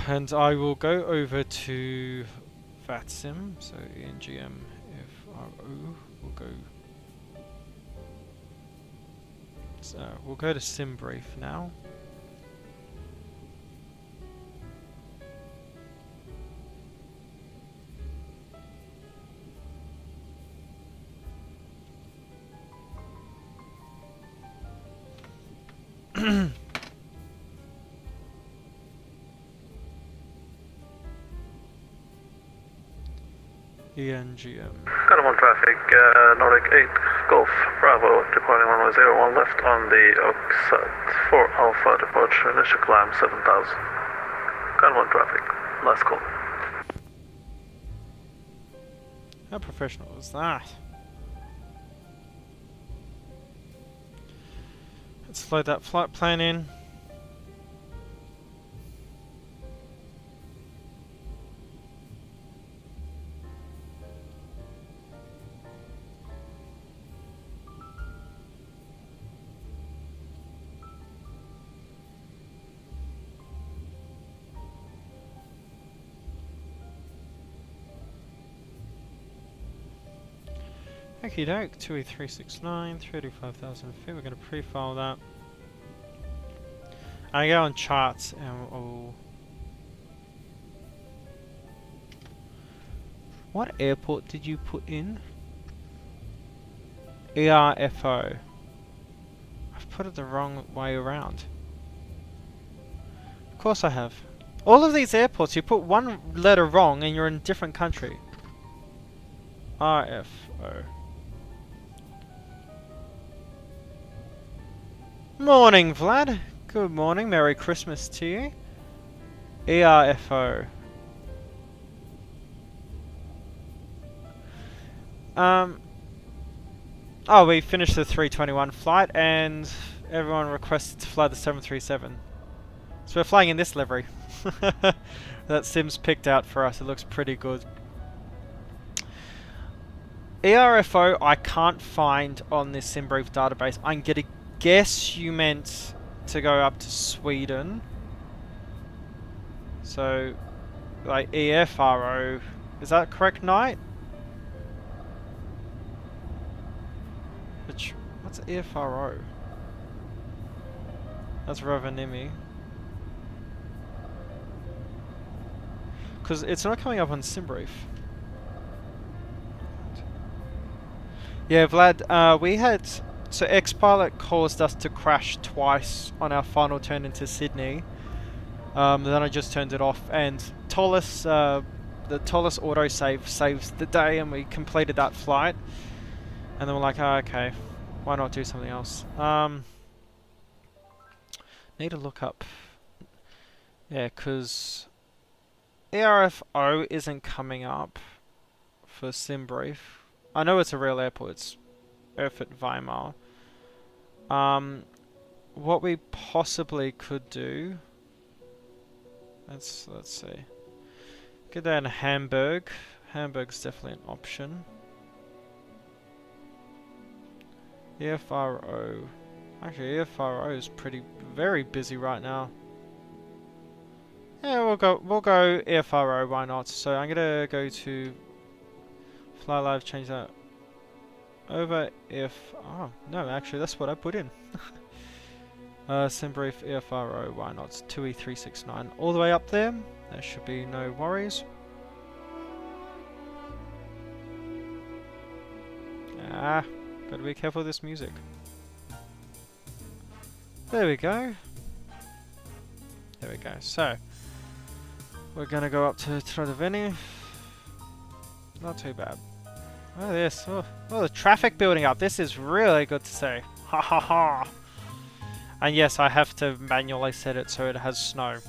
And I will go over to Vatsim, so ENGM FRO. We'll go to SimBrief now. ENGM. Got him on traffic, Nordic 8 Golf Bravo, departing runway 01 left on the Oxat 4 Alpha departure, initial climb 7000. Got him on traffic, last call. How professional is that? Let's load that flight plan in. Okie doke, 2E369, 35,000 feet, we're going to pre-file that. I go on charts and we'll... What airport did you put in? ERFO. I've put it the wrong way around. Of course I have. All of these airports, you put one letter wrong and you're in a different country. RFO. Morning, Vlad. Good morning. Merry Christmas to you. ERFO. Oh, we finished the 321 flight and everyone requested to fly the 737. So we're flying in this livery. That Sim's picked out for us. It looks pretty good. ERFO I can't find on this SimBrief database. I'm gonna guess you meant to go up to Sweden. So, like EFRO. Is that correct, Knight? What's EFRO? That's Rovaniemi. Because it's not coming up on SimBrief. Yeah, Vlad, we had... So X-Pilot caused us to crash twice on our final turn into Sydney. Then I just turned it off, and Toliss, the Toliss autosave saves the day, and we completed that flight. And then we're like, oh, okay, Why not do something else? Need to look up. Yeah, because ERFO isn't coming up for SimBrief. I know it's a real airport. It's Erfurt Weimar. What we possibly could do. Let's see. Get down to Hamburg. Hamburg's definitely an option. EFRO. Actually, EFRO is very busy right now. Yeah, we'll go EFRO, why not? So I'm gonna go to Fly Live, change that over oh no, actually that's what I put in. SimBrief EFRO, why not? 2E369 all the way up there. There should be no worries. Better be careful with this music. There we go. There we go. So we're gonna go up to Rovaniemi. Not too bad. Oh, this. Oh, the traffic building up. This is really good to see. Ha ha ha. And yes, I have to manually set it so it has snow.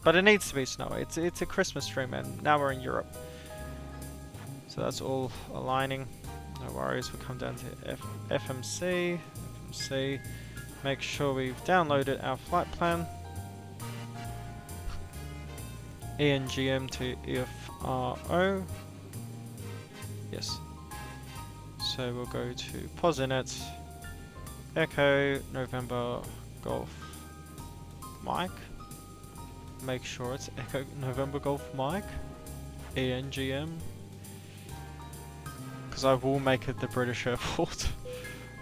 But it needs to be snowy. It's a Christmas tree, man. Now we're in Europe. So that's all aligning. No worries. We'll come down to FMC. FMC. Make sure we've downloaded our flight plan. ENGM to EFRO. Yes. So we'll go to Posinet. Echo November Golf Mike. Make sure it's Echo November Golf Mike. ENGM. Because I will make it the British airport.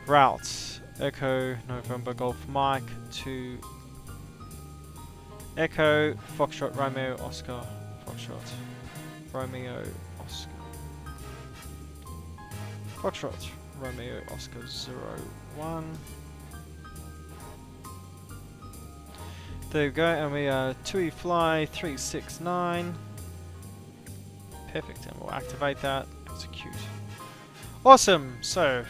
Route. Echo November Golf Mike to Echo Foxtrot Romeo Oscar Foxtrot Romeo Oscar Foxtrot Romeo Oscar 01. There we go, and we are 2E Fly 369. Perfect, and we'll activate that. Execute. Awesome. So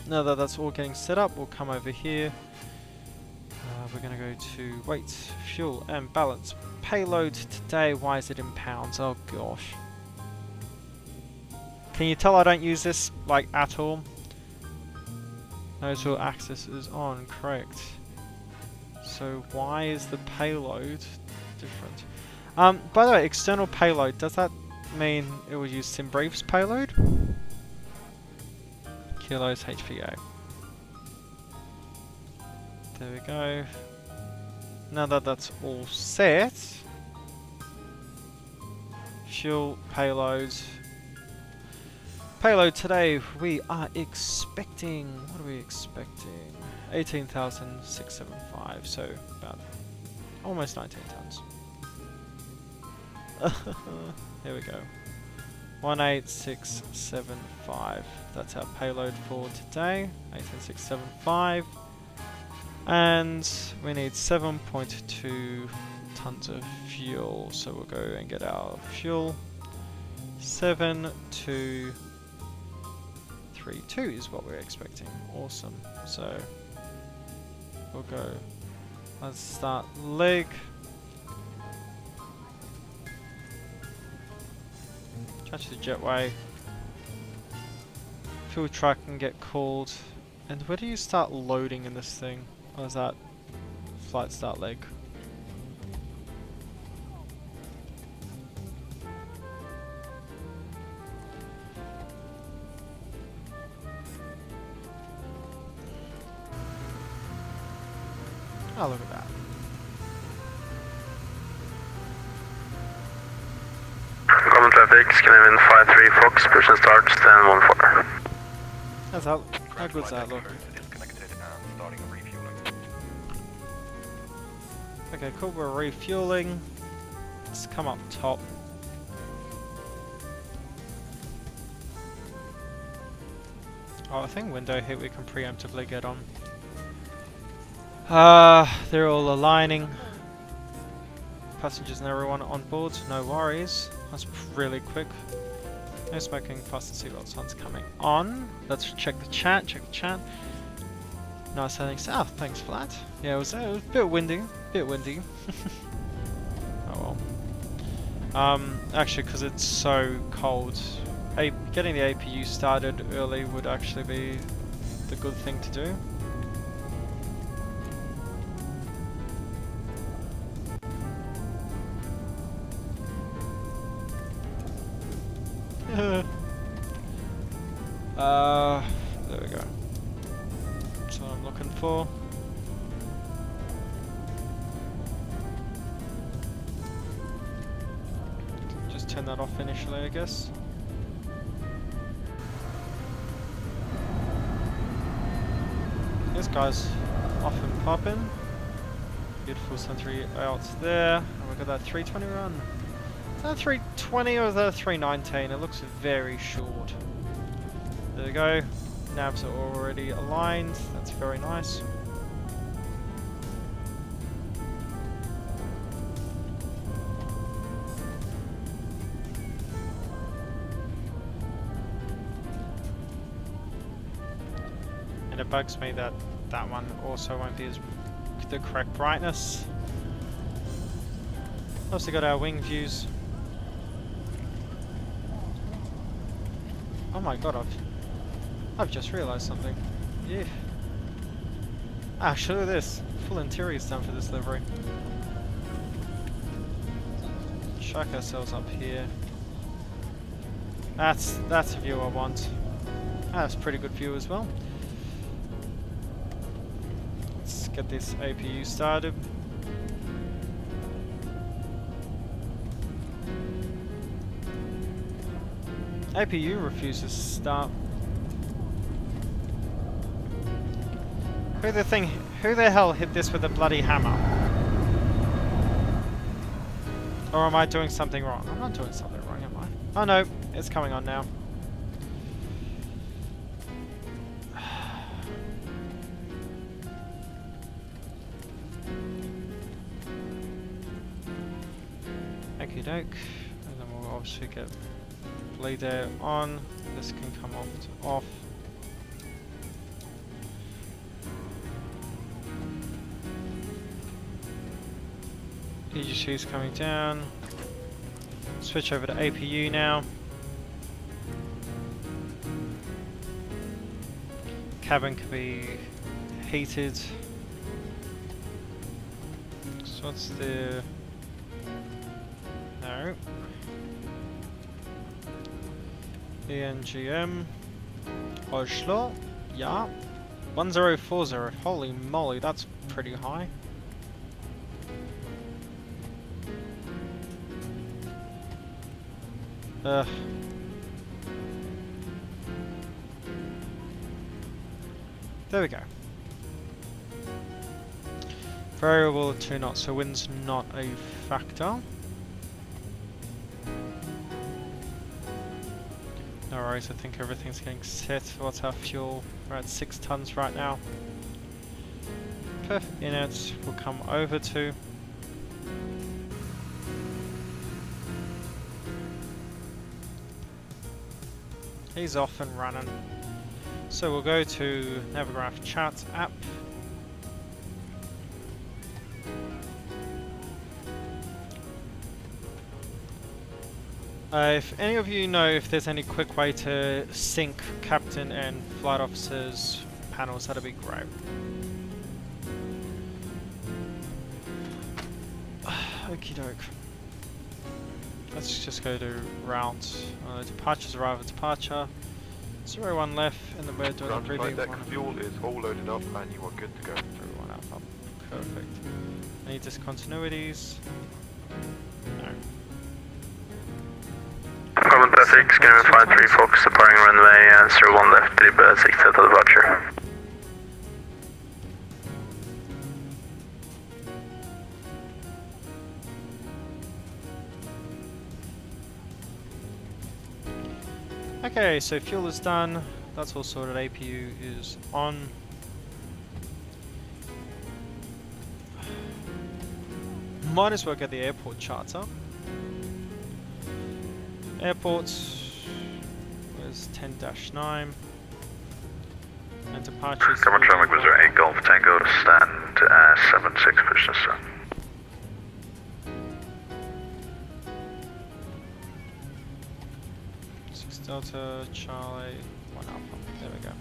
now that that's all getting set up, we'll come over here. We're going to go to weight, fuel, and balance. Payload today, why is it in pounds? Oh gosh. Can you tell I don't use this, like, at all? Nose wheel axis is on, correct. So why is the payload different? By the way, external payload, does that mean it will use SimBrief's payload? Kilos HPA. There we go. Now that that's all set, fuel, payload. Payload today, we are expecting, what are we expecting? 18,675, so about almost 19 tons. Here we go. 18675. That's our payload for today. 18675. And we need 7.2 tons of fuel. So we'll go and get our fuel. 7232 is what we're expecting. Awesome. So we'll go. Let's start leg. Touch the jetway. Fuel truck can get called. And where do you start loading in this thing? Or is that flight start leg? Oh, look at that. Common traffic, Scandinavian 53 Fox, push and start, stand 14. That's how good's that look? Okay, cool, we're refueling. Let's come up top. Oh, I think window hit we can preemptively get on. They're all aligning. Passengers and everyone on board, no worries. That's really quick. No smoking, fasten seatbelt, sun's coming on. Let's check the chat, Nice settings. Oh, thanks for that. Yeah, it was a bit windy, Oh well. Actually, because it's so cold, getting the APU started early would actually be the good thing to do. There we go. That's what I'm looking for. Just turn that off initially, I guess. This guy's off and popping. Beautiful sentry out there. And we've got that 320 run. Is that a 320 or is that a 319? It looks very short. There we go. Navs are already aligned. That's very nice. And it bugs me that that one also won't be as the correct brightness. Also got our wing views. Oh my god, I've just realised something. Yeah. Actually, look at this. Full interior is done for this livery. Chuck ourselves up here. That's a view I want. That's a pretty good view as well. Let's get this APU started. APU refuses to start. Who the hell hit this with a bloody hammer? Or am I doing something wrong? I'm not doing something wrong, am I? Oh no, it's coming on now. Okie doke. And then we'll obviously get bleed air on. This can come off to off. EGC is coming down. Switch over to APU now. Cabin can be heated. So what's the... No. ENGM. Oslo. Yeah. 1040. Holy moly, that's pretty high. There we go. Variable 2 knots, so wind's not a factor. No worries, I think everything's getting set. What's our fuel? We're at 6 tons right now. Perfect units will come over to. He's off and running. So we'll go to Navigraph Chat app. If any of you know if there's any quick way to sync captain and flight officers panels, that'd be great. Okie doke. Let's just go to route. Departure's arrival, departure. 01 left, and then we're doing a briefing. Fuel is all loaded up and you are good to go. 01 up. Perfect. Any discontinuities? No. Common traffic, Scanner 53 Fox, departing runway 01 left, 6 to departure. Okay, so fuel is done. That's all sorted. APU is on. Might as well get the airport charts up. Airports, is 10-9. And departures. Common traffic was 8 Golf Tango, stand 76 business, sir. Delta Charlie 1 Alpha. There we go.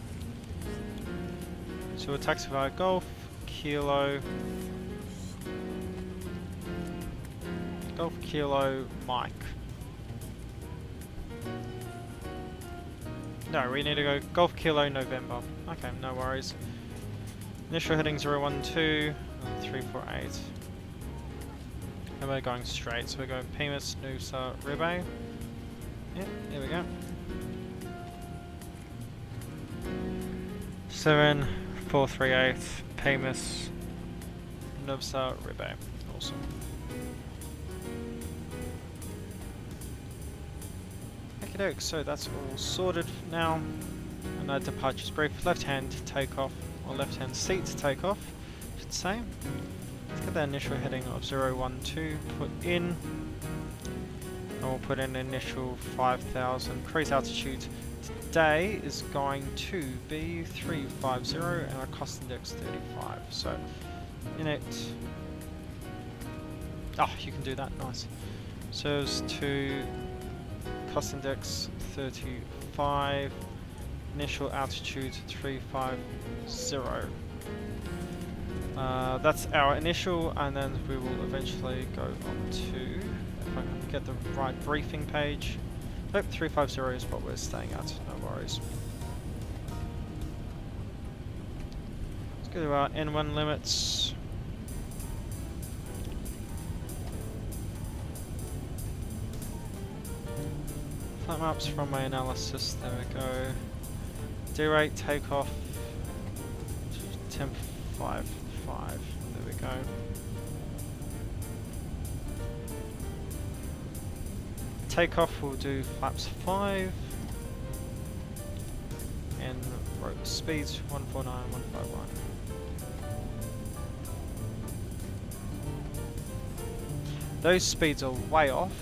So we'll taxi via Golf Kilo Mike. No, we need to go Golf Kilo November. Okay, no worries. Initial heading 012 and 348. And we're going straight, so we're going Pimus, Noosa, Rebay. Yep, there we go. 7438 Pimus, Noosa, Rebay. Awesome. Okey-doke, so that's all sorted now. And our departure's brief. Left hand takeoff, or left hand seat takeoff, I should say. Let's get the initial heading of 012 put in. And we'll put in initial 5,000. Cruise altitude today is going to be 350 and our cost index 35. So, in it. Oh, you can do that, nice. Serves to cost index 35. Initial altitude 350. That's our initial, and then we will eventually go on to, if I can get the right briefing page. Nope, 350 is what we're staying at, no worries. Let's go to our N1 limits. Flight maps from my analysis, there we go. D-rate takeoff 10.55, there we go. Takeoff will do flaps 5 and speeds 149, 151. Those speeds are way off.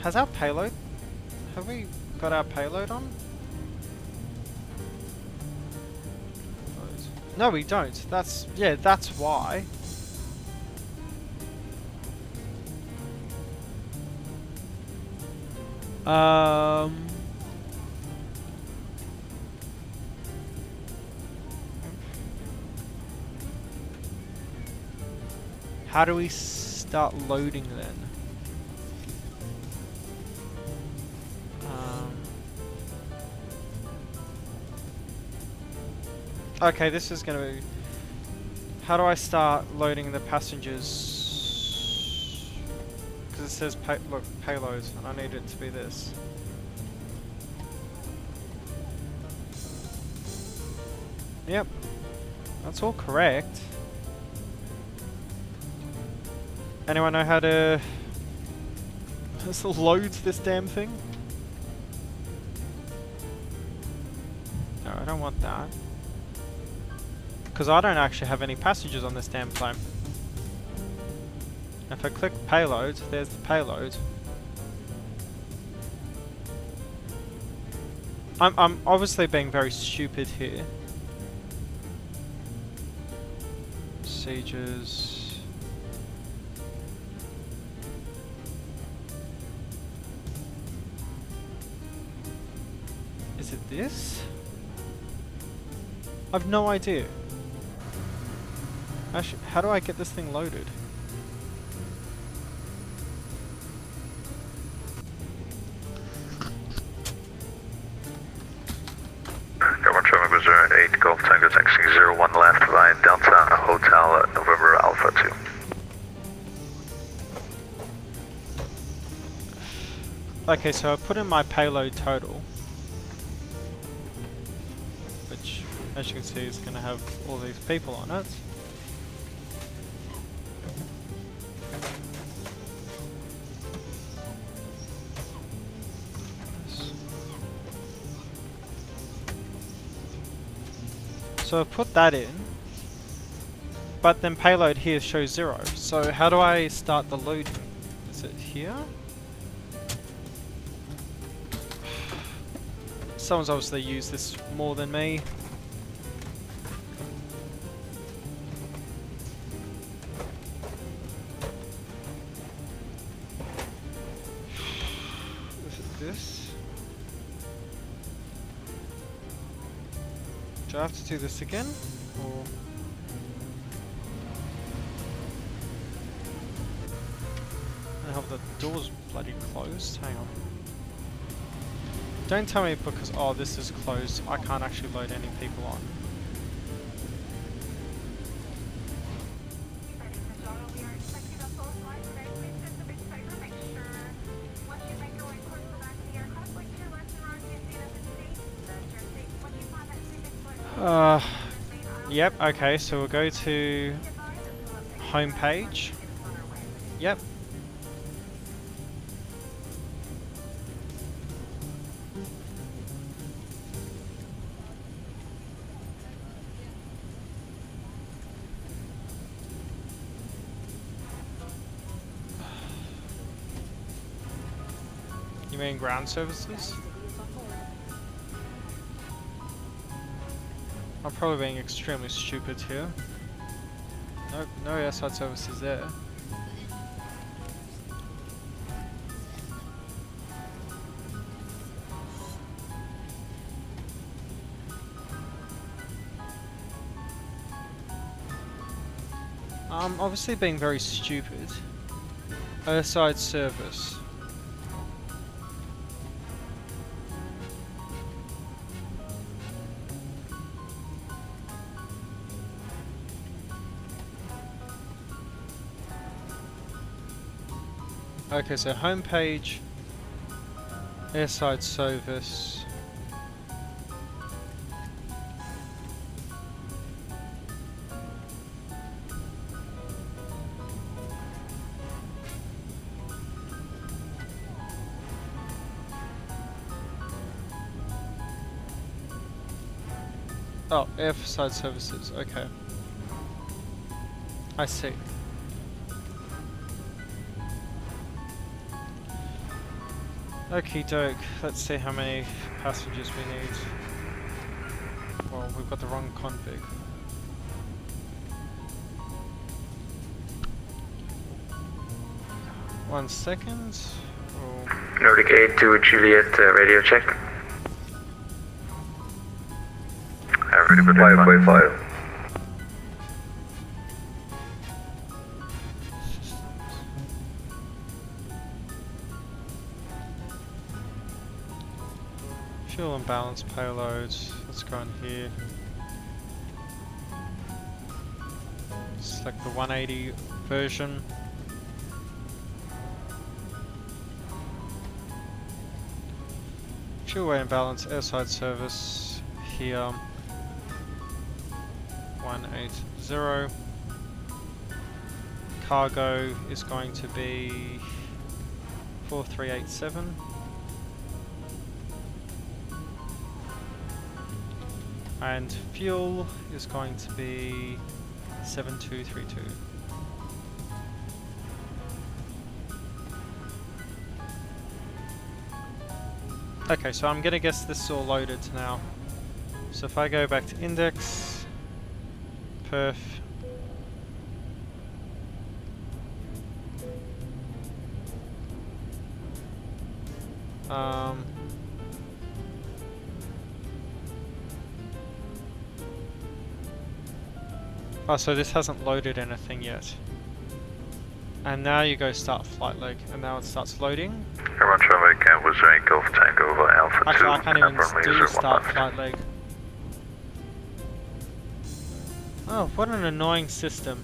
Has our payload? Have we got our payload on? No, we don't. That's why. How do we start loading then? Okay, this is gonna be... How do I start loading the passengers? Because it says, look, payload, and I need it to be this. Yep, that's all correct. Anyone know how to load this damn thing? No, I don't want that. Because I don't actually have any passengers on this damn plane. If I click payload, there's the payload. I'm obviously being very stupid here. Procedures. Is it this? I've no idea. Actually, how do I get this thing loaded? Common traffic was 8 Golf Tango taxi 01 left via Delta Hotel November Alpha 2. Okay, so I put in my payload total, which, as you can see, is going to have all these people on it. So I've put that in, but then payload here shows 0. So how do I start the loading? Is it here? Someone's obviously used this more than me. Is it this? Do I have to do this again? Or... I hope the door's bloody closed. Hang on. Don't tell me because, oh, this is closed, I can't actually load any people on. Yep, okay, so we'll go to home page. Yep. You mean ground services? I'm probably being extremely stupid here. No airside services there. I'm obviously being very stupid. Airside service. Okay, so homepage, airside service. Oh, airside services, okay. I see. Okie doke, let's see how many passengers we need. Well, we've got the wrong config. One second. Oh. Nordic 8 to Juliet, radio check. Ready for 5.5. Fuel and balance payloads. Let's go in here. Select the 180 version. Fuel weight and balance, airside service here. 180. Cargo is going to be 4387. And fuel is going to be 7232. Okay, so I'm gonna guess this is all loaded now. So if I go back to index, perf, oh, so this hasn't loaded anything yet. And now you go start flight leg, and now it starts loading. Everyone traffic, Campus Rank, Golf Tango over Alpha 2. Actually, I can't even do start flight leg. Oh, what an annoying system.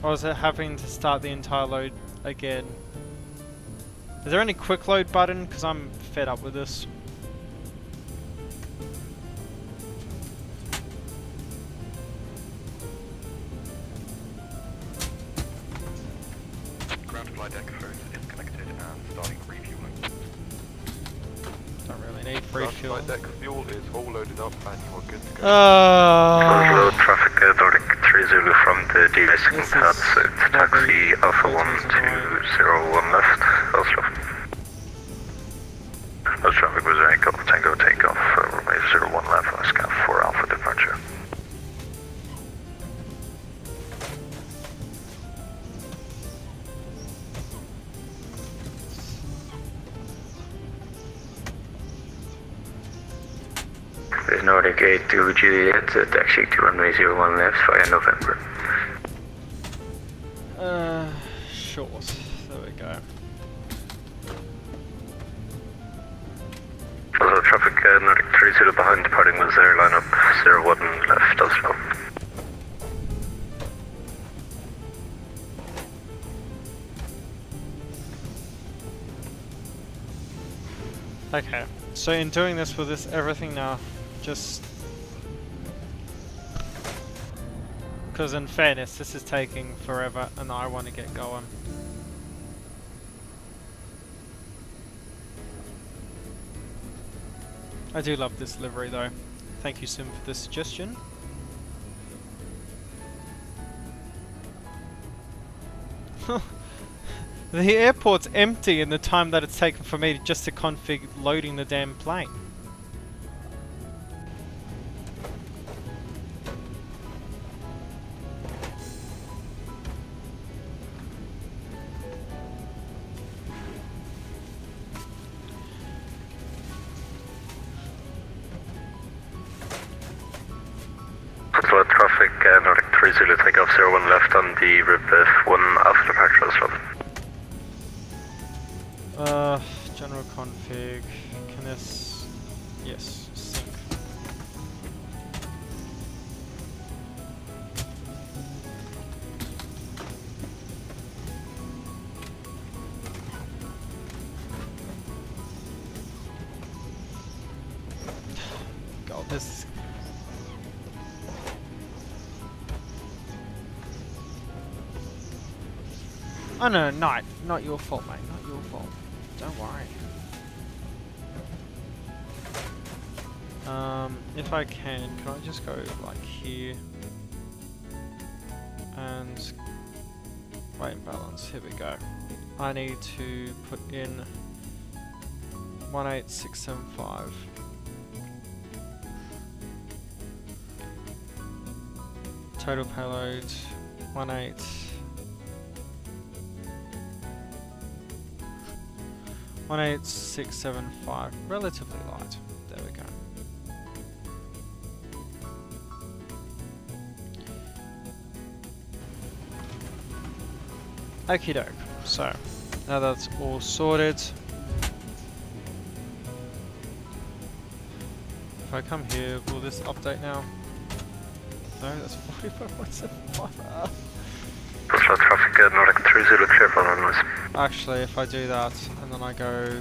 Or is it having to start the entire load again? Is there any quick load button? Because I'm fed up with this. Ground flight deck phone is connected and starting refueling. Don't really need Ground refuel. flight deck fuel is all loaded up and you are good to go. Road traffic, Nordic 30 Zulu from the de-icing This pads. is It's taxi Alpha 1201 left, Oslo. Those traffic was Echo Tango takeoff, runway 01 left, scan for Alpha departure. There's Nordic 82 Juliet, taxi to runway 01 left via November. Short. There we go. Also traffic Nordic 30 behind departing with air lineup 01 left, Oslo. Okay. So in doing this with this everything now, just because in fairness, this is taking forever, and I want to get going. I do love this livery though. Thank you, Sim, for the suggestion. The airport's empty in the time that it's taken for me just to config loading the damn plane. Oslo traffic Nordic 30 takeoff 01 left on the RIP 1 Alpha departure, Oslo. General config, can this, yes, sync. God, this. Oh no, not your fault, mate, not your fault. Don't worry. If I can I just go like here and weight and balance? Here we go. I need to put in 18675. Total payload 18675. Relatively light. There we go. Okie doke. So, now that's all sorted. If I come here, will this update now? No, that's 45.75. Oslo traffic Nordic 30 clear for runways. Actually, if I do that, and then I go...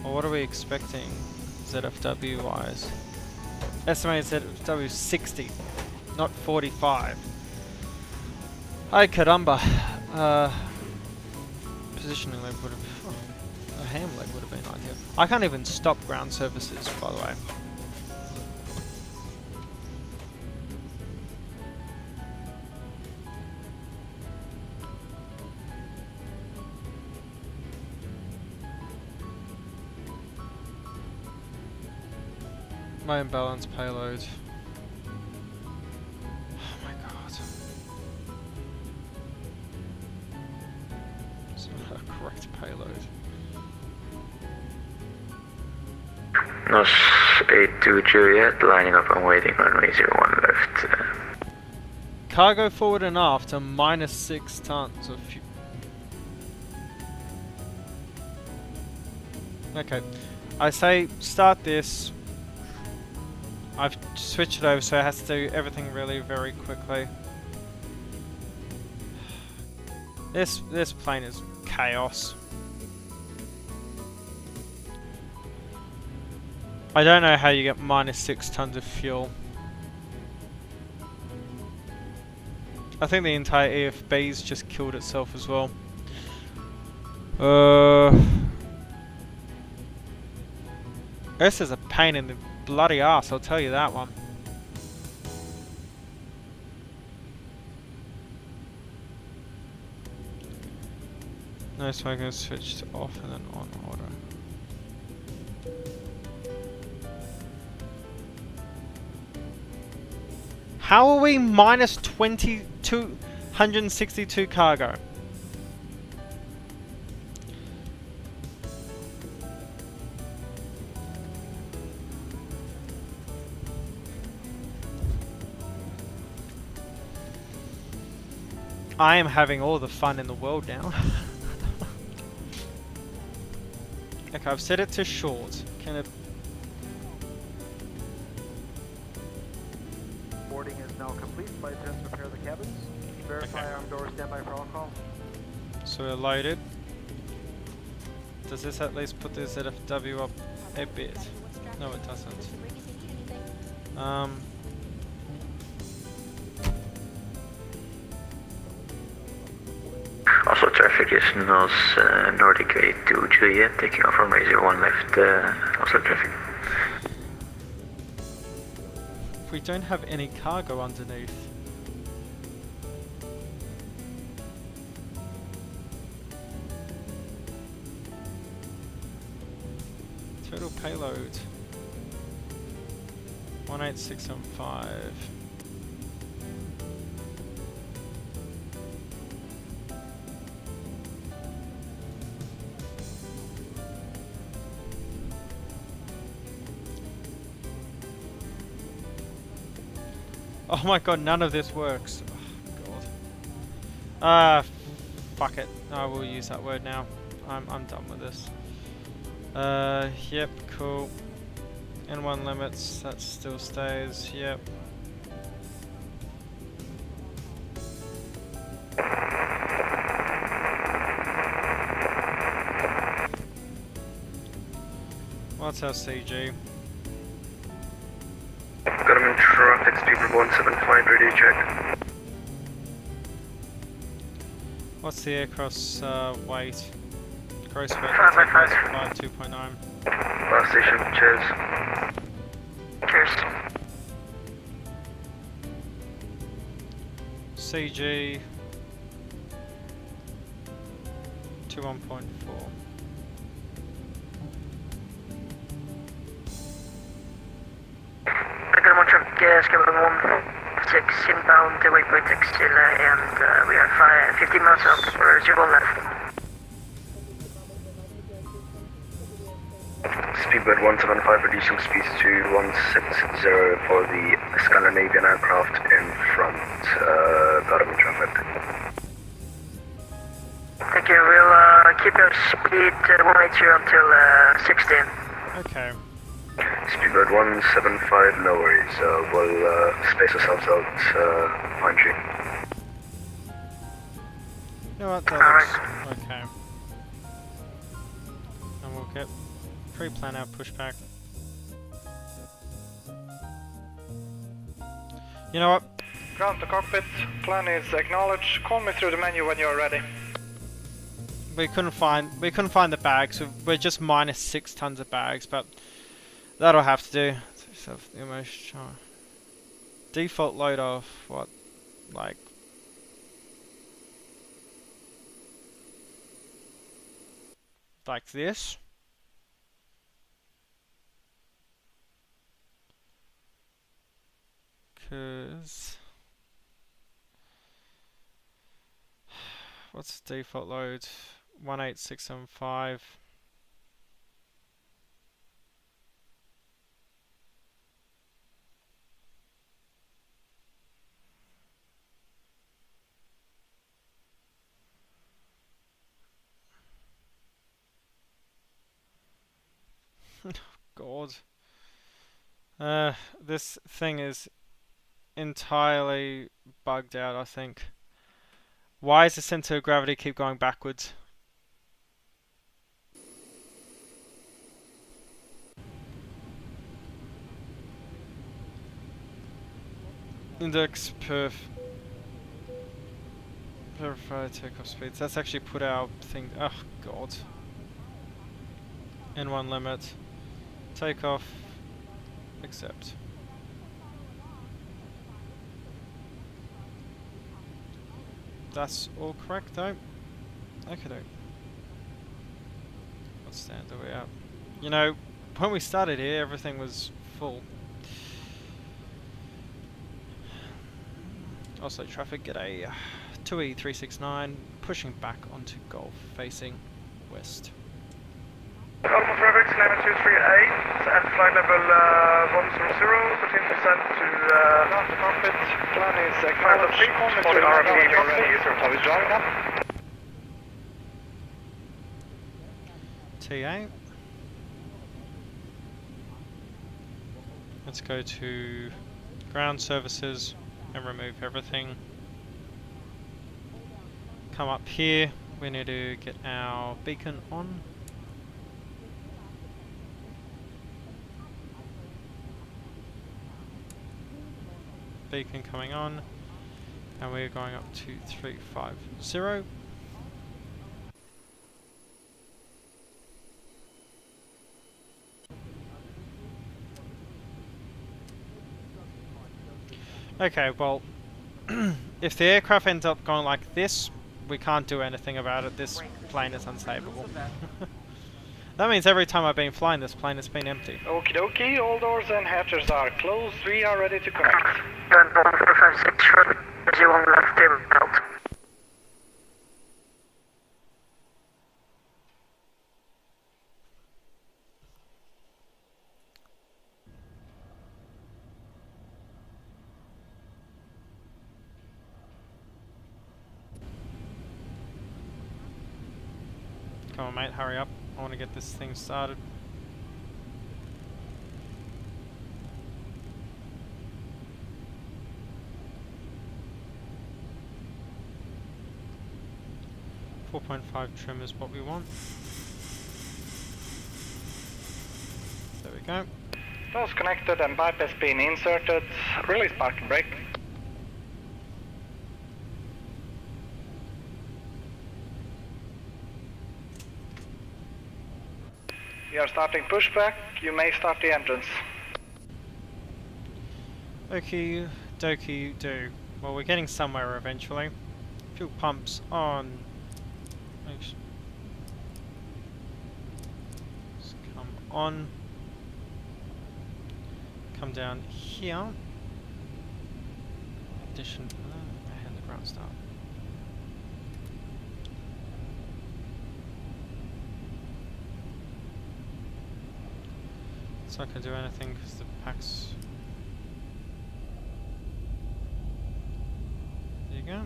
Well, what are we expecting ZFW wise? Estimated ZFW 60, not 45. Hi, caramba. Positioning leg would have... Oh, a ham leg would have been ideal. I can't even stop ground services, by the way. My imbalance payload. Oh my god. It's not a correct payload. Nos 82 Juliet, lining up and waiting runway 01 left. Cargo forward and aft to -6 tons of fuel. Okay. I say start this. I've switched it over so it has to do everything really very quickly. This plane is chaos. I don't know how you get -6 tons of fuel. I think the entire EFB's just killed itself as well. This is a pain in the bloody ass, I'll tell you that one. No smoking, switched off and then on order. How are we minus 262 cargo? I am having all the fun in the world now. Okay, I've set it to short. Can it... Boarding is now complete. Flight attendants prepare the cabins. Verify Okay. arm doors, standby for all call. So we're loaded. Does this at least put the ZFW up a bit? No, it doesn't. Oslo traffic is NOS Nordic 82 Juliet, taking off from Razor 1 left, Oslo traffic. We don't have any cargo underneath. Total payload 18675. Oh my god, none of this works. Oh god. Fuck it. I will use that word now. I'm done with this. Yep, cool. N1 limits, that still stays, yep. What's our CG? Got him in traffic, speed 175, radio check. What's the aircraft's weight? Gross weight, 5.5. 2.9. Last station, cheers. Cheers. CG to 1.4. Got one traffic, Skipper 16 inbound, waypoint Axilla, and we are 15 miles out for Zibo left. Speedbird 175 reducing speeds to 160 for the Scandinavian aircraft in front, got him in traffic. Thank you, we'll keep your speed 180 until 16. Okay. Speedbird 175, no worries, we'll space ourselves out, behind you. You know what, that Alright. looks okay. And we'll get pre-plan our pushback. You know what? Ground to cockpit. Plan is acknowledged. Call me through the menu when you're ready. We couldn't find the bags. We're just minus 6 tons of bags, but that'll have to do. Default load of what, like this. Cause what's the default load? 18675. God. This thing is entirely bugged out, I think. Why does the center of gravity keep going backwards? Index perf. Verify takeoff speeds. That's actually put our thing. Oh god. N1 limit. Takeoff. Accept. That's all correct though. Okay. What stand are we at? You know, when we started here, everything was full. Oslo traffic, get a 2E369 pushing back onto Gulf, facing west. Normal traffic, Slam 238 at flight level 100, between descent to Last cockpit, plan is acknowledged. Call me through the menu when you're ready. Toliss driving up. TA. Let's go to ground services and remove everything. Come up here, we need to get our beacon on. Beacon coming on, and we're going up to 350. Okay, well, if the aircraft ends up going like this, we can't do anything about it. This plane is unsavable. That means every time I've been flying this plane, it's been empty. Okie dokie, all doors and hatches are closed. We are ready to connect. Turn 1456 short, 01 left, table belt. Come on, mate, hurry up. I want to get this thing started. .5 trim is what we want. There we go. Nose connected and bypass pin inserted. Release parking brake. We are starting pushback. You may start the engines. Okie dokie do. Well, we're getting somewhere eventually. Fuel pumps on. Just come on. Come down here. Addition. And the ground start. It's not going to do anything because the pack's... There you go.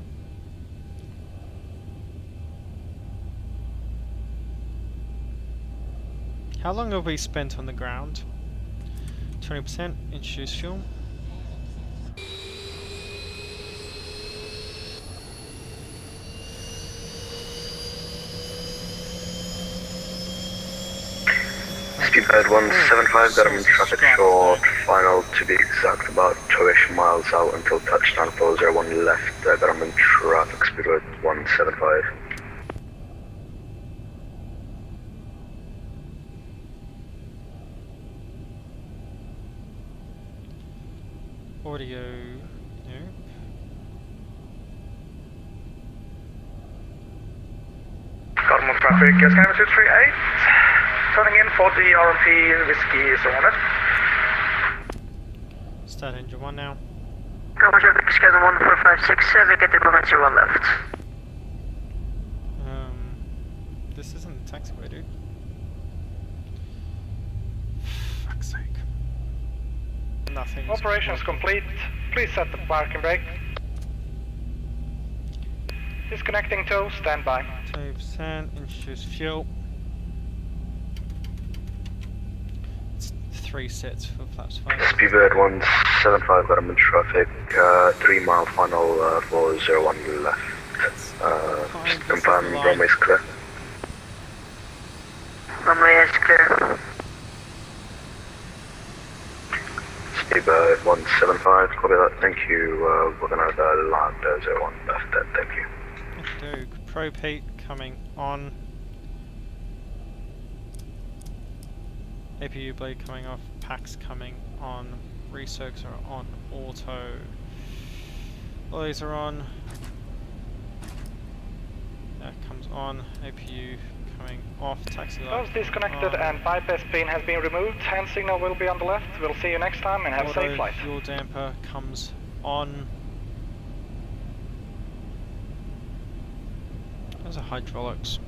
How long have we spent on the ground? 20%, introduce fuel. Speedbird 175, got him in traffic short, final to be exact, about 2ish miles out until touchdown, 401 left, got him in traffic, Speedbird 175. Audio, nope. Got him on traffic, yes, Skyrim 238, turning in 40 RMP, whiskey is on it. Start engine 1 now. Normal traffic, schedule 14567, get the comments 01 left. This isn't the taxiway, dude. Fuck's sake. Nothing. Operations complete. Please set the parking brake. Disconnecting tow, stand by. 20%, introduce fuel. It's 3 sets for flaps 5. Speedbird 175, got him in traffic, 3 mile final, 401 left. Just confirm runway is clear. Runway is clear. Speedbird 175, copy that, thank you, we're gonna land 01 left then, thank you. Okey-doke. Propate coming on. APU blade coming off. Packs coming on. Recircs are on auto. All these are on. That comes on. APU coming off taxi light. Doors disconnected and bypass pin has been removed. Hand signal will be on the left. We'll see you next time and have a safe flight. Fuel damper comes on. Those are hydraulics.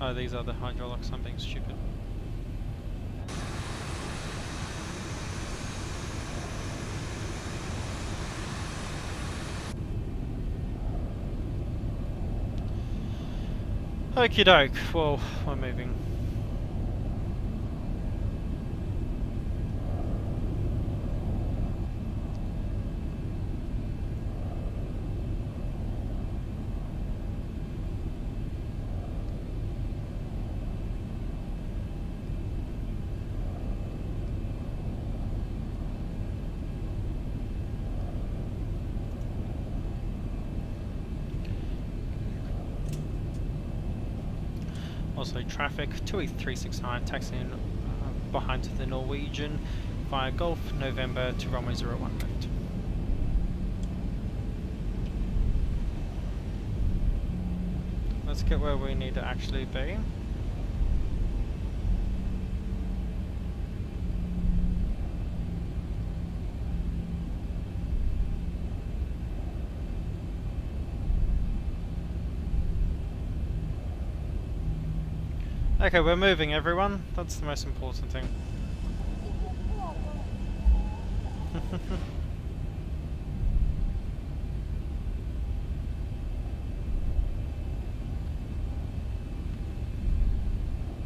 Oh, these are the hydraulics. I'm being stupid. Okie doke, well, we're moving. Oslo traffic, 28369 taxiing behind the Norwegian via Golf November to runway 01 left. Let's get where we need to actually be. Okay, we're moving, everyone. That's the most important thing.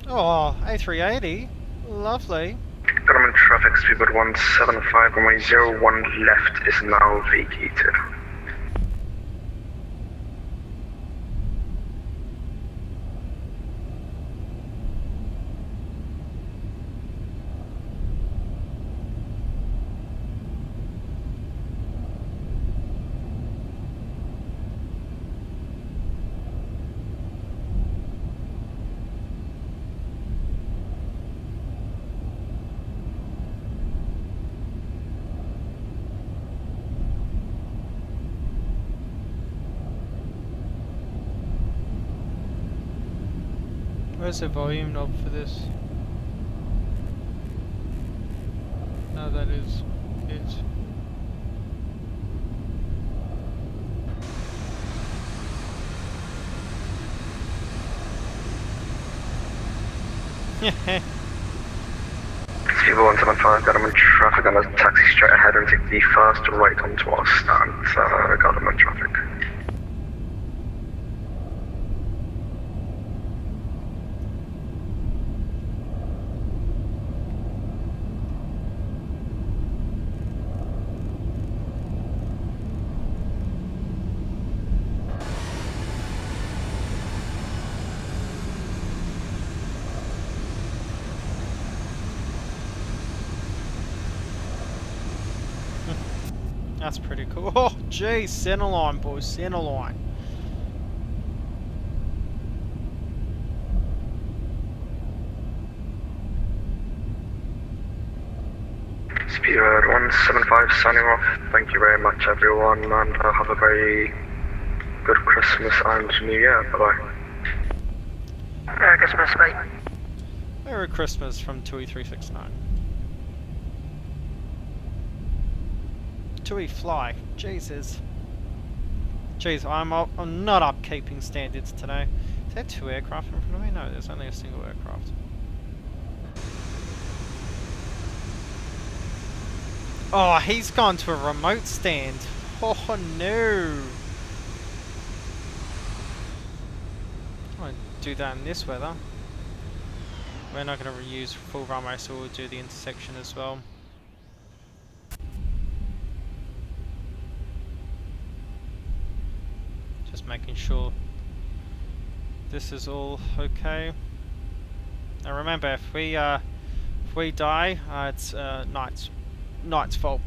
Oh, A380. Lovely. Government traffic, speedboat 175, runway 01 left is now vacated. Where's the volume knob for this? No, that is it. Zibo 175, government traffic on the taxi straight ahead and take the first right onto our stand, government traffic. That's pretty cool. Oh, geez, centerline, boys, centerline. Speedboat 175 signing off. Thank you very much, everyone, and have a very good Christmas and New Year. Bye-bye. Merry Christmas, mate. Merry Christmas from 2E369. 2E fly. Jesus. Jeez, I'm not upkeeping standards today. Is there two aircraft in front of me? No, there's only a single aircraft. Oh, he's gone to a remote stand. Oh no. I won't do that in this weather. We're not going to reuse full runway, so we'll do the intersection as well. Just making sure this is all okay. Now remember, if we die, it's Knight's fault.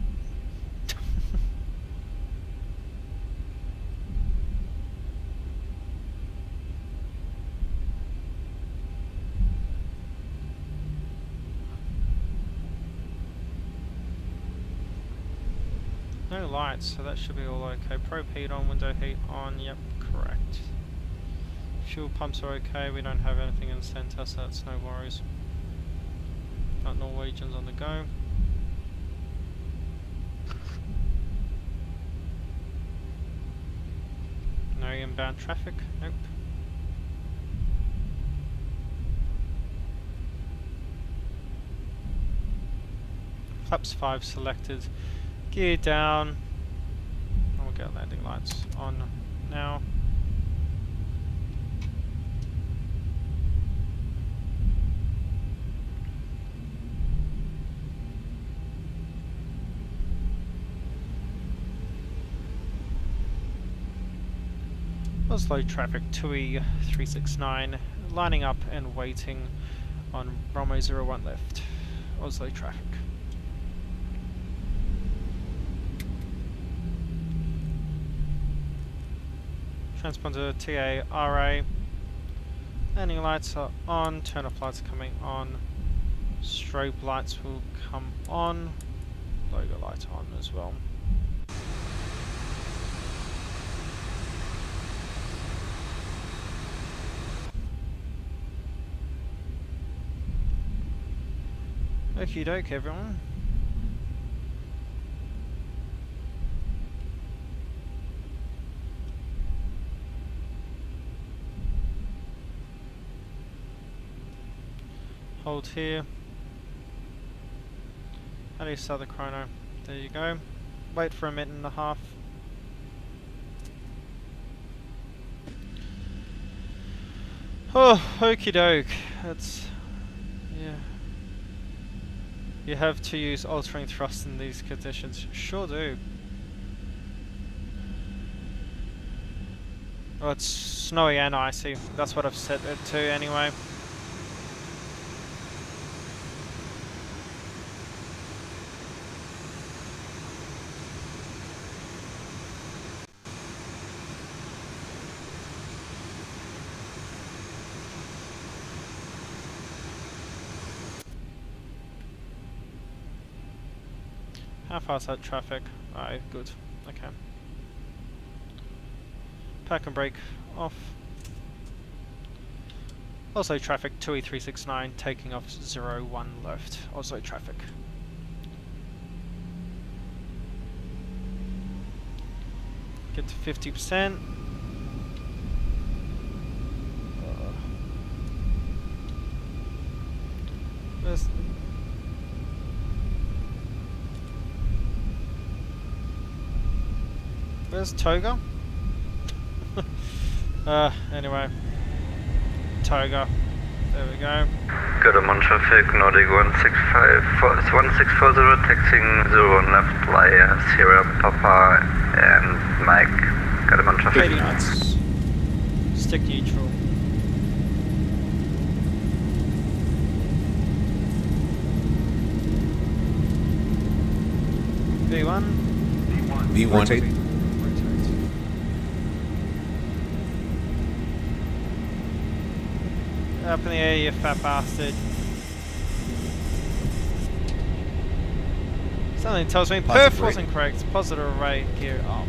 No lights, so that should be all okay. Probe heat on, window heat on, yep, correct. Fuel pumps are okay, we don't have anything in the centre, so that's no worries. Got Norwegians on the go. No inbound traffic, nope. Flaps 5 selected, gear down, and we'll get landing lights on now. Oslo traffic 2E369, lining up and waiting on runway 01 left. Oslo traffic. Transponder TARA. Landing lights are on, turn off lights coming on. Strobe lights will come on. Logo light on as well. Okie doke, everyone. Hold here. How do you start the chrono? There you go. Wait for a minute and a half. Oh, okie doke. That's... yeah. You have to use altering thrust in these conditions. Sure do. Oh, it's snowy and icy. That's what I've set it to anyway. How far is that traffic? Alright, good. Okay. Park and brake off. Oslo traffic 2E369 taking off 01 left. Oslo traffic. Get to 50%. Where's... where's Toga? Anyway. Toga. There we go. Good amount traffic, Nordic 1640, taxiing 01 left, Laya, Sierra, Papa, and Mike. Good amount traffic. 80 knots. Stick neutral. V1. V1. Rotate. Up in the air, you fat bastard. Something tells me perf wasn't correct. Positive array gear up.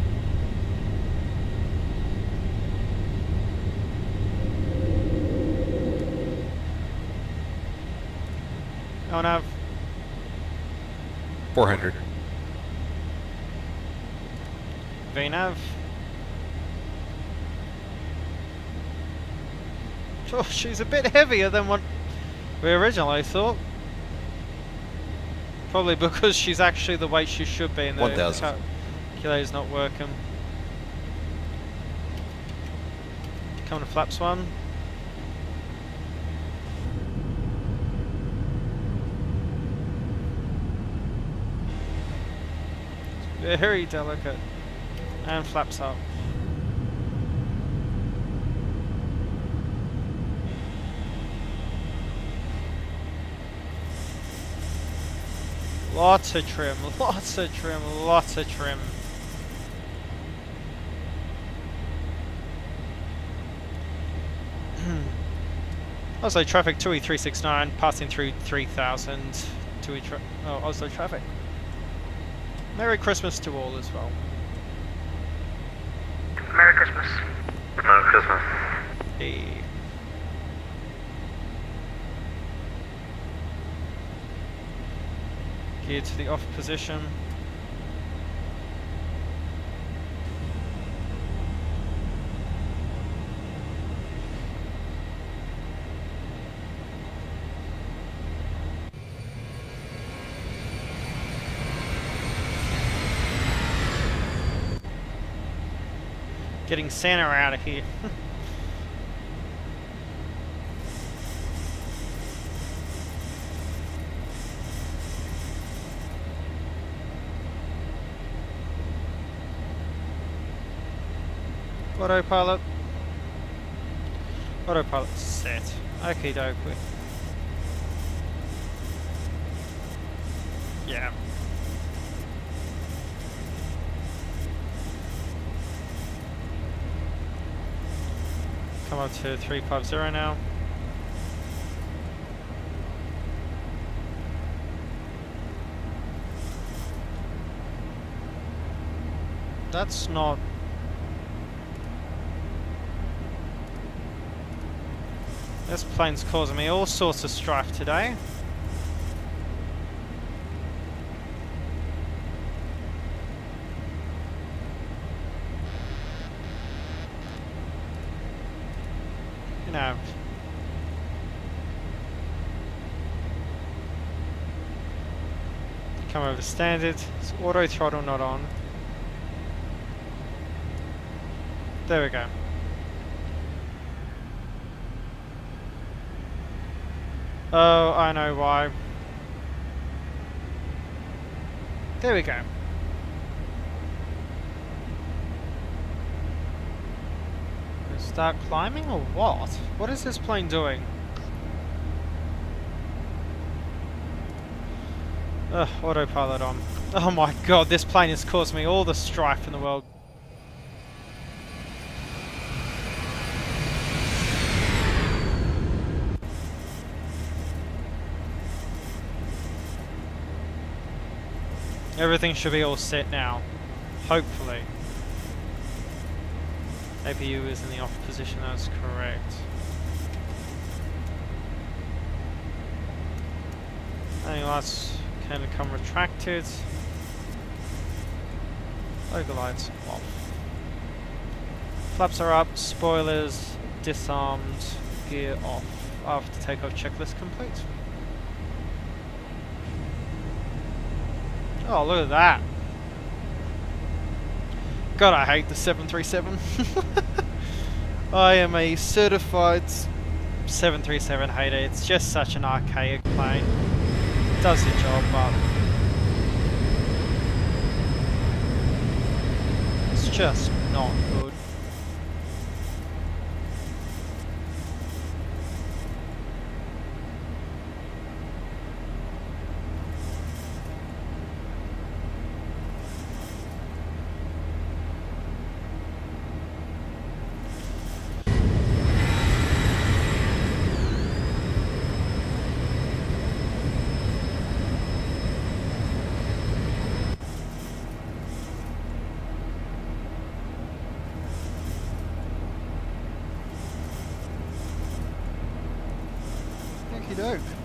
Oh, nav. 400. VNav. Oh, she's a bit heavier than what we originally thought. Probably because she's actually the weight she should be, and the 1,000. calculator's not working. Coming to flaps 1. Very delicate. And flaps up. Lots of trim, lots of trim, lots of trim. Oslo traffic 2E369 passing through 3000. Oslo traffic. Merry Christmas to all as well. Merry Christmas. Merry Christmas. Hey. Gear to the off position. Getting Santa out of here. Autopilot. Autopilot set. Okie dokie. Yeah. Come up to 350 now. That's not... This plane's causing me all sorts of strife today. You know. Come over standard. It's auto throttle not on. There we go. Oh, I know why. There we go. Start climbing or what? What is this plane doing? Ugh, autopilot on. Oh my god, this plane has caused me all the strife in the world. Everything should be all set now. Hopefully. APU is in the off position, that's correct. Landing lights can become retracted. Logo lights off. Flaps are up, spoilers disarmed, gear off. After takeoff checklist complete. Oh, look at that. God, I hate the 737. I am a certified 737 hater. It's just such an archaic plane. It does the job, but it's just not good.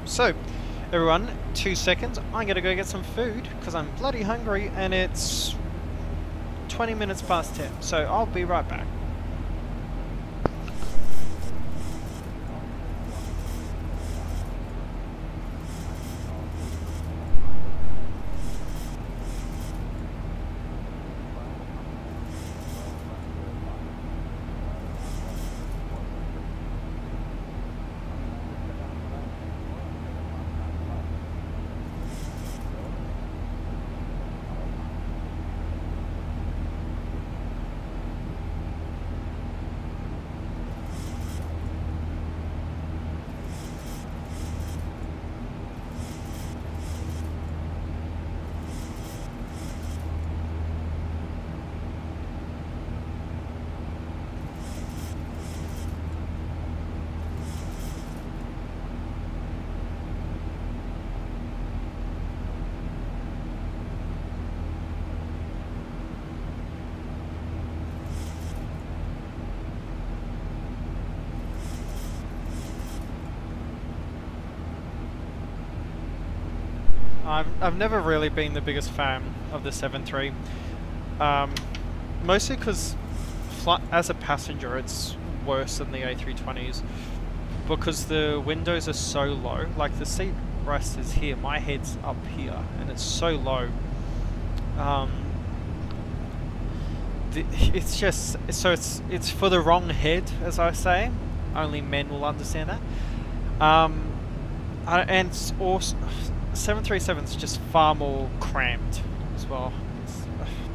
So, everyone, 2 seconds. I'm gonna go get some food because I'm bloody hungry and it's 20 minutes past 10. So I'll be right back. I've never really been the biggest fan of the 7.3. Mostly because as a passenger, it's worse than the A320s because the windows are so low. Like the seat rest is here, my head's up here, and it's so low. It's just it's for the wrong head, as I say. Only men will understand that. And it's also 737's just far more cramped as well.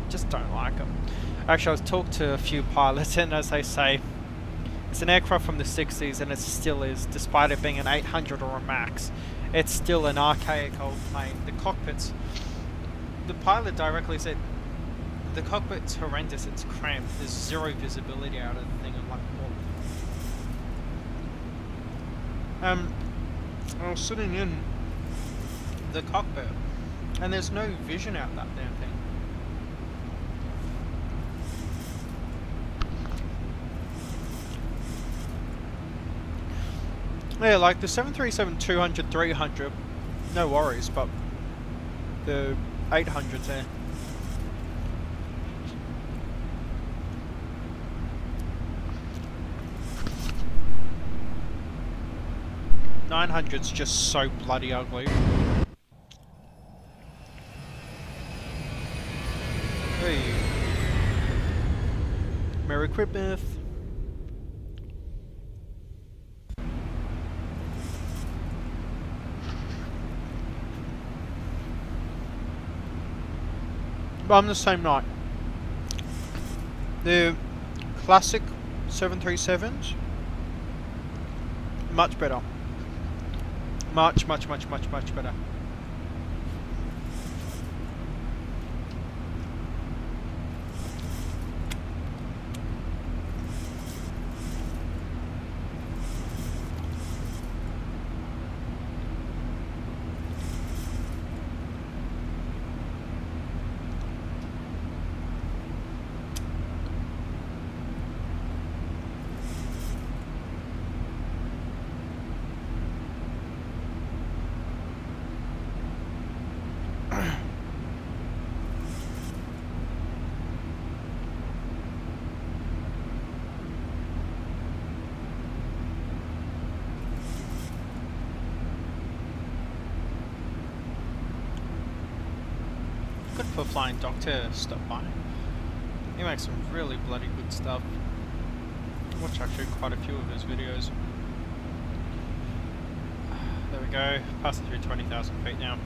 Just don't like them. Actually, I was talking to a few pilots, and as they say, it's an aircraft from the 60s, and it still is, despite it being an 800 or a Max. It's still an archaic old plane. The cockpits, the pilot directly said, the cockpit's horrendous, it's cramped, there's zero visibility out of the thing. I'm like, well. I was sitting in the cockpit, and there's no vision out that damn thing. Yeah, like the 737-200, 300, no worries, but the 800s there. 900's just so bloody ugly. Hey. Merry Christmas. But on the same night, the classic 737s, much better. Much better. Good for Flying Doctor stop by. He makes some really bloody good stuff. I watch actually quite a few of his videos. There we go, passing through 20,000 feet now.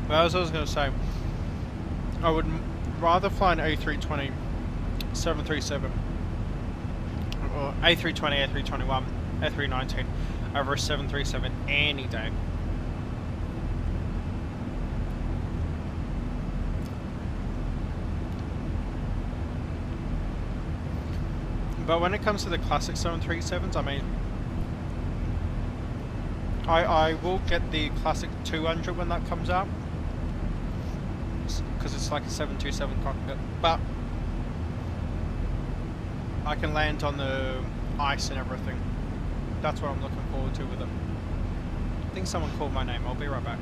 But as I was going to say, I would rather fly an A320 737 or A320, A321, A319 over a 737 any day. But when it comes to the classic 737s, I mean, I will get the classic 200 when that comes out, because it's like a 727 cockpit, but I can land on the ice and everything. That's what I'm looking forward to with it. I think someone called my name. I'll be right back.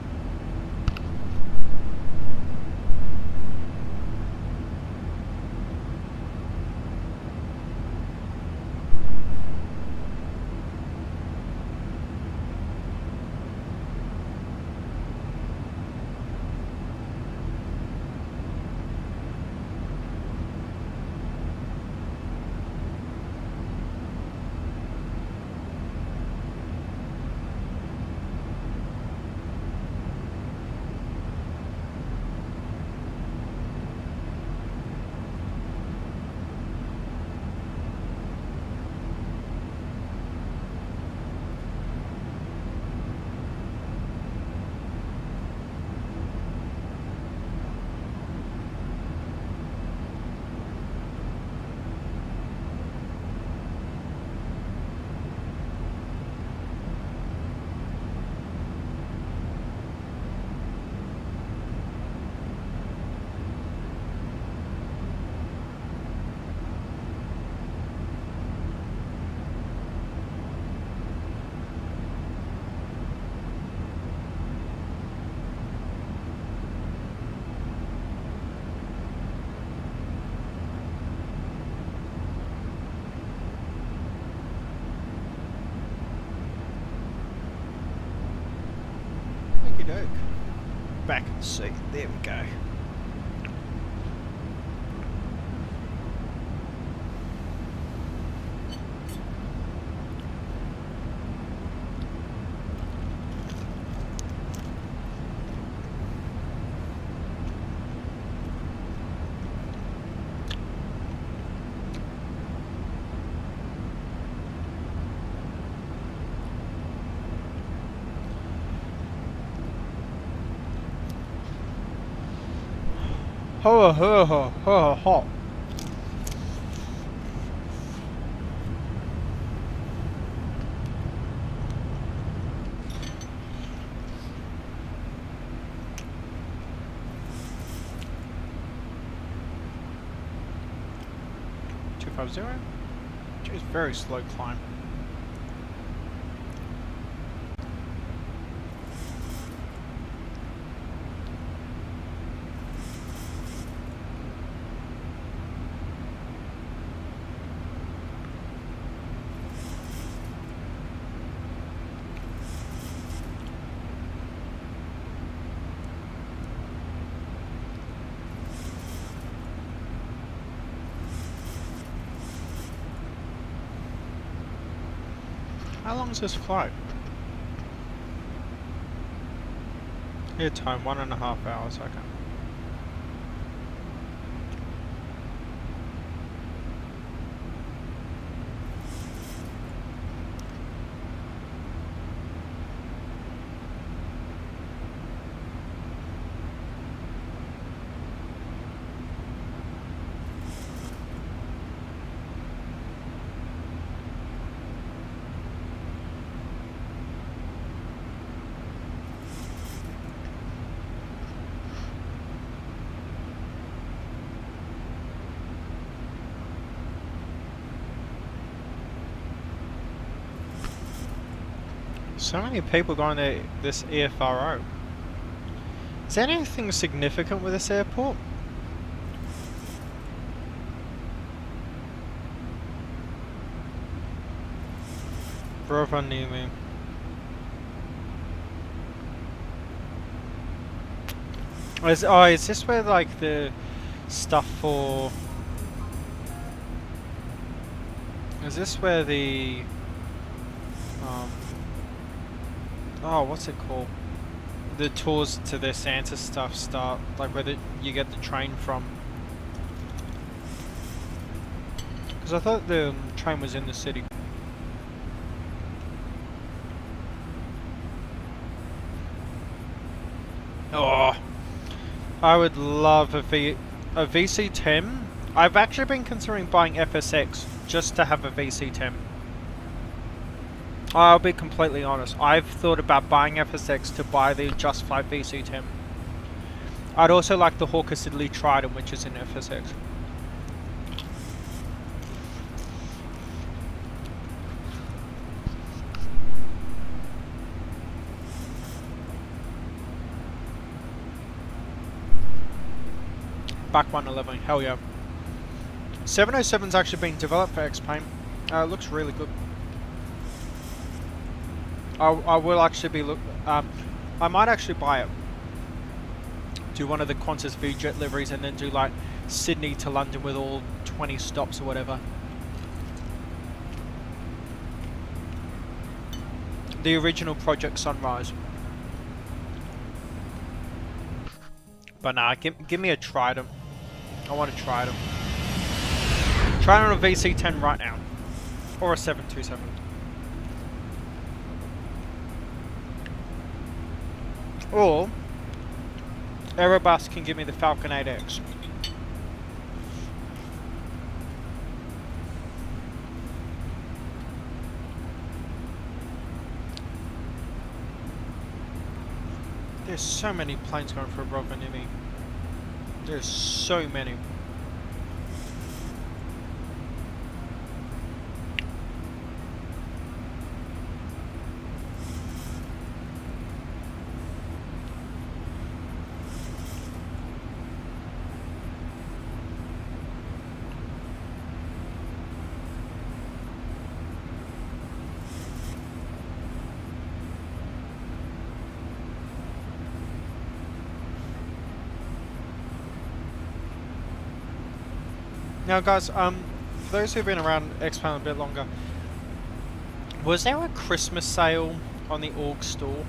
Okie doke. Back in the seat. There we go. Ho ho ho ho ho. Jeez, very slow climb. How long is this flight? Air time 1.5 hours, okay. So many people going to this EFRO. Is there anything significant with this airport? Rovaniemi. Is this where like the stuff for... Is this where the... oh, what's it called? The tours to the Santa stuff start, like where you get the train from. Because I thought the train was in the city. Oh, I would love a VC10. I've actually been considering buying FSX just to have a VC10. I'll be completely honest. I've thought about buying FSX to buy the Just Fly VC10. I'd also like the Hawker Siddeley Trident, which is in FSX. Back 111, hell yeah. 707's actually been developed for X-Paint. It looks really good. I will actually be I might actually buy it. Do one of the Qantas VJet liveries and then do like Sydney to London with all 20 stops or whatever. The original Project Sunrise. But nah, give me a Trident. I want a Trident. Trident on a VC10 right now. Or a 727. Or Airbus can give me the Falcon 8X. There's so many planes going for Rovaniemi. There's so many. Now, guys, for those who've been around X-Pound a bit longer, was there a Christmas sale on the org store?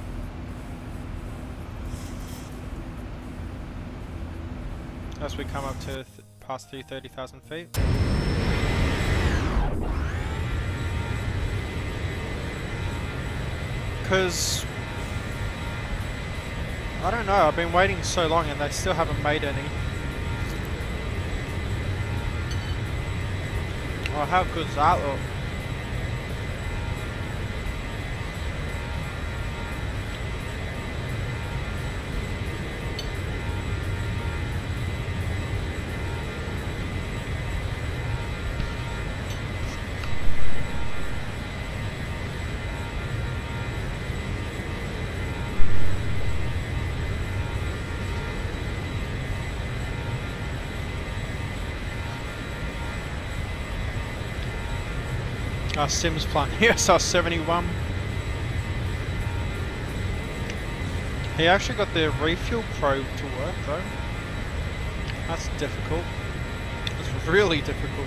As we come up to past the 30,000 feet. Because I don't know, I've been waiting so long and they still haven't made any. Oh, how good's that look? Our Sims plan. Yes, our 71. He actually got the refuel probe to work though. That's difficult. It's really difficult.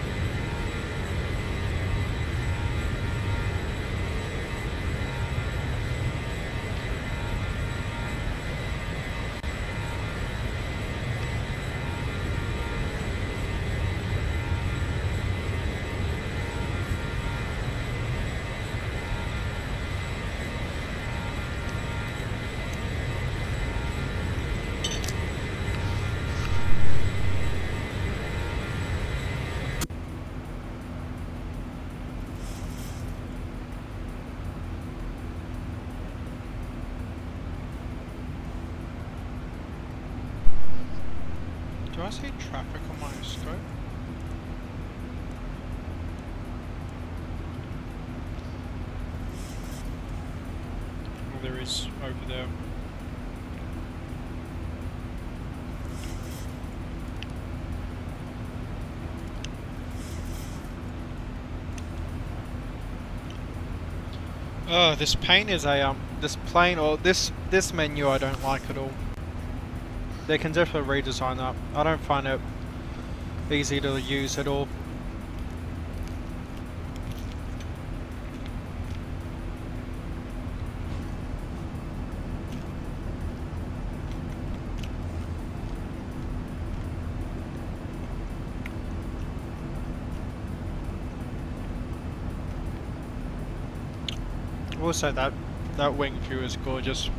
Do I see traffic on my scope? Oh, there is over there. Oh, this paint is a this plane or this menu I don't like at all. They can definitely redesign that. I don't find it easy to use at all. Also, that wing view is gorgeous.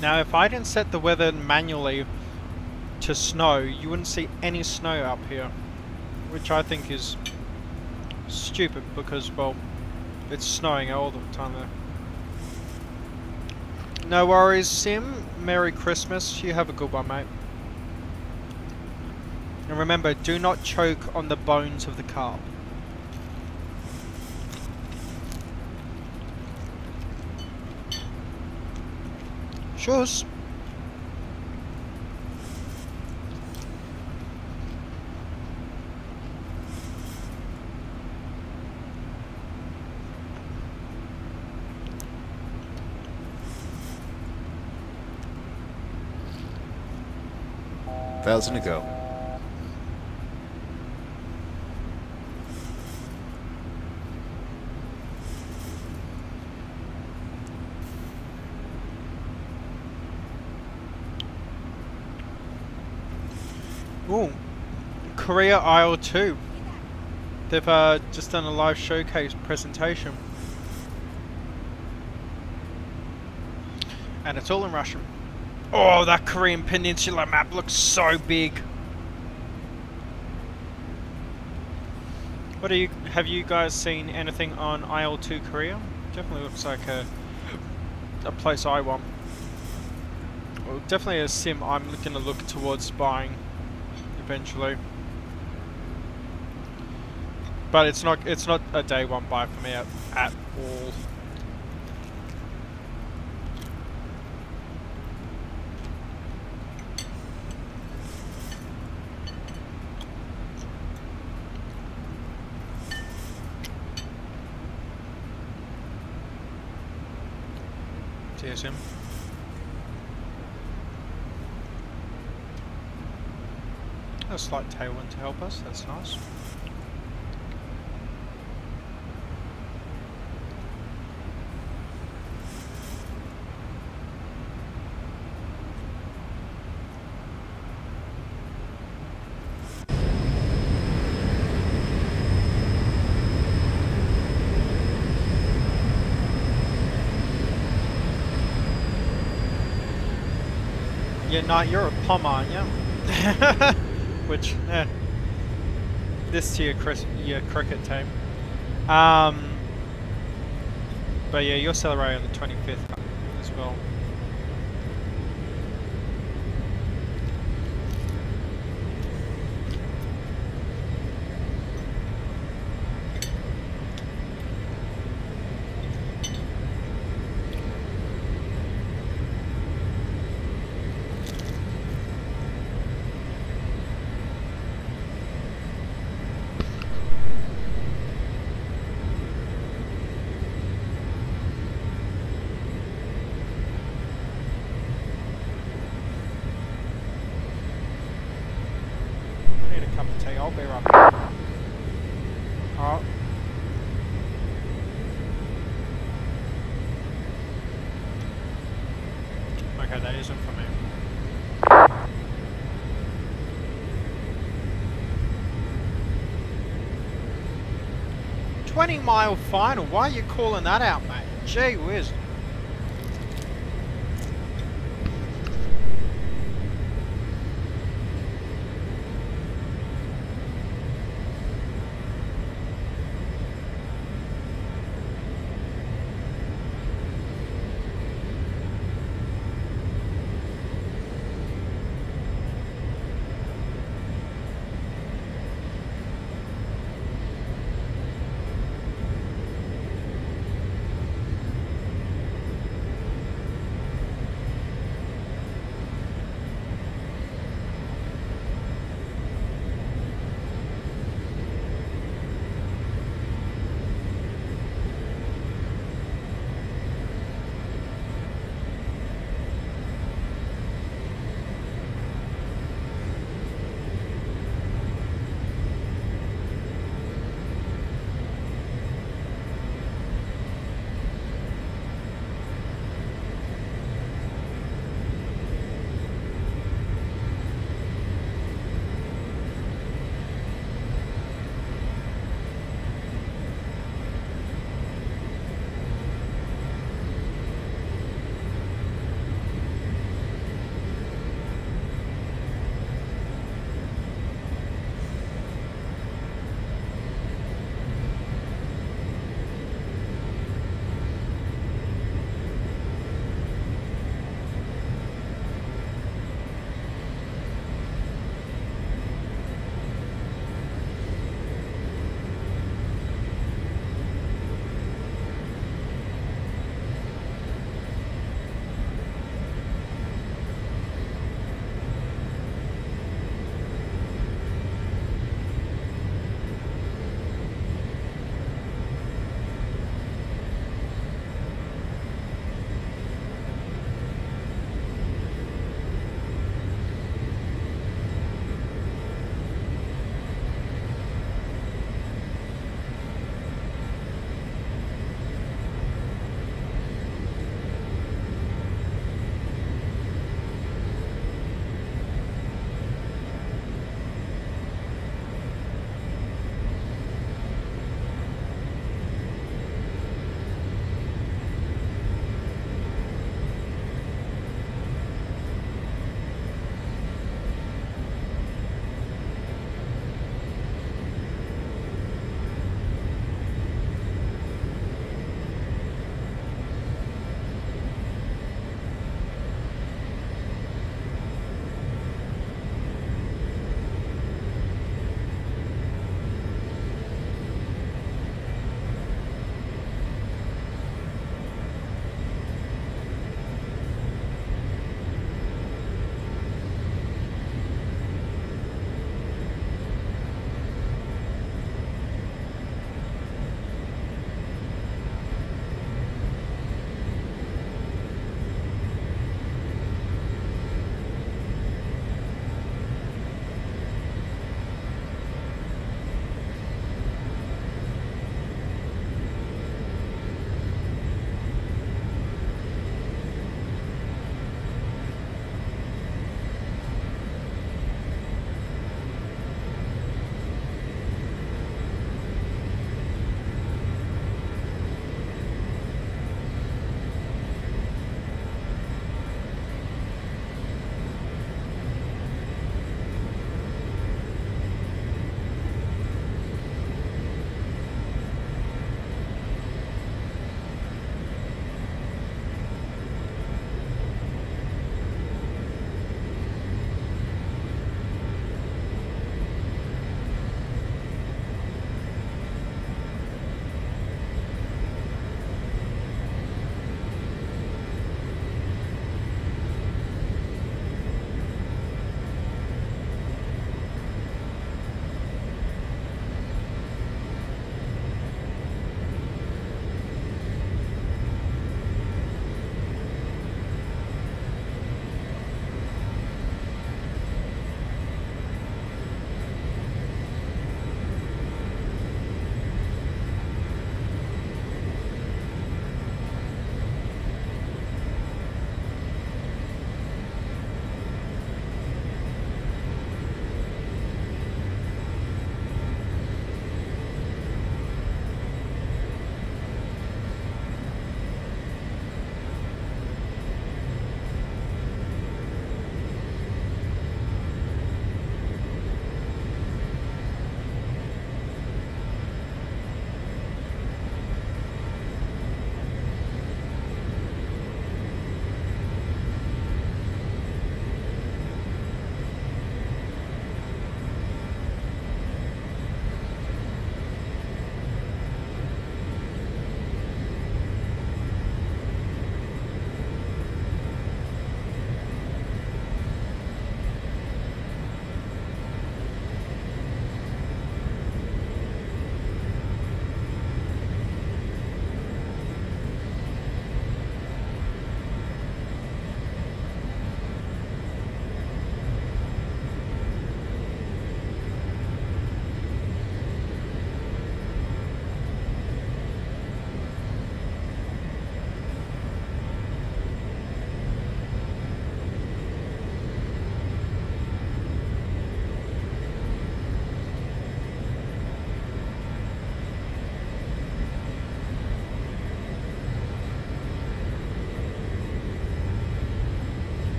Now, if I didn't set the weather manually to snow, you wouldn't see any snow up here, which I think is stupid because, well, it's snowing all the time there. No worries, Sim. Merry Christmas. You have a good one, mate. And remember, do not choke on the bones of the carp. Shush. Thousand to go. Ooh, Korea Isle 2. They've just done a live showcase presentation. And it's all in Russian. Oh, that Korean peninsula map looks so big. What have you guys seen anything on Isle 2 Korea? Definitely looks like a place I want. Well, definitely a sim I'm going to look towards buying eventually. But it's not a day one buy for me at all. There's him. A slight tailwind to help us, that's nice. Yeah, no, you're a pom, aren't you? Which, this to your cricket team. But yeah, you're celebrating on the 25th as well. I'll be right back. Oh. Okay, that isn't for me. 20-mile final, why are you calling that out, mate? Gee whiz.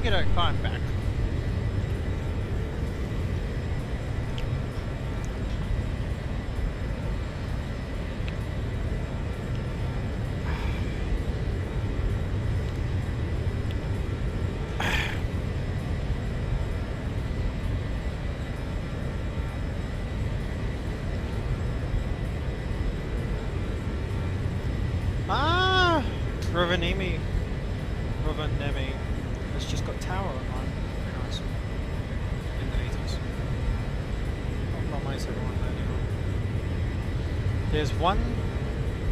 Take it out, climb back. Ah, Rovaniemi. It's just got tower online. Very nice. In the meters. Not nice everyone anymore. There's 1,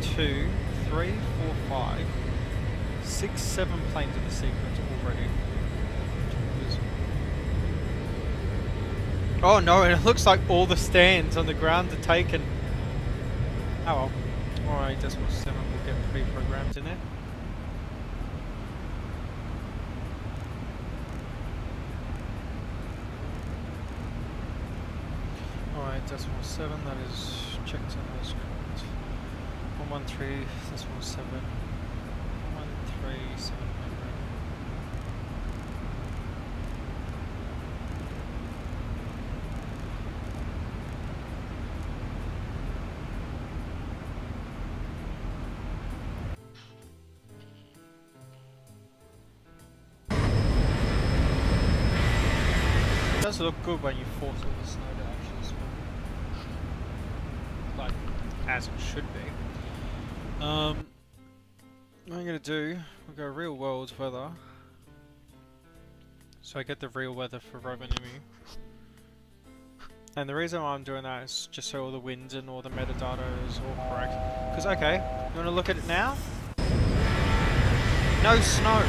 2, 3, 4, 5, 6, 7 planes in the sequence already. Oh no, and it looks like all the stands on the ground are taken. Oh well. Alright, decimal 7 will get pre-programmed in it. Alright, decimal 7, that is checked and that is correct. 113, decimal 7, 13700. It does look good when you force all the snow to actually swim. Like, as it should be. What I'm gonna do, we'll go real world weather. So I get the real weather for Rovaniemi. And the reason why I'm doing that is just so all the winds and all the metadata is all correct. Because, okay, you wanna look at it now? No snow!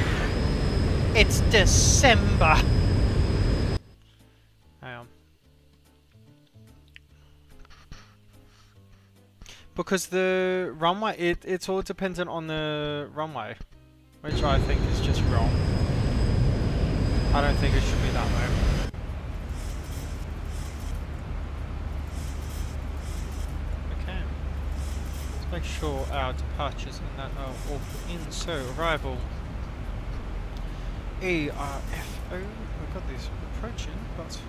It's December! Hang on. Because the runway, it's all dependent on the runway, which I think is just wrong. I don't think it should be that way. Okay. Let's make sure our departures and that are all in. So, arrival. ERFO. We've got these approaching, but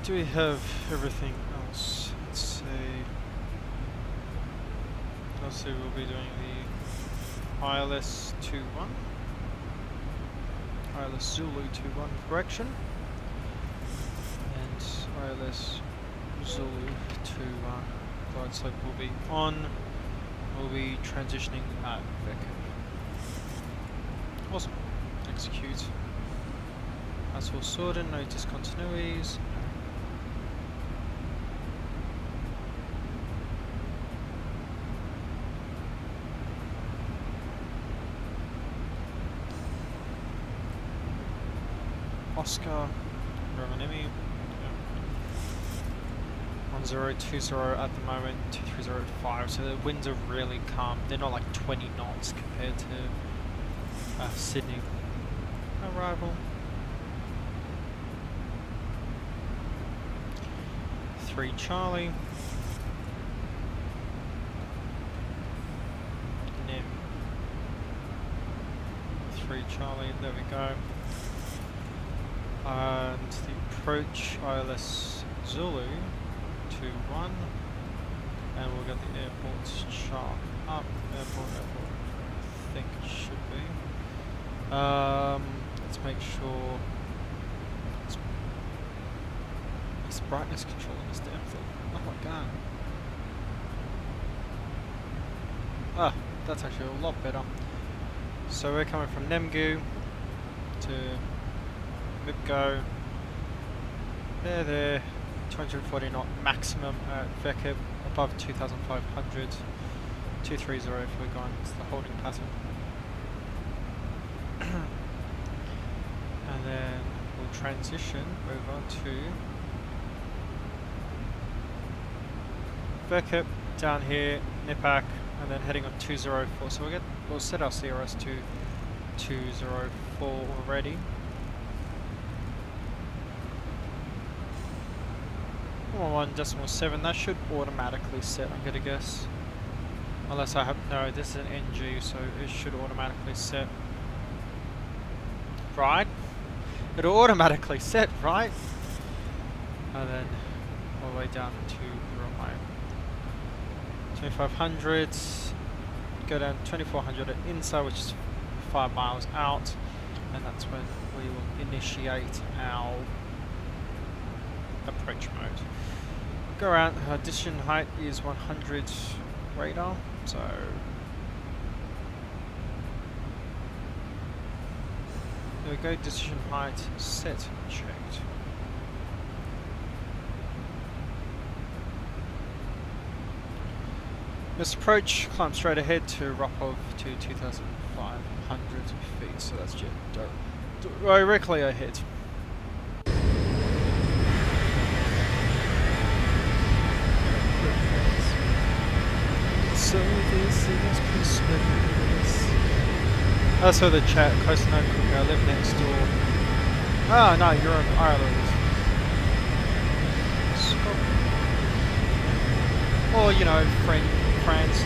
do we have everything else? Let's see. Also, we'll be doing the YEARl 21. YEARl Zulu 21 correction. And YEARl Zulu 21 glide slope will be on. We'll be transitioning at Vic. Awesome. Execute. That's all sorted, no discontinuities. Oscar, Rovaniemi, 1020 at the moment, 2305, so the winds are really calm. They're not like 20 knots compared to Sydney. Arrival. 3 Charlie. NEM. 3 Charlie, there we go. And the approach ILS Zulu 21, and we'll get the airport's chart up. Airport, I think it should be. Let's make sure it's brightness control in this damn thing. Oh my god. Ah, that's actually a lot better. So we're coming from Nemgu to Mipgo. There, 240 knot maximum at Vekib, above 2,500. 230 if we're going to the holding pattern. And then we'll transition over to Vekib, down here, Nipak, and then heading on 204. So we'll set our CRS to 204 already. 1.7, that should automatically set, I'm gonna guess. Unless I have, no, this is an NG, so it should automatically set. right? It'll automatically set, right? And then all the way down to Rovaniemi. 2500, go down 2400 at inside, which is 5 miles out, and that's when we will initiate our approach mode. Go around, decision height is 100 radar, so there we go, decision height set, checked. This approach, climb straight ahead to Ropov to 2,500 feet, so that's just directly ahead. So this is Christmas. I saw the chat, close to no cookie, I live next door. Ah, no, you're in Ireland. Scotland. Or, you know, France.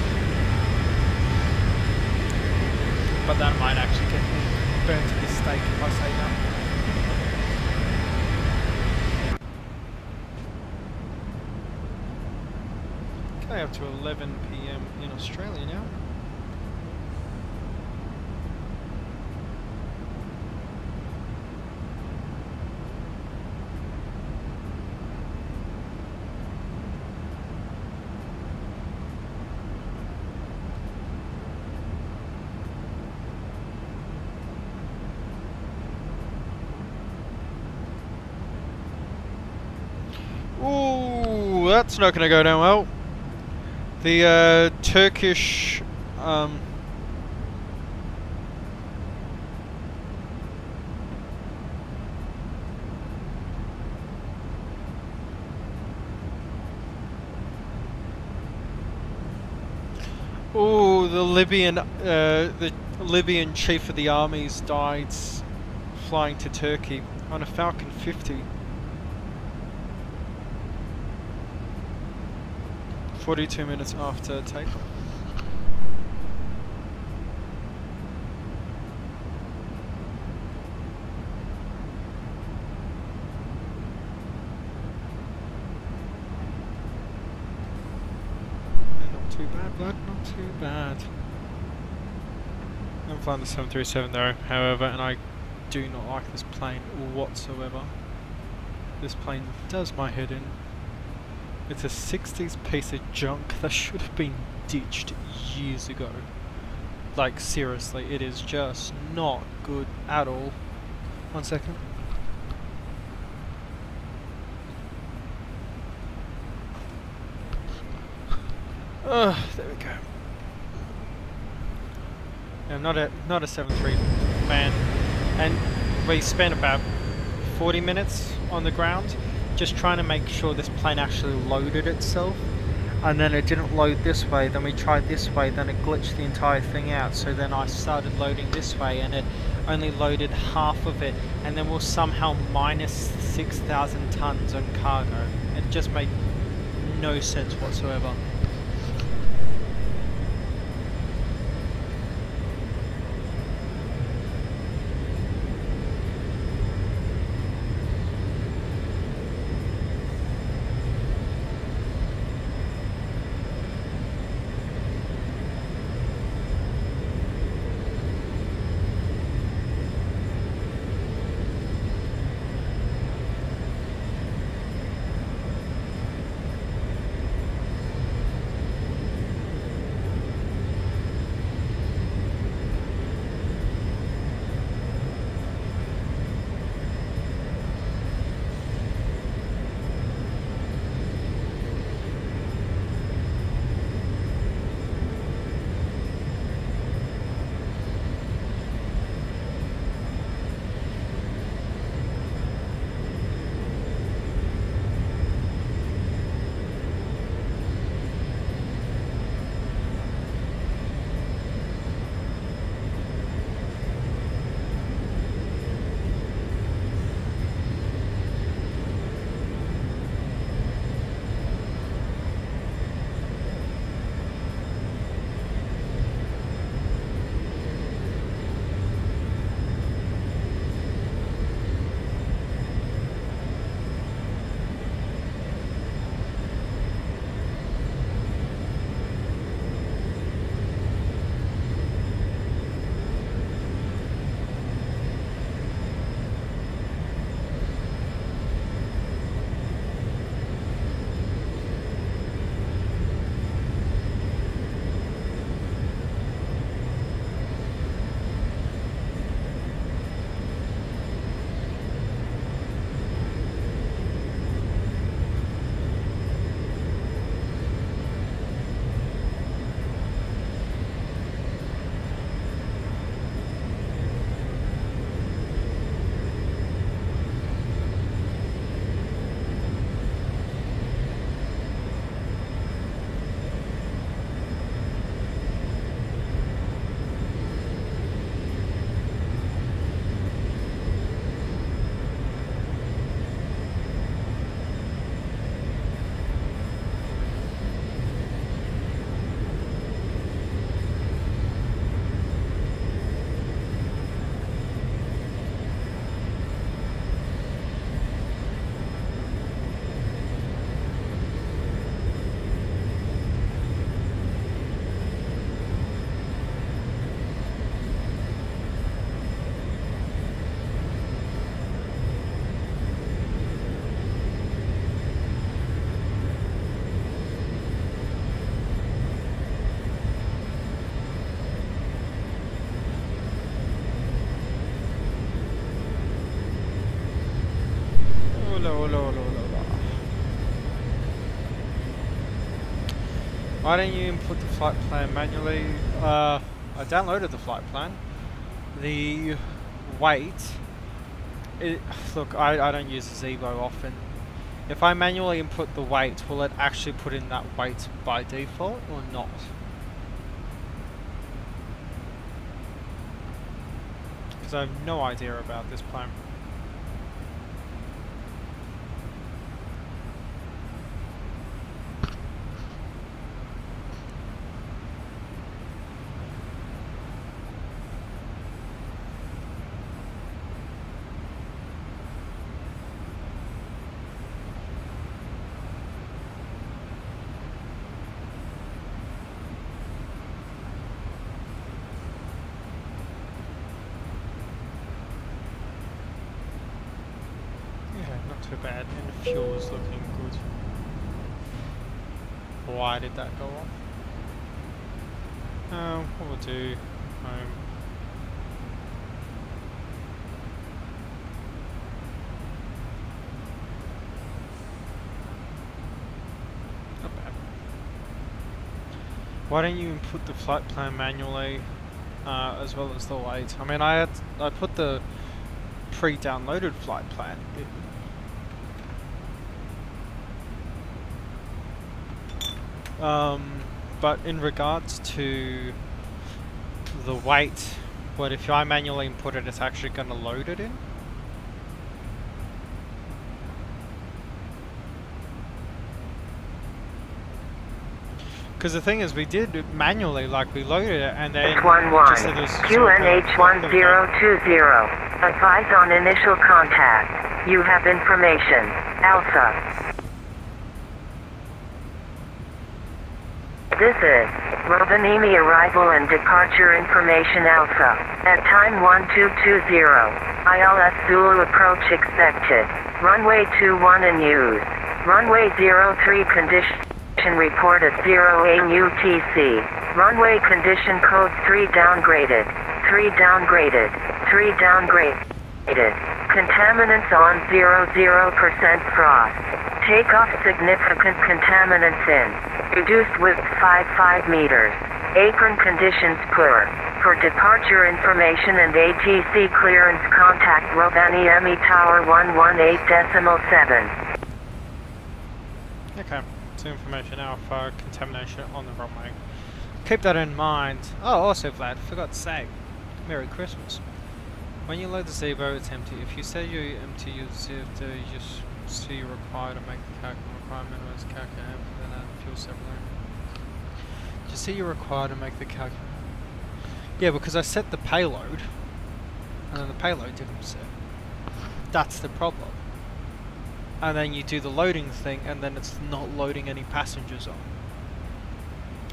But that might actually get me burnt to the stake if I say that. Okay, up to 11 PM in Australia now. Ooh, that's not going to go down well. The Turkish ooh, the Libyan chief of the armies died flying to Turkey on a Falcon 50. 42 minutes after takeoff. Not too bad, bud, not too bad. I'm flying the 737 though, however, and I do not like this plane whatsoever. This plane does my head in. It's a 60s piece of junk that should have been ditched years ago. Like, seriously, it is just not good at all. 1 second. There we go. I'm not a 7.3 fan, and we spent about 40 minutes on the ground just trying to make sure this plane actually loaded itself, and then it didn't load this way, then we tried this way, then it glitched the entire thing out, so then I started loading this way and it only loaded half of it, and then we're somehow minus 6,000 tons on cargo. It just made no sense whatsoever. Hello, hello, hello, hello. Why don't you input the flight plan manually? I downloaded the flight plan. The weight... look, I don't use Zibo often. If I manually input the weight, will it actually put in that weight by default or not? Because I have no idea about this plan. Too bad, and the fuel is looking good. Why did that go off? What we'll do, not bad. Why don't you input the flight plan manually, as well as the weight? I mean, I put the pre-downloaded flight plan. But in regards to the weight, what if I manually input it, it's actually going to load it in? Because the thing is, we did it manually, like we loaded it and then just said it was QNH1020. Advise on initial contact. You have information. Alpha. This is Rovaniemi arrival and departure information Alpha. At time 1220. ILS Zulu approach expected. Runway 21 in use. Runway 03 condition report at 0 UTC. Runway condition code 3 downgraded. 3 downgraded. 3 downgraded. Contaminants on 00% frost. Takeoff significant contaminants in. Reduced width 55 meters. Apron conditions poor. For departure information and ATC clearance contact Rovaniemi Tower 118.7. Okay, so information alpha, contamination on the runway. Keep that in mind. Oh, also Vlad, forgot to say, Merry Christmas. When you load the Zibo, it's empty. If you say you're empty, you just see you're required to make the calculation requirement was calculated and then fuel separately. Just see you're required to make the calculation. Yeah, because I set the payload, and then the payload didn't set. That's the problem. And then you do the loading thing, and then it's not loading any passengers on.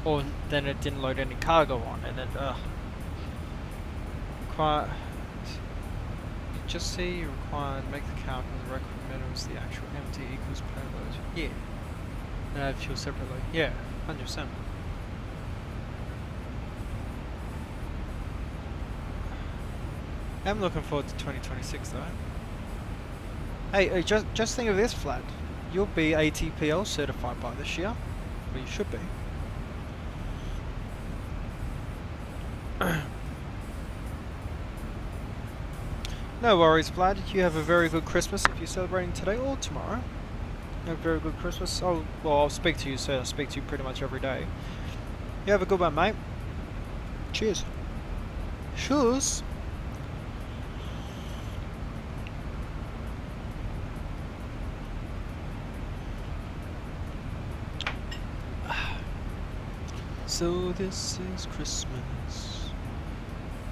Or then it didn't load any cargo on, and then just see you're required to make the calc and the recommended was the actual empty equals payload. Yeah. And add fuel separately. Yeah, 100%. I'm looking forward to 2026 though. Hey, just think of this, Vlad. You'll be ATPL certified by this year. Well, you should be. No worries, Vlad. You have a very good Christmas if you're celebrating today or tomorrow. You have a very good Christmas. Oh, well, I'll speak to you, sir. I'll speak to you pretty much every day. You have a good one, mate. Cheers. Cheers. So this is Christmas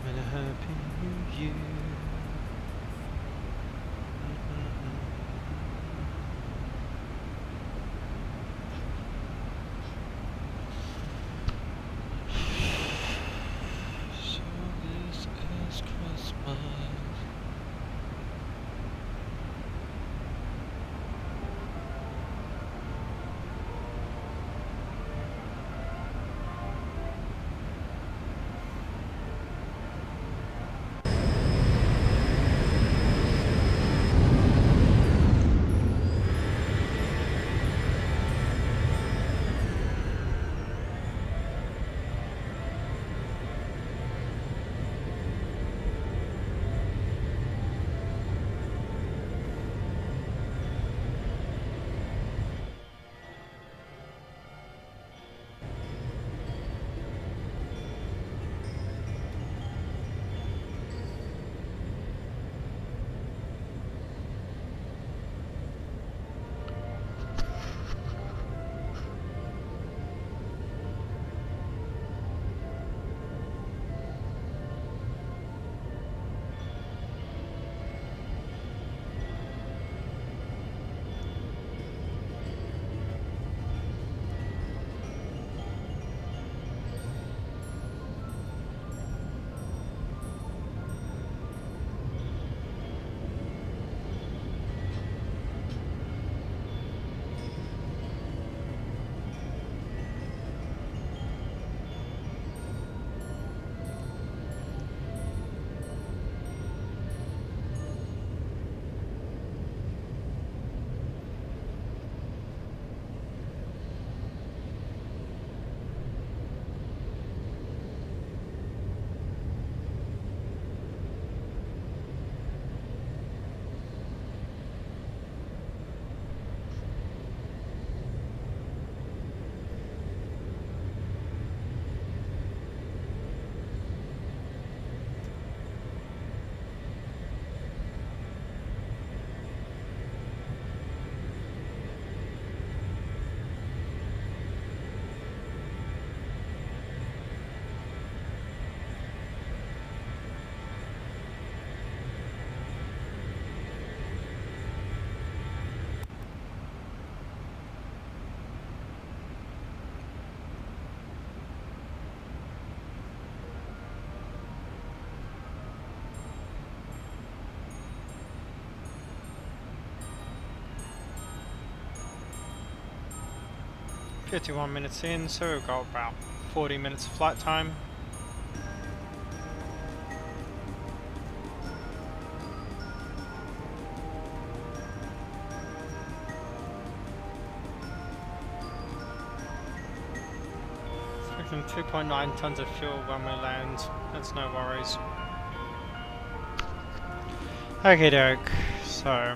and a happy new year. So this is Christmas. 51 minutes in, so we've got about 40 minutes of flight time. Expecting 2.9 tons of fuel when we land, that's no worries. Okay doke, so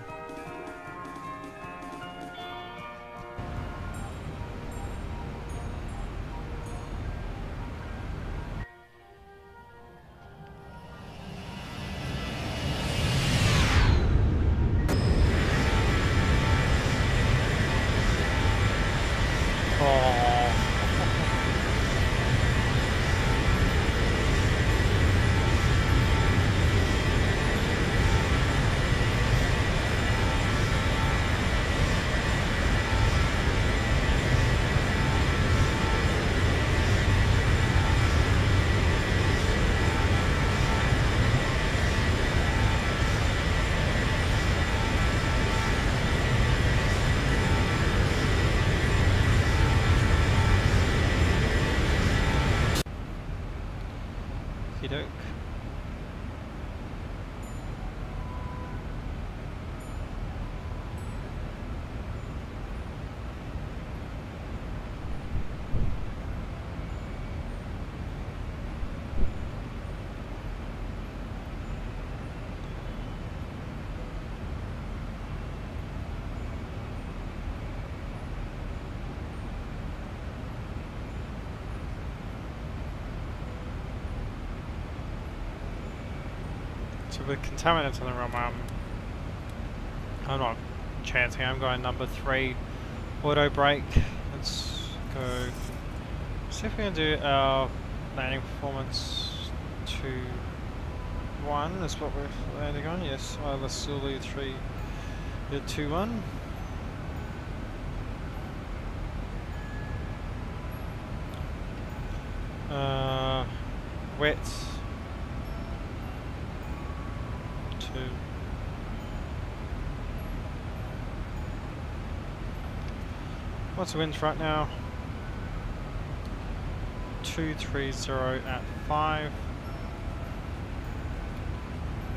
doke. So with contaminants on the runway, I'm not chancing, I'm going number 3, auto brake. Let's go, see if we can do our landing performance 2-1, that's what we're landing on, yes, let's Zulu 3, 2-1. Wet. 2. What's the winds right now? 230 at 5.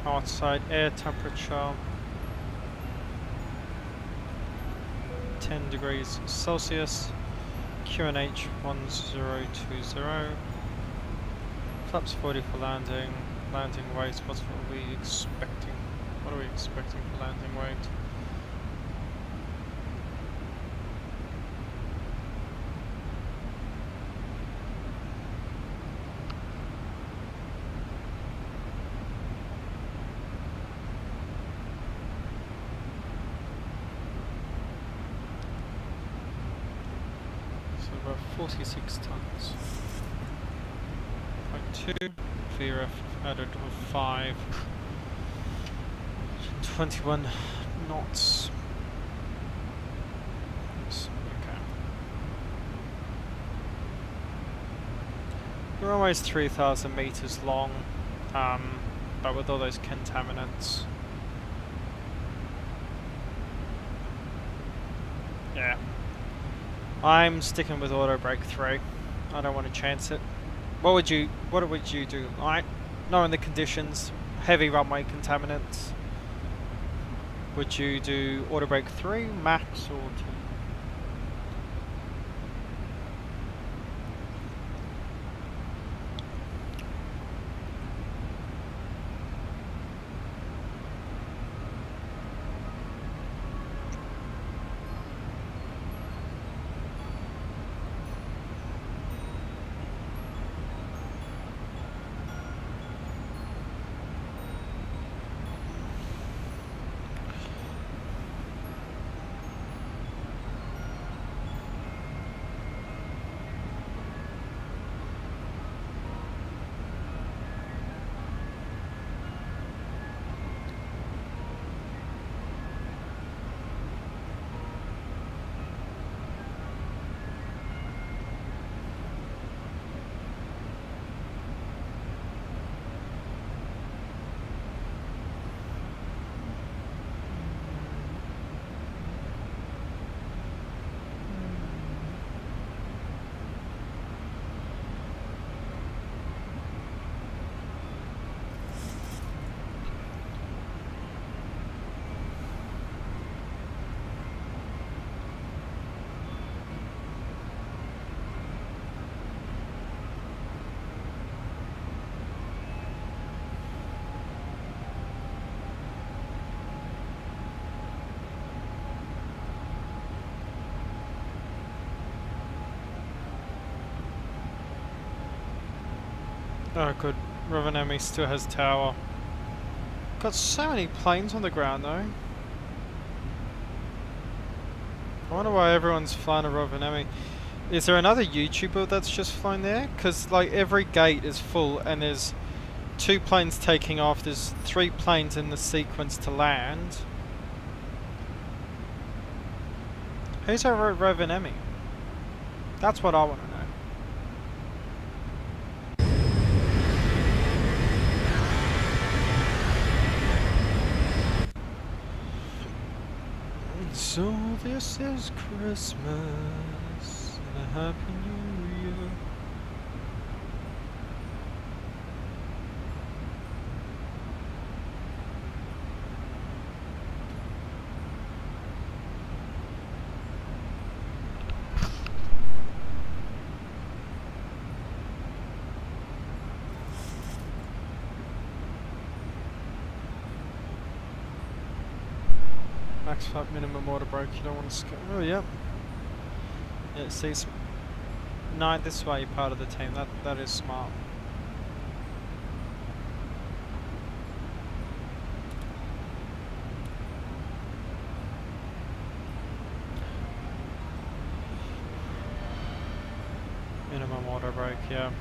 Outside air temperature 10 degrees Celsius. QNH 1020. Flaps 40 for landing. Landing weight, what are we expecting? What are we expecting for landing weight? So about 46 tons. 0.2. VRF added of 5, 21 knots. Oops, okay. The runway's 3,000 meters long, but with all those contaminants, yeah, I'm sticking with auto brake 3. I don't want to chance it. What would you do? Like, knowing the conditions, heavy runway contaminants, would you do auto brake 3, max, or 2? Oh, good. Rovaniemi still has tower. Got so many planes on the ground though. I wonder why everyone's flying to Rovaniemi. Is there another YouTuber that's just flown there? Because like every gate is full and there's 2 planes taking off. There's 3 planes in the sequence to land. Who's over at Rovaniemi? That's what I want to know. So this is Christmas and a Happy New Year. Max flight minimum water break, you don't want to skip. Oh, yep. Yeah, see, no, this way you're part of the team. That is smart. Minimum water break, yeah.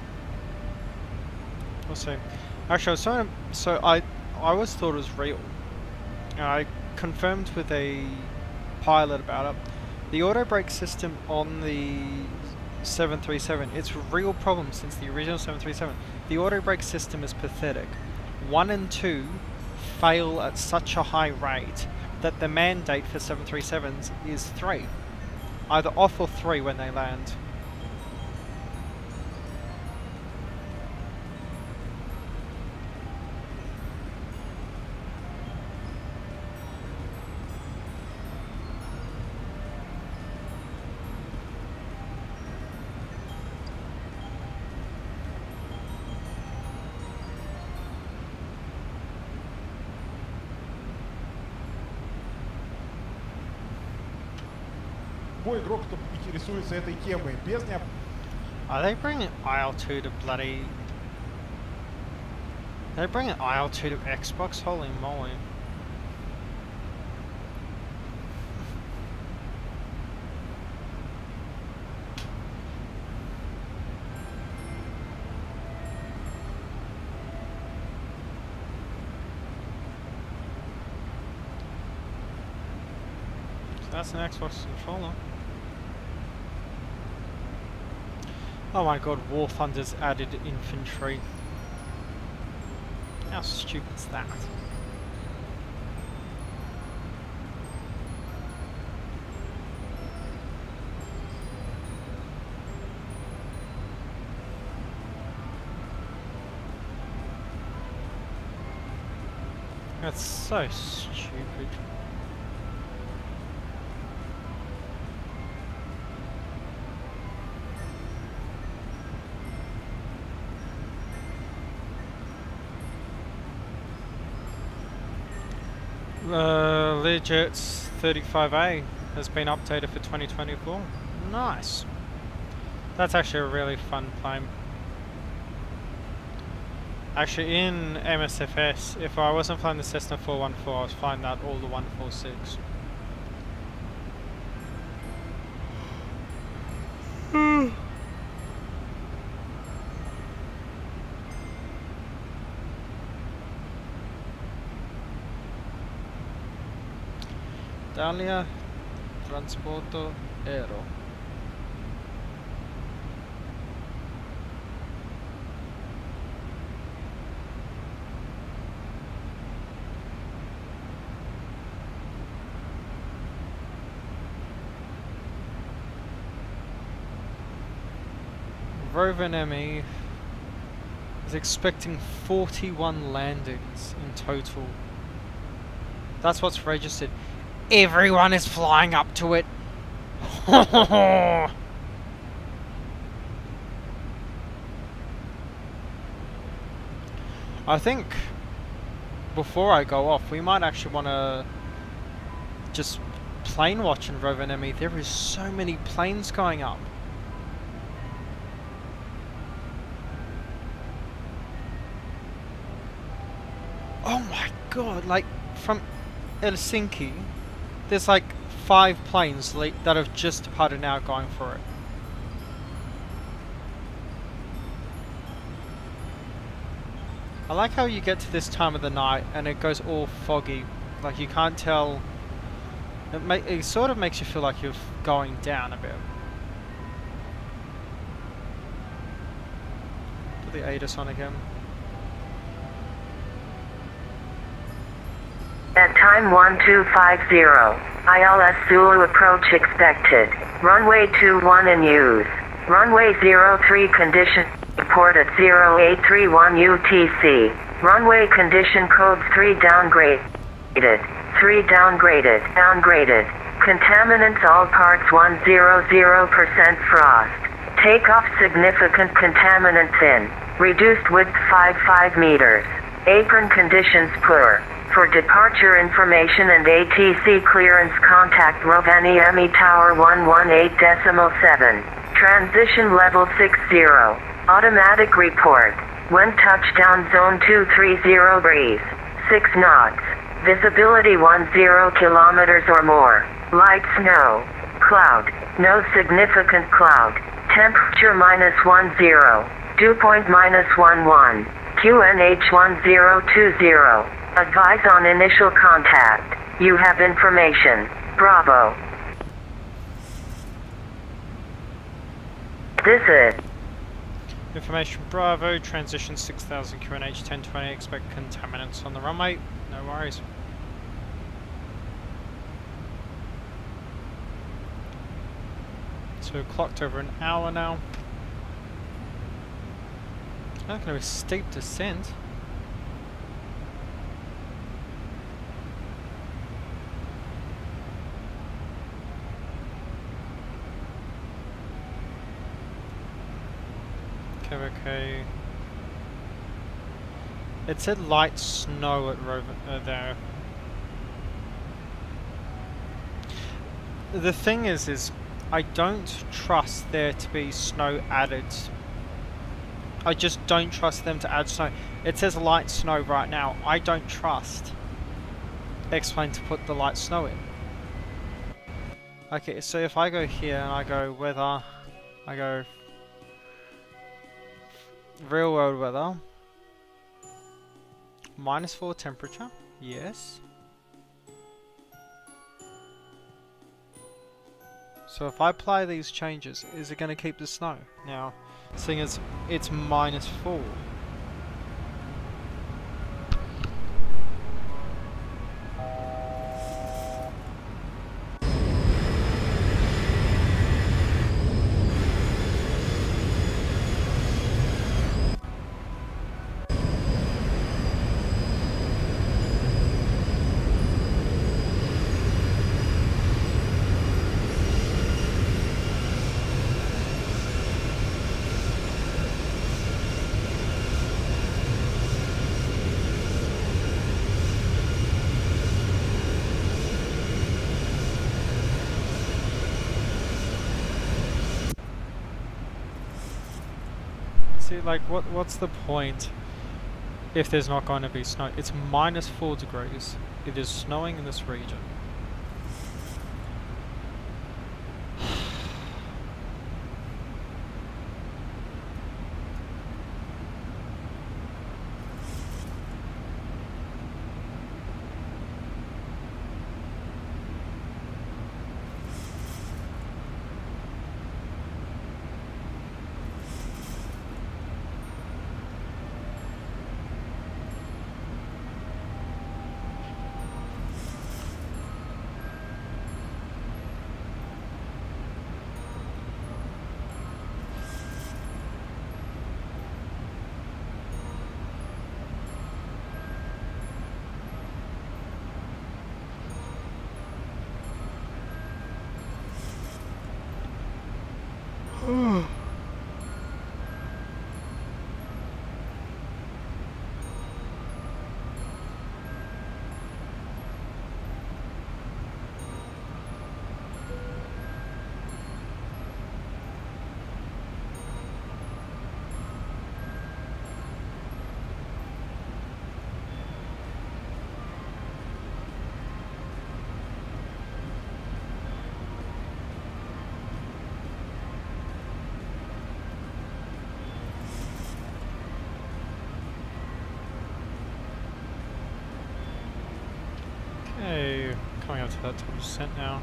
We'll see. Actually, I always thought it was real. I confirmed with a pilot about it. The auto brake system on the 737, it's a real problem since the original 737. The auto brake system is pathetic. 1 and 2 fail at such a high rate that the mandate for 737s is 3. Either off or 3 when they land. Любой игрок, кто интересуется этой темой, без Are they bringing IL-2 to bloody... Are they bringing IL-2 to Xbox? Holy moly. So that's an Xbox controller. Oh my god, War Thunder's added infantry. How stupid's that? That's so stupid. Learjet's 35A has been updated for 2024. Nice. That's actually a really fun plane. Actually, in MSFS, if I wasn't flying the Cessna 414, I was flying that all the 146. Italia Transporto Aero. Rovaniemi is expecting 41 landings in total. That's what's registered. Everyone is flying up to it. I think before I go off, we might actually want to just plane watch in Rovaniemi. There is so many planes going up. Oh my god, like from Helsinki, there's like 5 planes that have just departed now going for it. I like how you get to this time of the night and it goes all foggy, like you can't tell. It sort of makes you feel like you're going down a bit. Put the ATIS on again. At time 1250, ILS Zulu approach expected. Runway 21 in use. Runway 03 condition report at 0831 UTC. Runway condition codes 3 downgraded. 3 downgraded. Downgraded. Contaminants all parts 100% frost. Takeoff significant contaminants in. Reduced width 55 meters. Apron conditions poor. For departure information and ATC clearance contact Rovaniemi Tower 118.7. Transition level 60. Automatic report. When touchdown zone 230 breeze. 6 knots. Visibility 10 kilometers or more. Light snow. Cloud. No significant cloud. Temperature -10. Dew point -11. QNH 1020. Advise on initial contact. You have information. Bravo. This is Information Bravo, transition 6000 QNH 1020, expect contaminants on the runway. No worries. So we've clocked over an hour now. It's not going to be a steep descent. Okay. It said light snow at there. The thing is I don't trust there to be snow added. I just don't trust them to add snow. It says light snow right now. I don't trust X-Plane to put the light snow in. Okay, so if I go here and I go weather, I go real world weather, -4 temperature, yes. So if I apply these changes, is it going to keep the snow? Now, seeing as it's -4. See, like, what's the point if there's not going to be snow? It's -4 degrees. It is snowing in this region. up to that 10% now.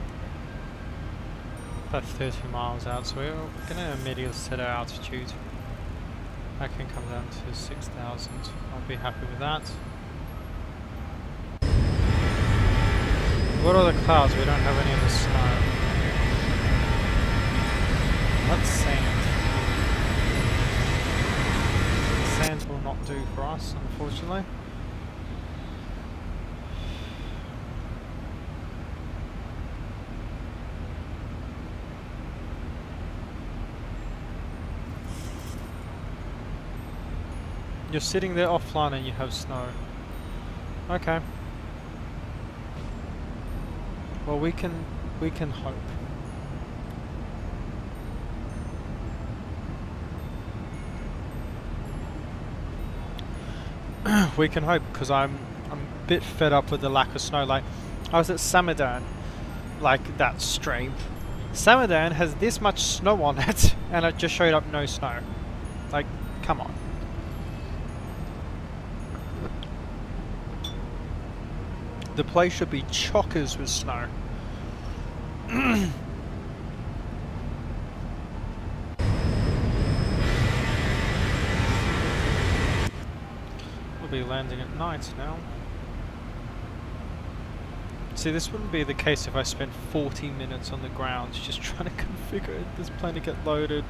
About 30 miles out, so we're gonna immediately set our altitude. That can come down to 6,000. I'll be happy with that. What are the clouds? We don't have any of the snow. That's sand. Sand will not do for us, unfortunately. You're sitting there offline and you have snow. Okay. Well, we can hope. We can hope, because I'm a bit fed up with the lack of snow. Like, I was at Samadan, like that stream. Samadan has this much snow on it, and it just showed up no snow. Like, come on. The place should be chockers with snow. We'll be landing at night now. See, this wouldn't be the case if I spent 40 minutes on the ground just trying to configure this plane to get loaded.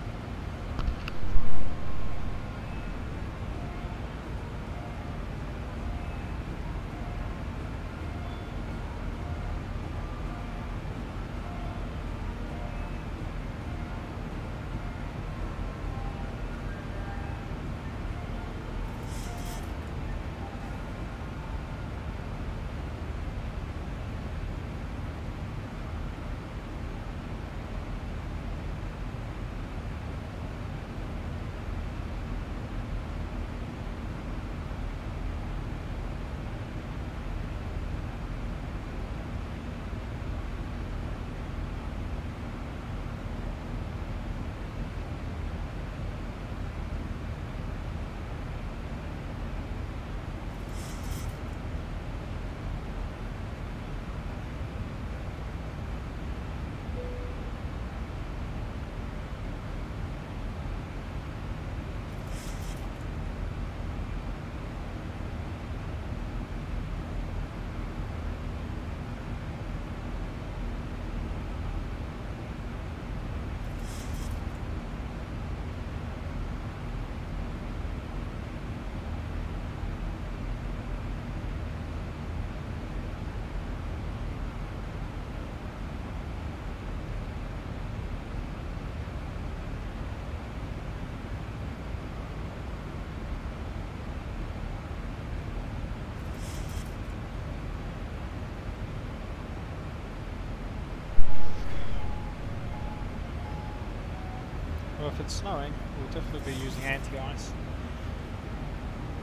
Well, if it's snowing, we'll definitely be using anti-ice.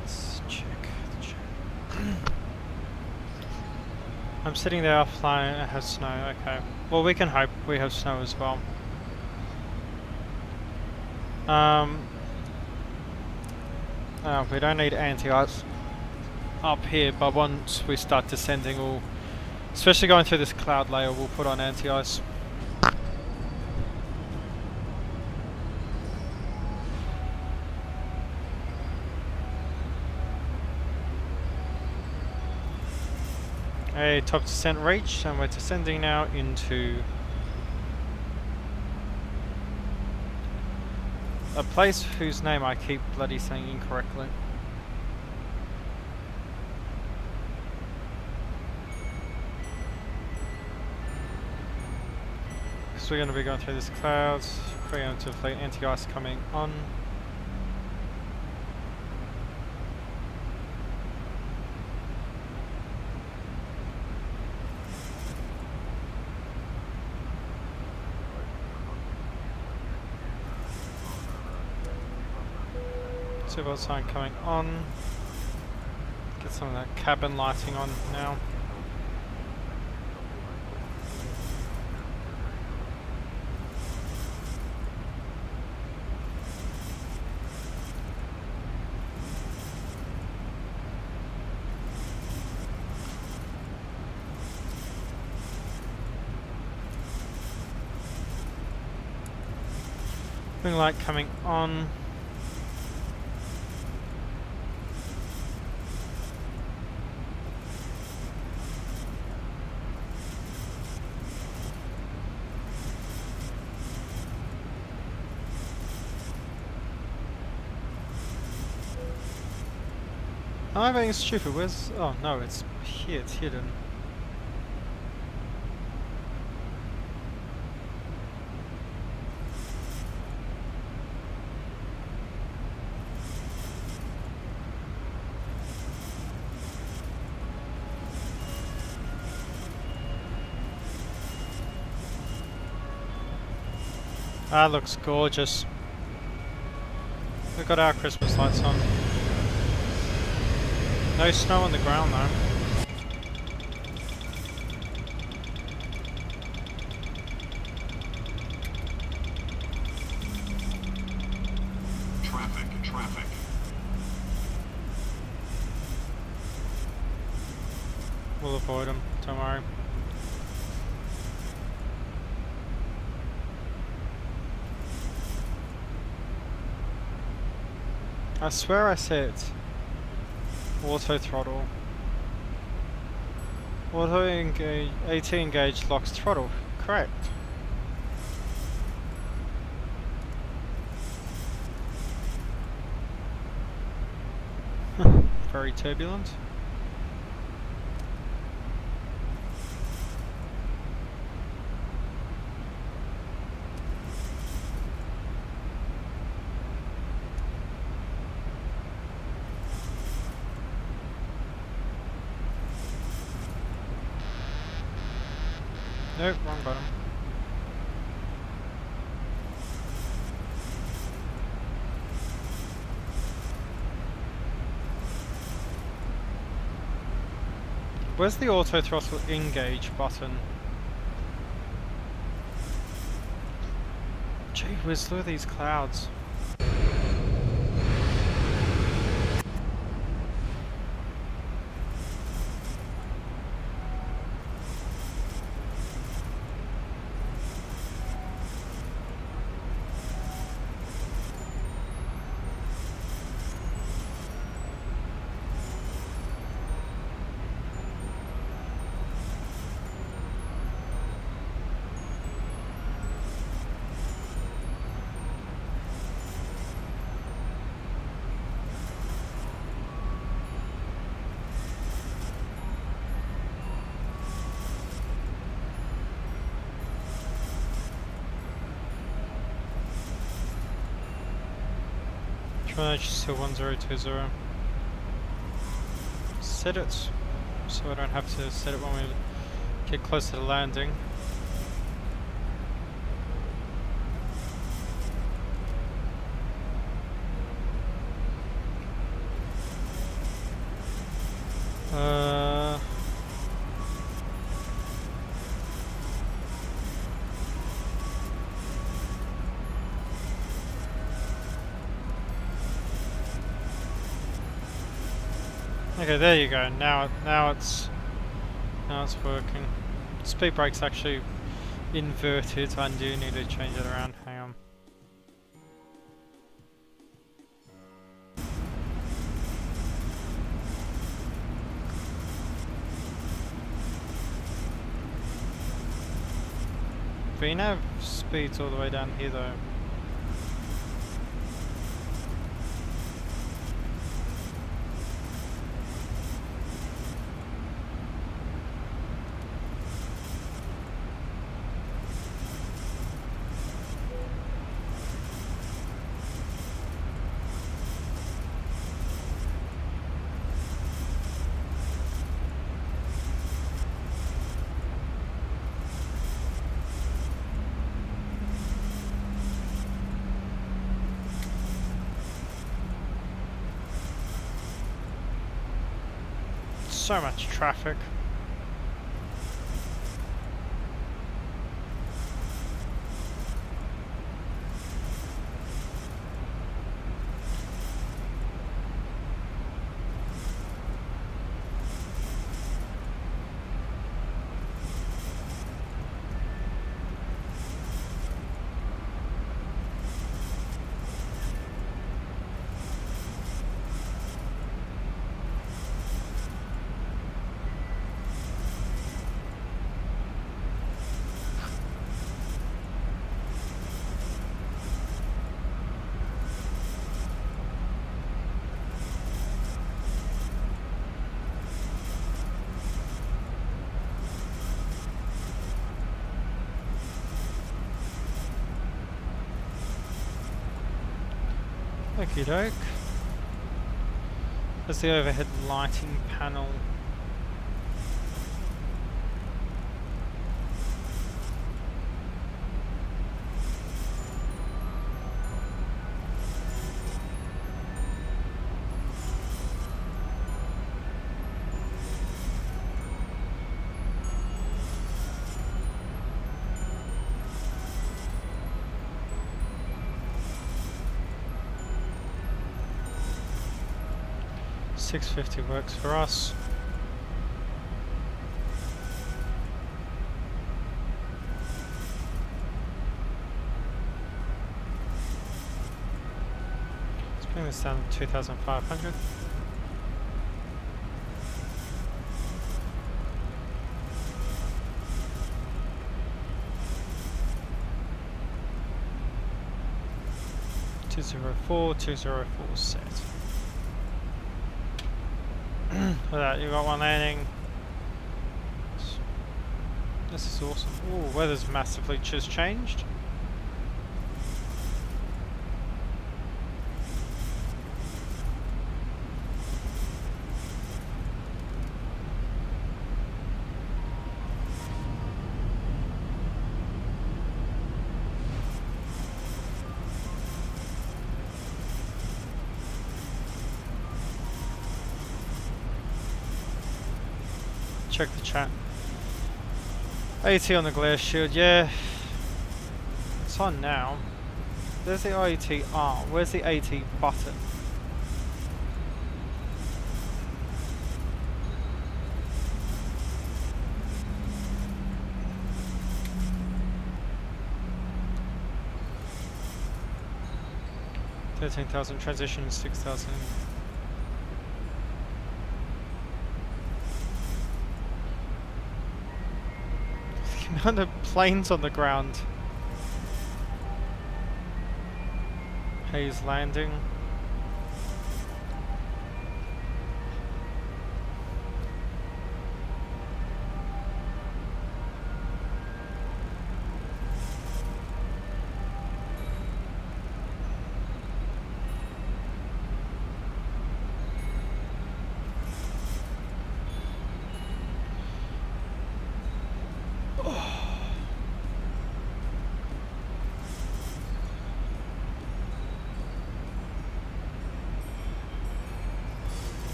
Let's check. I'm sitting there offline, it has snow, okay. Well, we can hope we have snow as well. We don't need anti-ice up here, but once we start descending, we'll, especially going through this cloud layer, we'll put on anti-ice. A top descent reached, and we're descending now into a place whose name I keep bloody saying incorrectly. So we're going to be going through this clouds, preemptively anti-ice coming on. Zibo sign coming on. Get some of that cabin lighting on now. Spring light coming on. Am I being stupid? Where's... Oh no, it's here, it's hidden. That looks gorgeous. We've got our Christmas lights on. No snow on the ground though. Traffic. We'll avoid them, don't worry. I swear I said auto throttle. Auto engage, AT engage locks throttle. Correct. Very turbulent. Nope, wrong button. Where's the auto throttle engage button? Gee whiz, look at these clouds. Try to 1020. Set it so I don't have to set it when we get close to the landing. Okay, there you go. Now it's working. Speed brake's actually inverted. I do need to change it around. Hang on. VNAV speed's all the way down here though. So much traffic. Okie doke. There's the overhead lighting panel. $650 works for us. Let's bring this down to 2,500. $204 set. With that, you got one landing. This is awesome. Ooh, weather's massively just changed. Check the chat. AT on the glare shield, yeah. It's on now. There's the AT R. Where's the AT button? $13,000 transition, 6,000. The amount of planes on the ground. Hayes landing.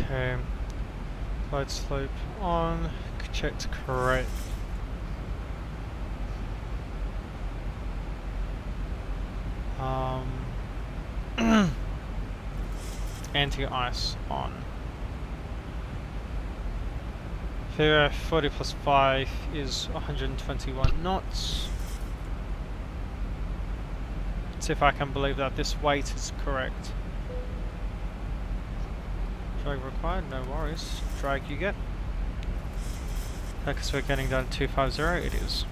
Okay, glide slope on, checked correct. Anti-ice on. Here 40 plus 5 is 121 knots. Let's see if I can believe that this weight is correct. Drag required, no worries. Drag you get. Because we're getting down to 250, it is.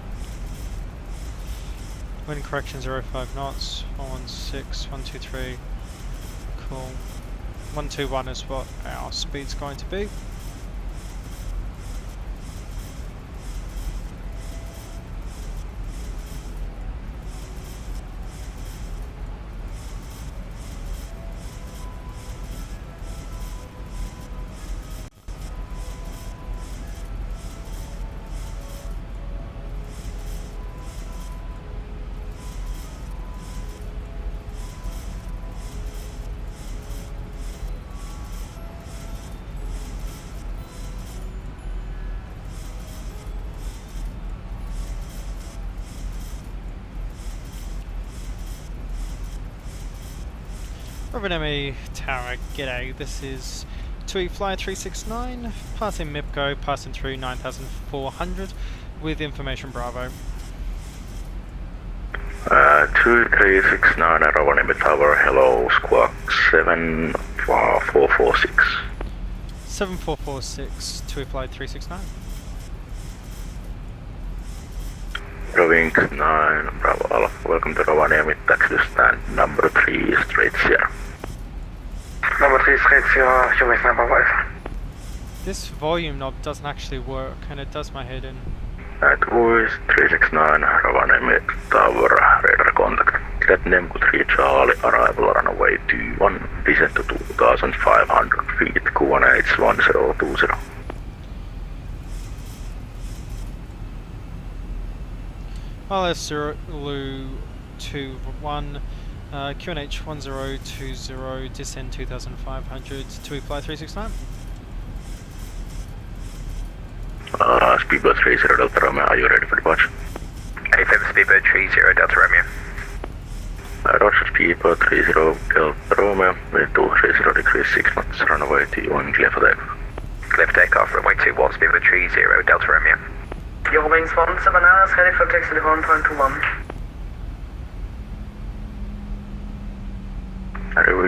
Wind correction 05 knots, 116, 123. Cool. 121 is what our speed's going to be. Rovaniemi Tower, g'day, this is Fly 369, passing MIPCO, passing through 9,400 with information Bravo. 2369 at Rovaniemi Tower, hello, squawk 7446. 7446, Fly 369. Roving 9, Bravo Alpha, welcome to Rovaniemi, taxi stand number 3, straight 0. Number 3, straight 0, you make number 5. This volume knob doesn't actually work, and it does my head in. At Uis 369, Rovaniemi Tower, radar contact. at Nemco 3 Charlie, arrival runway 21, descent to 2,500 feet, coordinates 1020. LS 0 Lu 21, QNH 1020, descend 2,500 to reply 369. Speedbird 30 Delta Romeo, are you ready for departure? A7 Speedbird 30 Delta Romeo. Roger, Speedbird 30 Delta Romeo, wind 230 degrees 6 knots, runway 21, clear for takeoff. Clear for takeoff, runway 21, Speedbird 30 Delta Romeo. Eurowings 179 is ready for taxi to 1.21.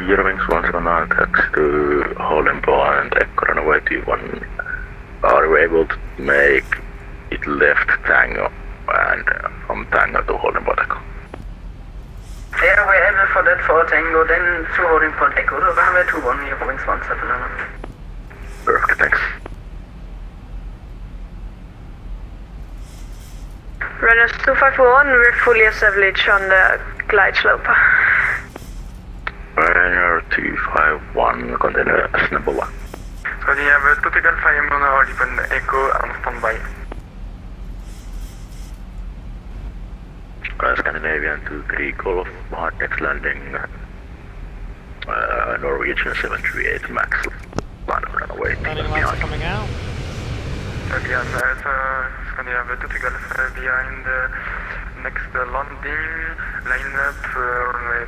Eurowings 179, taxi to holding point, Echo runway 21. Are you able to make it left Tango and from Tango to holding point Echo? Yeah, we're able for that for Tango, then to holding point Echo, runway 21, Eurowings 179. Perfect, thanks. Runners 251, we're fully established on the glide slope. Runner 251, continue as number 1. So you have 2 Tigal 5 Moon Olivan Echo on standby. Scandinavian 23 Golf, hard text landing, Norwegian 738 Max, runaway. Landing lights are coming out. Again, so you have 2 Tigal behind next landing, line up, runway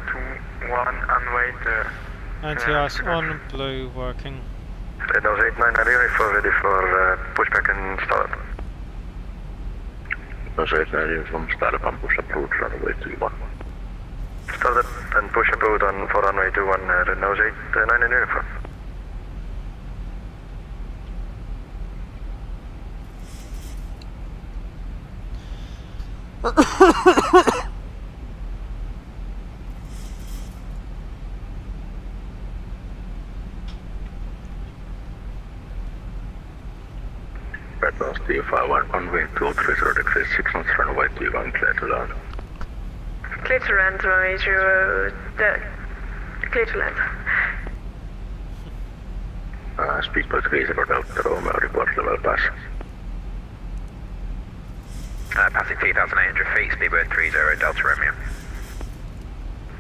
21 and wait. Anti-ice on, blue working. Red nose 89 ready for pushback and start. Nose 89 from start up and push up route runway 21. Start up and push up out on for runway 21, red nose 89 in uniform. Red nose 251, wind 230 degrees 6 knots, runway 21, clear to land. Clear to land, runway 0, clear to land. Speedbird 30 Delta Romeo, report level pass. Passing 3,800 feet, Speedbird 30 Delta Romeo.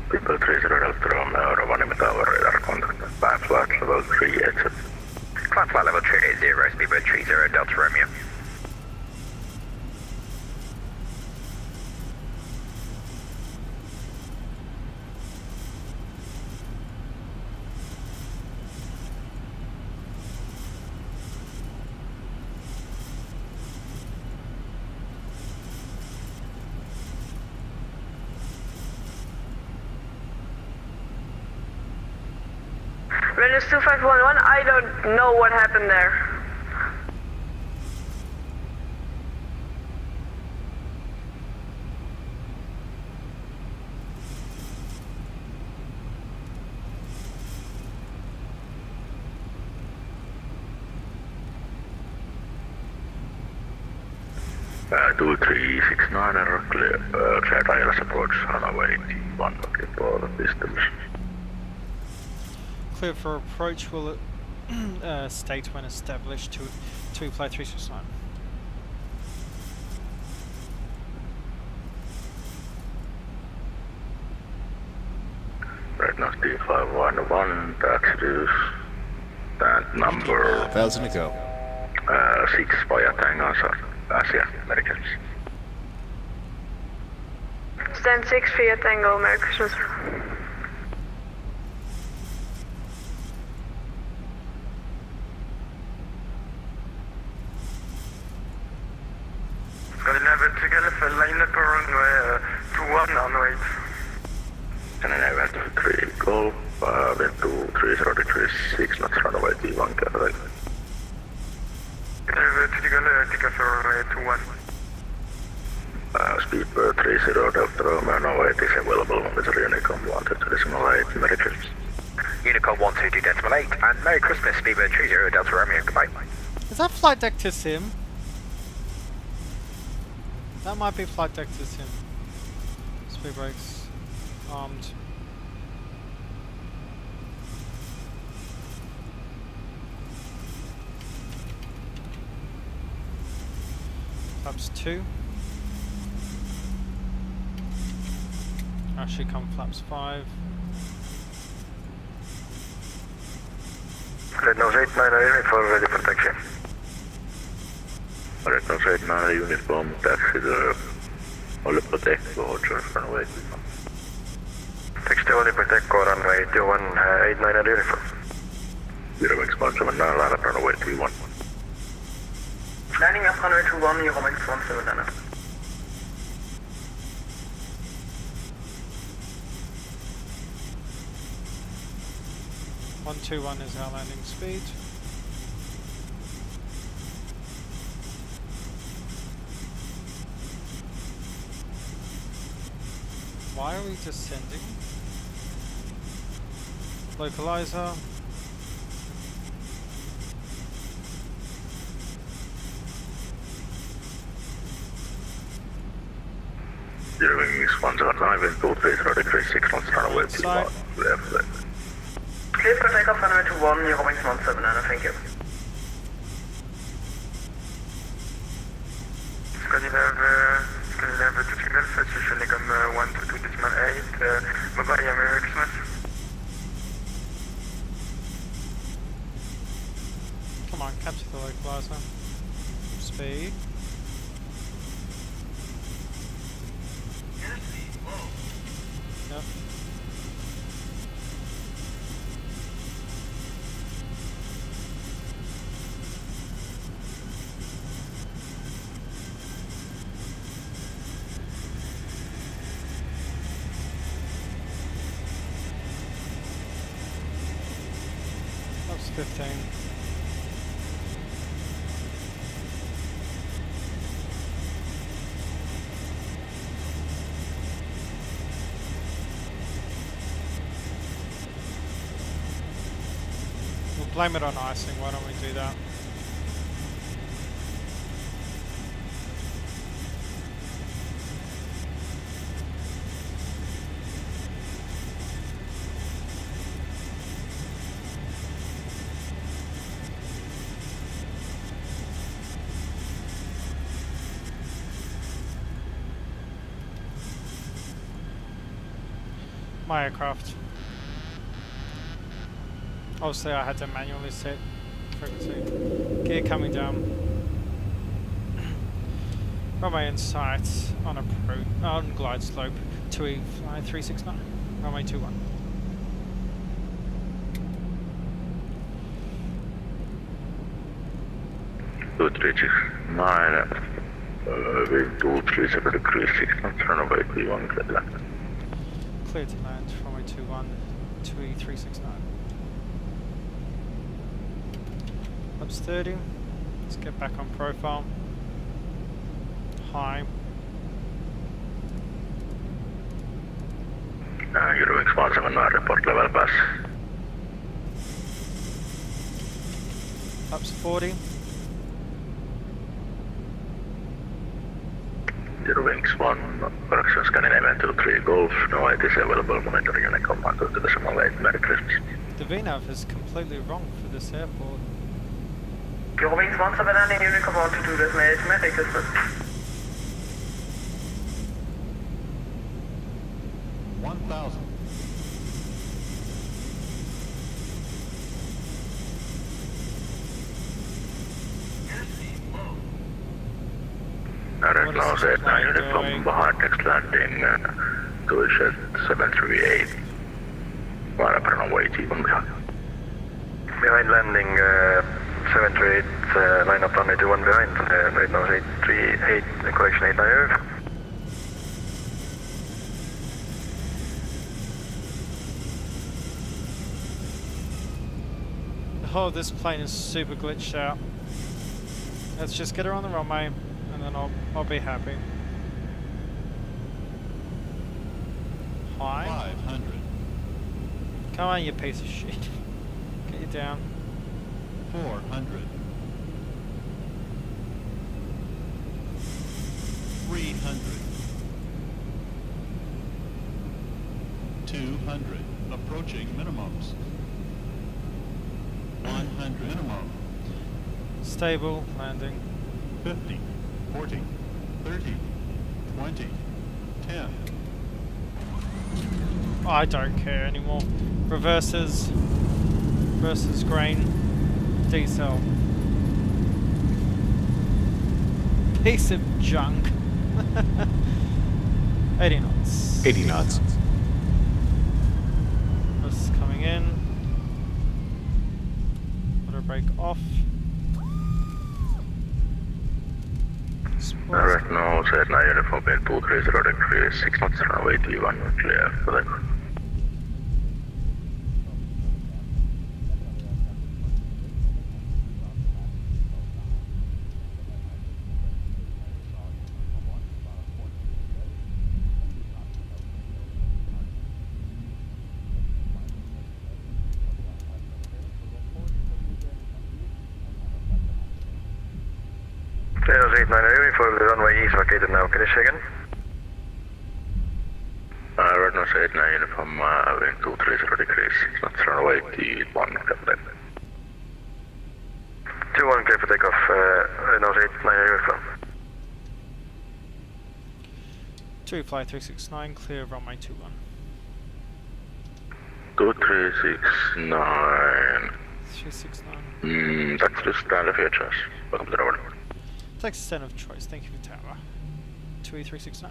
Speedbird 30 Delta Romeo, Rovaniemi Tower, radar contact, climb flight level 3 exit. Climb flight level 380, Speedbird 30 Delta Romeo. Runners 2511, I don't know what happened there. Uh, 2369 error, clear wireless approach, runway 81, looking for the distance. Clear for approach, will it state when established to reply 369. Right now, D511, taxi to stand number 1,000 to go. 6 via Tango, Asia, Americans. Stand 6 via Tango, Merry Christmas. Scandinavian together, line up runway 21 on wait. Scandinavian 23 Golf, wind 230 degrees 6 knots, runway T1, correct. Take off runway 21. Speedbird 30 Delta Romeo, no wait is available on the Unicom 1.8, Merry Christmas. Unicom 122.8, and Merry Christmas, Speedbird 30 Delta Romeo, goodbye. Is that flight deck to sim? That might be flight deck to sim. Speed brakes. Armed. Flaps 2. Actually come flaps 5. Red nose 89 unit for ready for taxi. Red nose 89 uniform taxi the Oli Protect or just runway. Taxi Oli Protect or runway 2189 at uniform. 0x179 line up runway 31. Landing up runway 21, Euro Max 17 121 is our landing speed. Why are we descending? Localizer. Zero wings 179 wind 230 degree 6 knots runway 21. Left. Clear for takeoff runway 21, Euro Max 17, thank you. Scandinav 2 signal, station Legum 122.8, bye-bye, Merry Christmas. Come on, capture the localizer. Speed. Yep. That's 15. We'll blame it on icing, why don't we do that? My aircraft. Obviously I had to manually set frequency. Gear coming down. Runway in sight on on glide slope. 2E fly 369. Runway 21. Two 369 wind 230 degree 6 knots runway 21 clear to land. Clear to land, runway 21, 2E 369. Ups 30. Let's get back on profile. High. Eurowings 179 report level pass. Ups 40. Eurowings 1, correction Scandinavian 23 Golf, no IT is available, monitor unit command to the decimal 8, Merry Christmas. The VNAV is completely wrong for this airport. Euro Wings 17 landing, unit command to 2 decimal 8, Merry Christmas. 1,000. Red nose 89 unit from behind next landing, Toliss 738. Line up runway 21 behind. Behind landing 738, line up runway 21 behind, red nose 838, correction 89 over. Oh, this plane is super glitched out. Let's just get her on the runway and then I'll be happy. High. 500. Come on, you piece of shit. Get you down. 400. 300. 200. Approaching minimums. 100. Minimum. Stable landing. 50. 40. 30. 20. 10. I don't care anymore. Reverses. Versus grain. Decel. Piece of junk. 80 knots. 80 knots. This is coming in. Auto brake off. Right now, set 9 uniform in 230 degrees, 6 knots runway T1 clear for the Tails 89 uniform, the runway is vacated now. Can you say again? right now, set 9 uniform in 230 degrees, 6 knots runway T1 clear. 2-1 clear for takeoff, Renault 89 uniform. 2fly 369, clear runway 21. 2369. 369. That's the stand of your choice. Welcome to the road. Takes a stand of choice, thank you for tower. 2E369.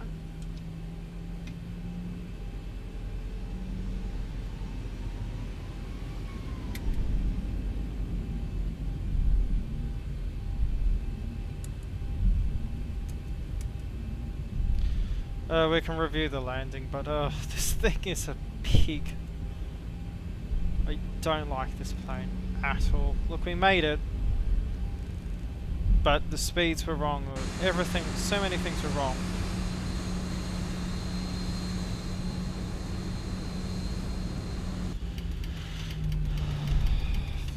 We can review the landing, but this thing is a pig. I don't like this plane at all. Look, we made it, but the speeds were wrong. Everything, so many things were wrong.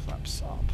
Flaps up.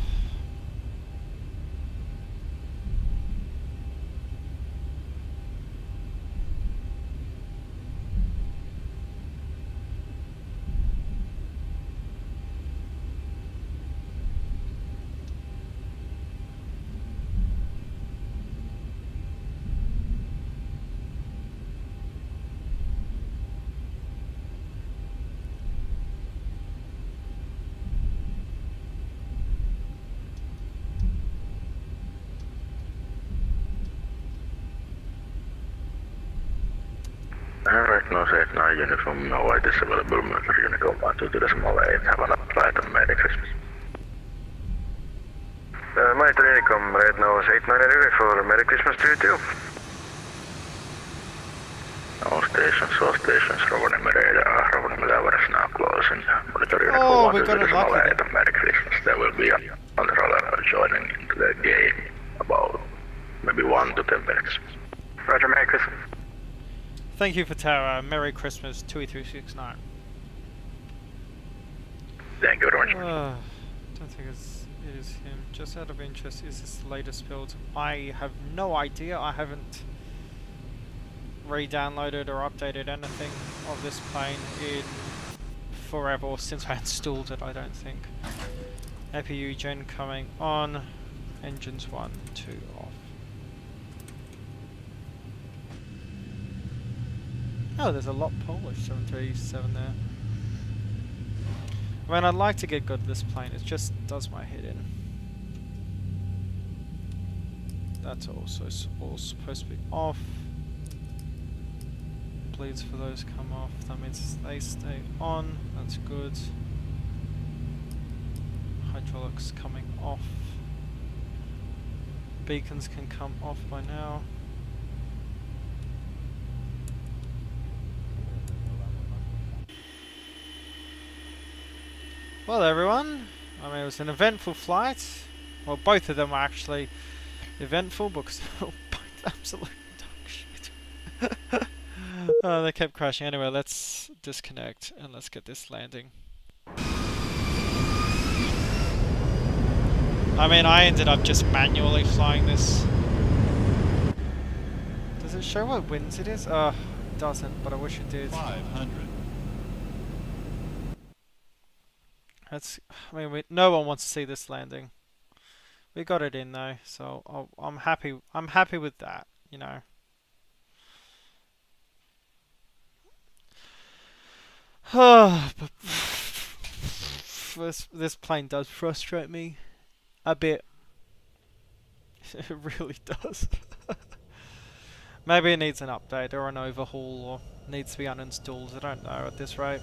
Right now, set 9 uniform, no white is available, military uniform 12.8. Have a flight and Merry Christmas. Military Unicom, right now 89 for Merry Christmas to you too. All stations, Rovaniemi radar, Rovaniemi tower is now closing. Military uniform Oh, we got 12.8 and Merry Christmas. There will be a controller joining into the game about maybe 1 to 10 minutes. Roger, Merry Christmas. Thank you for tower. Merry Christmas, 2E369. Thank you very much. Don't think it is him. Just out of interest, is this the latest build? I have no idea. I haven't re-downloaded or updated anything of this plane in forever, or since I installed it, I don't think. APU gen coming on. Engines 1, 2 off. Oh, there's a lot Polish 737 there. I mean, I'd like to get good at this plane, it just does my head in. That's also all supposed to be off. Bleeds for those come off, that means they stay on, that's good. Hydraulics coming off. Beacons can come off by now. Well everyone, I mean it was an eventful flight. Well, both of them were actually eventful because they were both absolute dog shit. Oh, they kept crashing. Anyway, let's disconnect and let's get this landing. I mean, I ended up just manually flying this. Does it show what winds it is? It doesn't, but I wish it did. 500. I mean, no one wants to see this landing. We got it in though, so I'm happy. I'm happy with that. You know. This plane does frustrate me a bit. It really does. Maybe it needs an update or an overhaul or needs to be uninstalled. I don't know at this rate.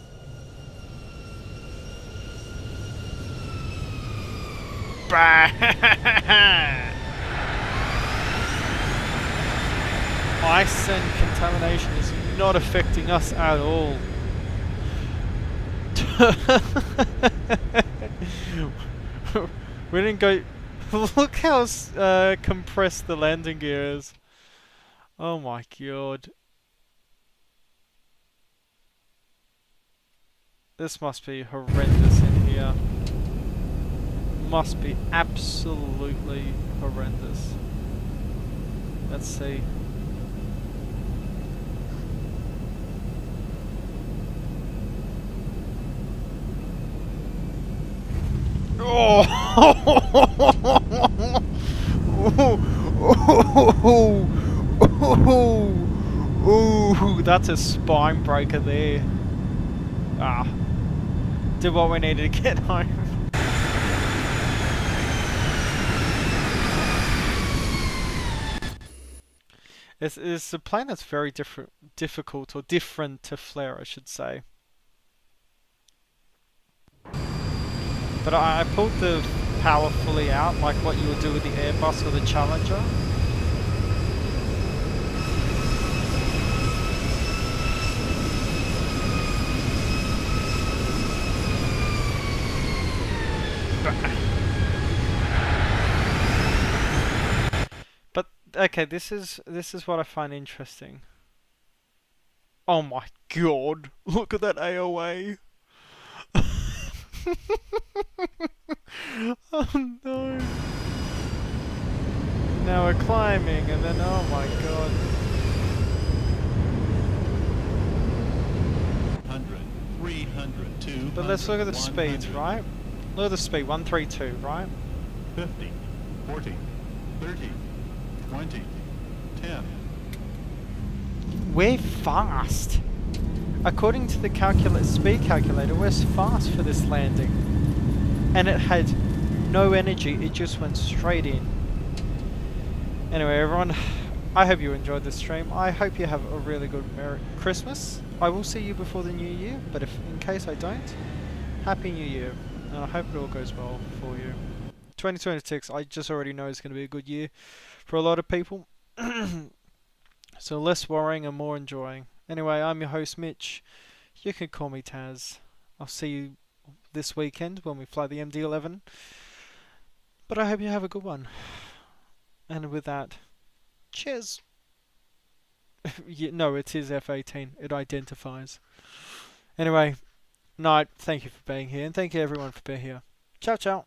Ice and contamination is not affecting us at all. We didn't go. Look how compressed the landing gear is. Oh my god. This must be horrendous in here. Must be absolutely horrendous. Let's see. Oh! Ooh, that's a spine breaker there. Ah, did what we needed to get home. It's a plane that's very difficult or different to flare, I should say. But I pulled the power fully out, like what you would do with the Airbus or the Challenger. But okay, this is what I find interesting. Oh my god! Look at that AOA. Oh no! Now we're climbing, and then oh my god! 100, 300, 200. But let's look at the speeds, right? Look at the speed, 132, right? 50, 40, 30, 20, 10. We're fast. According to the speed calculator, we're fast for this landing. And it had no energy, it just went straight in. Anyway, everyone, I hope you enjoyed this stream. I hope you have a really good Merry Christmas. I will see you before the new year, but if in case I don't, Happy New Year. And I hope it all goes well for you. 2026, I just already know is going to be a good year for a lot of people. So less worrying and more enjoying. Anyway, I'm your host Mitch. You can call me Taz. I'll see you this weekend when we fly the MD-11. But I hope you have a good one. And with that, cheers. No, it is F-18. It identifies. Anyway, night. Thank you for being here, and thank you everyone for being here. Ciao, ciao.